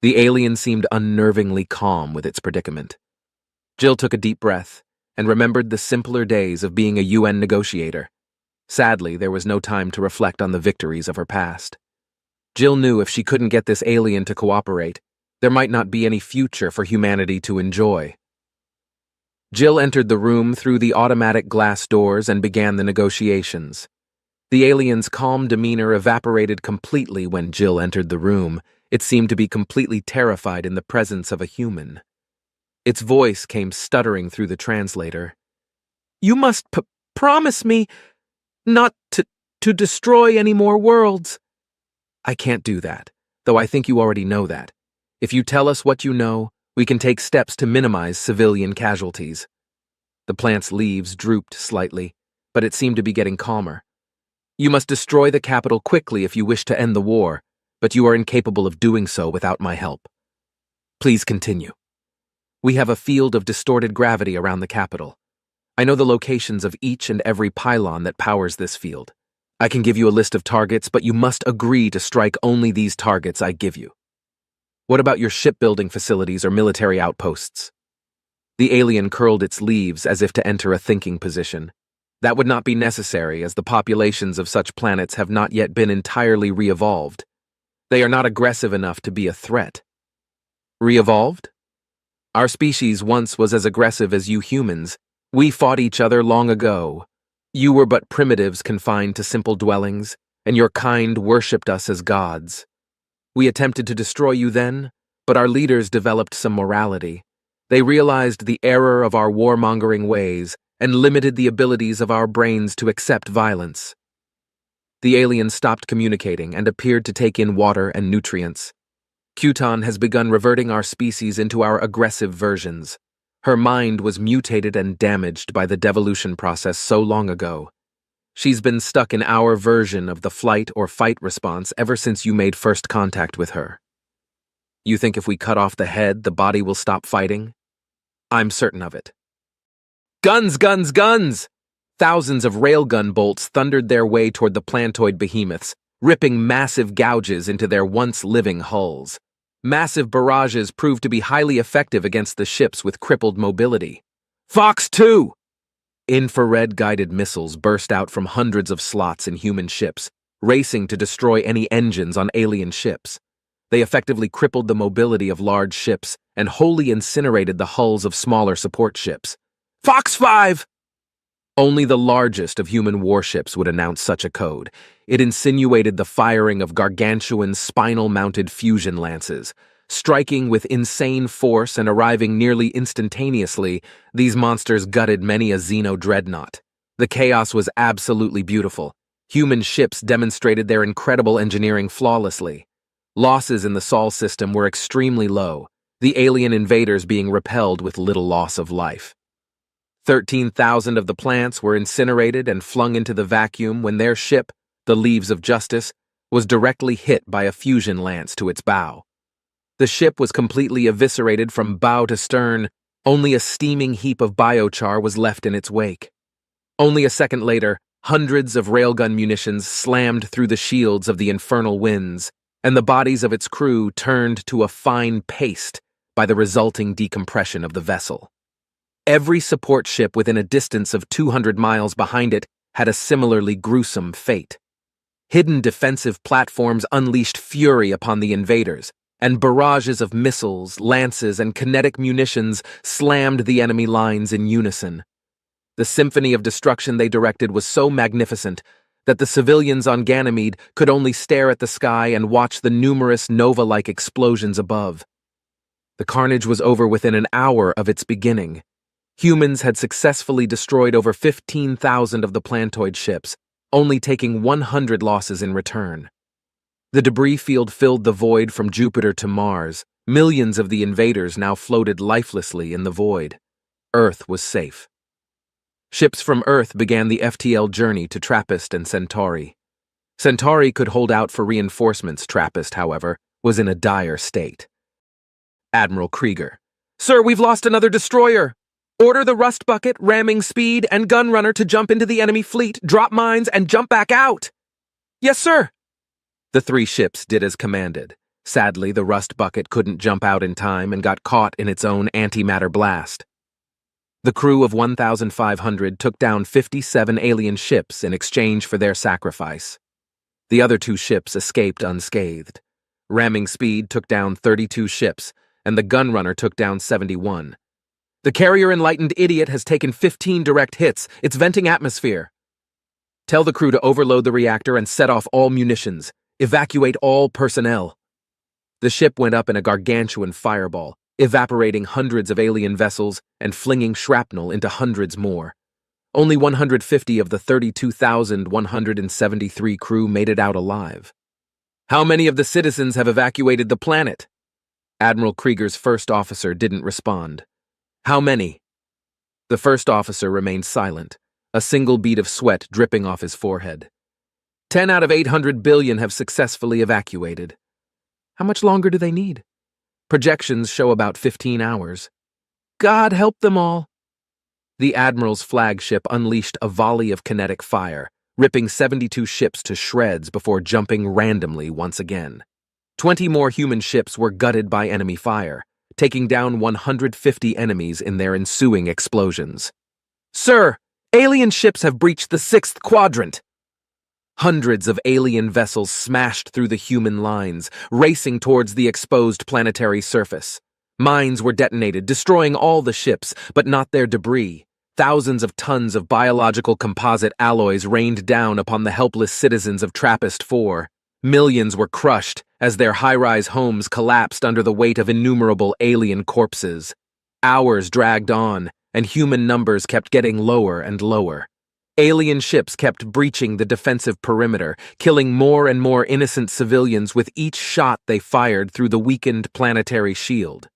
The alien seemed unnervingly calm with its predicament. Jill took a deep breath and remembered the simpler days of being a UN negotiator. Sadly, there was no time to reflect on the victories of her past. Jill knew if she couldn't get this alien to cooperate, there might not be any future for humanity to enjoy. Jill entered the room through the automatic glass doors and began the negotiations. The alien's calm demeanor evaporated completely when Jill entered the room. It seemed to be completely terrified in the presence of a human. Its voice came stuttering through the translator. "You must promise me not to destroy any more worlds." "I can't do that, though I think you already know that. If you tell us what you know, we can take steps to minimize civilian casualties." The plant's leaves drooped slightly, but it seemed to be getting calmer. "You must destroy the capital quickly if you wish to end the war, but you are incapable of doing so without my help. Please continue. We have a field of distorted gravity around the capital. I know the locations of each and every pylon that powers this field. I can give you a list of targets, but you must agree to strike only these targets I give you. What about your shipbuilding facilities or military outposts?" The alien curled its leaves as if to enter a thinking position. That would not be necessary, as the populations of such planets have not yet been entirely re-evolved. They are not aggressive enough to be a threat. Re-evolved? Our species once was as aggressive as you humans. We fought each other long ago. You were but primitives confined to simple dwellings, and your kind worshipped us as gods. We attempted to destroy you then, but our leaders developed some morality. They realized the error of our warmongering ways and limited the abilities of our brains to accept violence. The alien stopped communicating and appeared to take in water and nutrients. Cuton has begun reverting our species into our aggressive versions. Her mind was mutated and damaged by the devolution process so long ago. She's been stuck in our version of the flight or fight response ever since you made first contact with her. You think if we cut off the head, the body will stop fighting? I'm certain of it. Guns, guns, guns! Thousands of railgun bolts thundered their way toward the plantoid behemoths, ripping massive gouges into their once living hulls. Massive barrages proved to be highly effective against the ships with crippled mobility. Fox 2! Infrared-guided missiles burst out from hundreds of slots in human ships, racing to destroy any engines on alien ships. They effectively crippled the mobility of large ships and wholly incinerated the hulls of smaller support ships. Fox 5! Only the largest of human warships would announce such a code. It insinuated the firing of gargantuan spinal-mounted fusion lances. Striking with insane force and arriving nearly instantaneously, these monsters gutted many a Xeno-dreadnought. The chaos was absolutely beautiful. Human ships demonstrated their incredible engineering flawlessly. Losses in the Sol system were extremely low, the alien invaders being repelled with little loss of life. 13,000 of the plants were incinerated and flung into the vacuum when their ship, the Leaves of Justice, was directly hit by a fusion lance to its bow. The ship was completely eviscerated from bow to stern. Only a steaming heap of biochar was left in its wake. Only a second later, hundreds of railgun munitions slammed through the shields of the infernal winds, and the bodies of its crew turned to a fine paste by the resulting decompression of the vessel. Every support ship within a distance of 200 miles behind it had a similarly gruesome fate. Hidden defensive platforms unleashed fury upon the invaders, and barrages of missiles, lances, and kinetic munitions slammed the enemy lines in unison. The symphony of destruction they directed was so magnificent that the civilians on Ganymede could only stare at the sky and watch the numerous nova-like explosions above. The carnage was over within an hour of its beginning. Humans had successfully destroyed over 15,000 of the plantoid ships, only taking 100 losses in return. The debris field filled the void from Jupiter to Mars. Millions of the invaders now floated lifelessly in the void. Earth was safe. Ships from Earth began the FTL journey to Trappist and Centauri. Centauri could hold out for reinforcements. Trappist, however, was in a dire state. Admiral Krieger. "Sir, we've lost another destroyer. Order the Rust Bucket, ramming speed, and Gunrunner to jump into the enemy fleet, drop mines, and jump back out." "Yes, sir." The three ships did as commanded. Sadly, the Rust Bucket couldn't jump out in time and got caught in its own antimatter blast. The crew of 1,500 took down 57 alien ships in exchange for their sacrifice. The other 2 ships escaped unscathed. Ramming speed took down 32 ships, and the gunrunner took down 71. The carrier Enlightened Idiot has taken 15 direct hits. It's venting atmosphere. Tell the crew to overload the reactor and set off all munitions. Evacuate all personnel. The ship went up in a gargantuan fireball, evaporating hundreds of alien vessels and flinging shrapnel into hundreds more. Only 150 of the 32,173 crew made it out alive. How many of the citizens have evacuated the planet? Admiral Krieger's first officer didn't respond. How many? The first officer remained silent, a single bead of sweat dripping off his forehead. 10 out of 800 billion have successfully evacuated. How much longer do they need? Projections show about 15 hours. God help them all. The Admiral's flagship unleashed a volley of kinetic fire, ripping 72 ships to shreds before jumping randomly once again. 20 more human ships were gutted by enemy fire, taking down 150 enemies in their ensuing explosions. Sir, alien ships have breached the 6th quadrant. Hundreds of alien vessels smashed through the human lines, racing towards the exposed planetary surface. Mines were detonated, destroying all the ships, but not their debris. Thousands of tons of biological composite alloys rained down upon the helpless citizens of TRAPPIST-4. Millions were crushed as their high-rise homes collapsed under the weight of innumerable alien corpses. Hours dragged on, and human numbers kept getting lower and lower. Alien ships kept breaching the defensive perimeter, killing more and more innocent civilians with each shot they fired through the weakened planetary shield.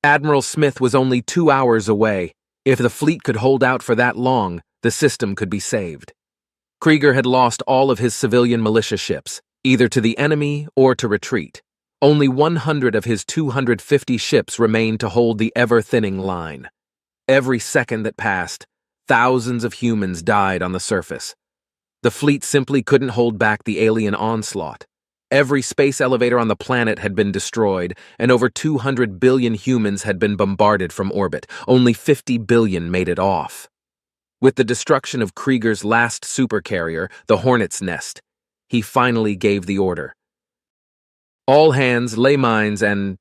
Admiral Smith was only 2 hours away. If the fleet could hold out for that long, the system could be saved. Krieger had lost all of his civilian militia ships, either to the enemy or to retreat. Only 100 of his 250 ships remained to hold the ever-thinning line. Every second that passed, thousands of humans died on the surface. The fleet simply couldn't hold back the alien onslaught. Every space elevator on the planet had been destroyed, and over 200 billion humans had been bombarded from orbit. Only 50 billion made it off. With the destruction of Krieger's last supercarrier, the Hornet's Nest, he finally gave the order. All hands, lay mines, and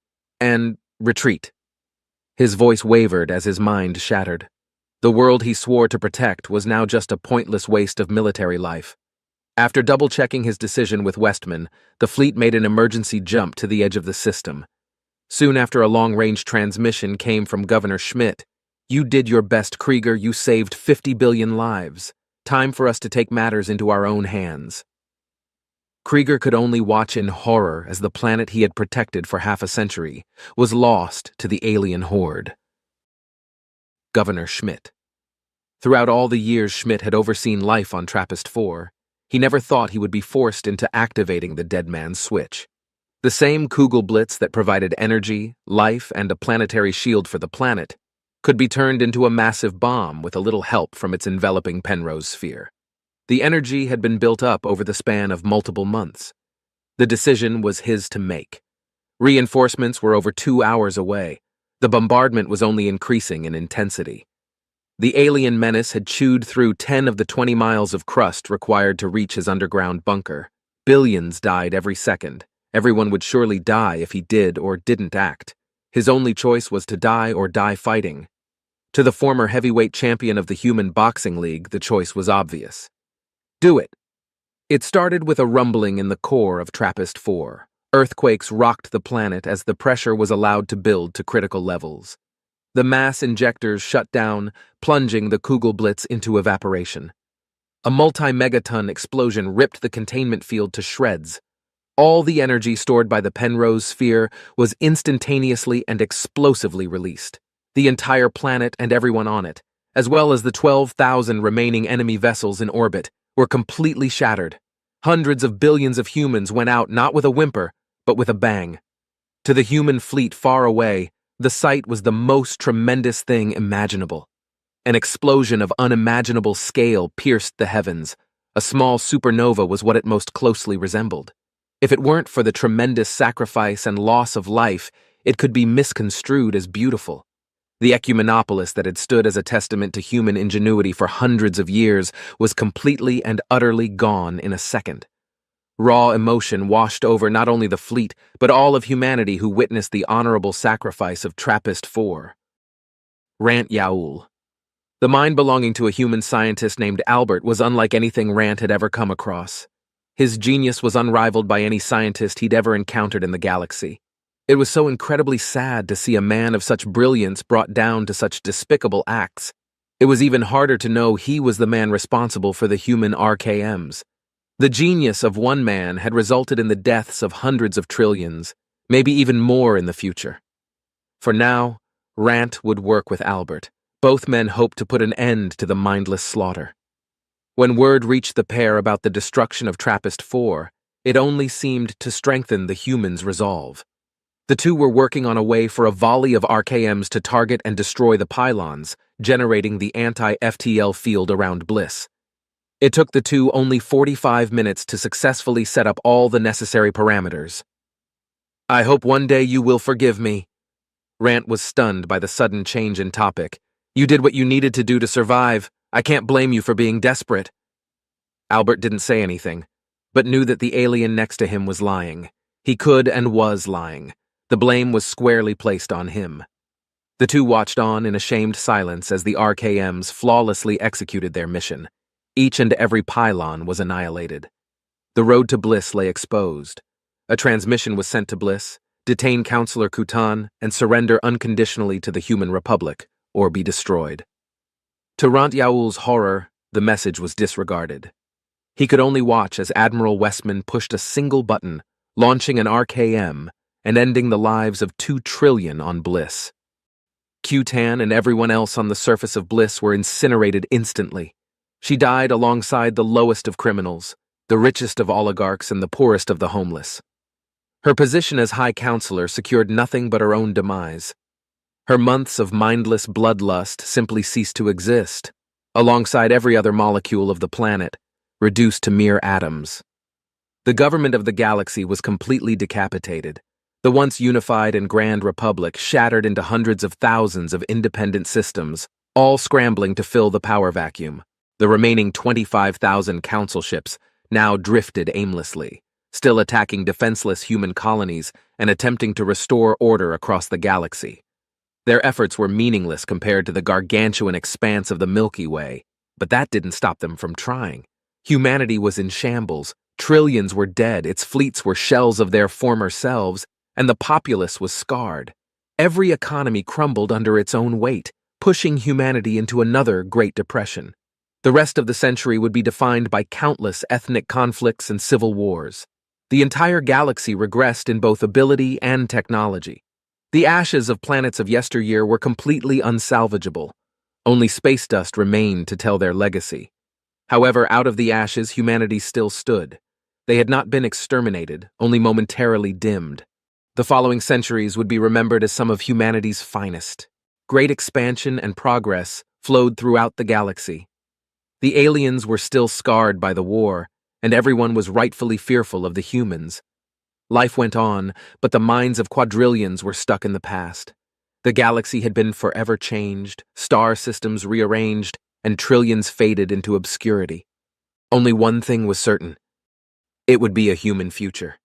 retreat. His voice wavered as his mind shattered. The world he swore to protect was now just a pointless waste of military life. After double-checking his decision with Westman, the fleet made an emergency jump to the edge of the system. Soon after, a long-range transmission came from Governor Schmidt. "You did your best, Krieger. You saved 50 billion lives. Time for us to take matters into our own hands." Krieger could only watch in horror as the planet he had protected for half a century was lost to the alien horde. Governor Schmidt. Throughout all the years Schmidt had overseen life on TRAPPIST-4, he never thought he would be forced into activating the dead man's switch. The same Kugelblitz that provided energy, life, and a planetary shield for the planet could be turned into a massive bomb with a little help from its enveloping Penrose sphere. The energy had been built up over the span of multiple months. The decision was his to make. Reinforcements were over 2 hours away. The bombardment was only increasing in intensity. The alien menace had chewed through 10 of the 20 miles of crust required to reach his underground bunker. Billions died every second. Everyone would surely die if he did or didn't act. His only choice was to die or die fighting. To the former heavyweight champion of the Human Boxing League, the choice was obvious. Do it. It started with a rumbling in the core of TRAPPIST-4. Earthquakes rocked the planet as the pressure was allowed to build to critical levels. The mass injectors shut down, plunging the Kugelblitz into evaporation. A multi-megaton explosion ripped the containment field to shreds. All the energy stored by the Penrose sphere was instantaneously and explosively released. The entire planet and everyone on it, as well as the 12,000 remaining enemy vessels in orbit, were completely shattered. Hundreds of billions of humans went out not with a whimper, but with a bang. To the human fleet far away, the sight was the most tremendous thing imaginable. An explosion of unimaginable scale pierced the heavens. A small supernova was what it most closely resembled. If it weren't for the tremendous sacrifice and loss of life, it could be misconstrued as beautiful. The ecumenopolis that had stood as a testament to human ingenuity for hundreds of years was completely and utterly gone in a second. Raw emotion washed over not only the fleet, but all of humanity who witnessed the honorable sacrifice of Trappist-4. Rant Yaul. The mind belonging to a human scientist named Albert was unlike anything Rant had ever come across. His genius was unrivaled by any scientist he'd ever encountered in the galaxy. It was so incredibly sad to see a man of such brilliance brought down to such despicable acts. It was even harder to know he was the man responsible for the human RKMs. The genius of one man had resulted in the deaths of hundreds of trillions, maybe even more in the future. For now, Rant would work with Albert. Both men hoped to put an end to the mindless slaughter. When word reached the pair about the destruction of Trappist-4, it only seemed to strengthen the humans' resolve. The two were working on a way for a volley of RKMs to target and destroy the pylons, generating the anti-FTL field around Bliss. It took the two only 45 minutes to successfully set up all the necessary parameters. "I hope one day you will forgive me." Rant was stunned by the sudden change in topic. "You did what you needed to do to survive. I can't blame you for being desperate." Albert didn't say anything, but knew that the alien next to him was lying. He could and was lying. The blame was squarely placed on him. The two watched on in ashamed silence as the RKMs flawlessly executed their mission. Each and every pylon was annihilated. The road to Bliss lay exposed. A transmission was sent to Bliss: detain Counselor Kutan and surrender unconditionally to the Human Republic, or be destroyed. To Rant Yaul's horror, the message was disregarded. He could only watch as Admiral Westman pushed a single button, launching an RKM and ending the lives of 2 trillion on Bliss. Kutan and everyone else on the surface of Bliss were incinerated instantly. She died alongside the lowest of criminals, the richest of oligarchs, and the poorest of the homeless. Her position as High Counselor secured nothing but her own demise. Her months of mindless bloodlust simply ceased to exist, alongside every other molecule of the planet, reduced to mere atoms. The government of the galaxy was completely decapitated. The once unified and grand republic shattered into hundreds of thousands of independent systems, all scrambling to fill the power vacuum. The remaining 25,000 council ships now drifted aimlessly, still attacking defenseless human colonies and attempting to restore order across the galaxy. Their efforts were meaningless compared to the gargantuan expanse of the Milky Way, but that didn't stop them from trying. Humanity was in shambles, trillions were dead, its fleets were shells of their former selves, and the populace was scarred. Every economy crumbled under its own weight, pushing humanity into another Great Depression. The rest of the century would be defined by countless ethnic conflicts and civil wars. The entire galaxy regressed in both ability and technology. The ashes of planets of yesteryear were completely unsalvageable. Only space dust remained to tell their legacy. However, out of the ashes, humanity still stood. They had not been exterminated, only momentarily dimmed. The following centuries would be remembered as some of humanity's finest. Great expansion and progress flowed throughout the galaxy. The aliens were still scarred by the war, and everyone was rightfully fearful of the humans. Life went on, but the minds of quadrillions were stuck in the past. The galaxy had been forever changed, star systems rearranged, and trillions faded into obscurity. Only one thing was certain: it would be a human future.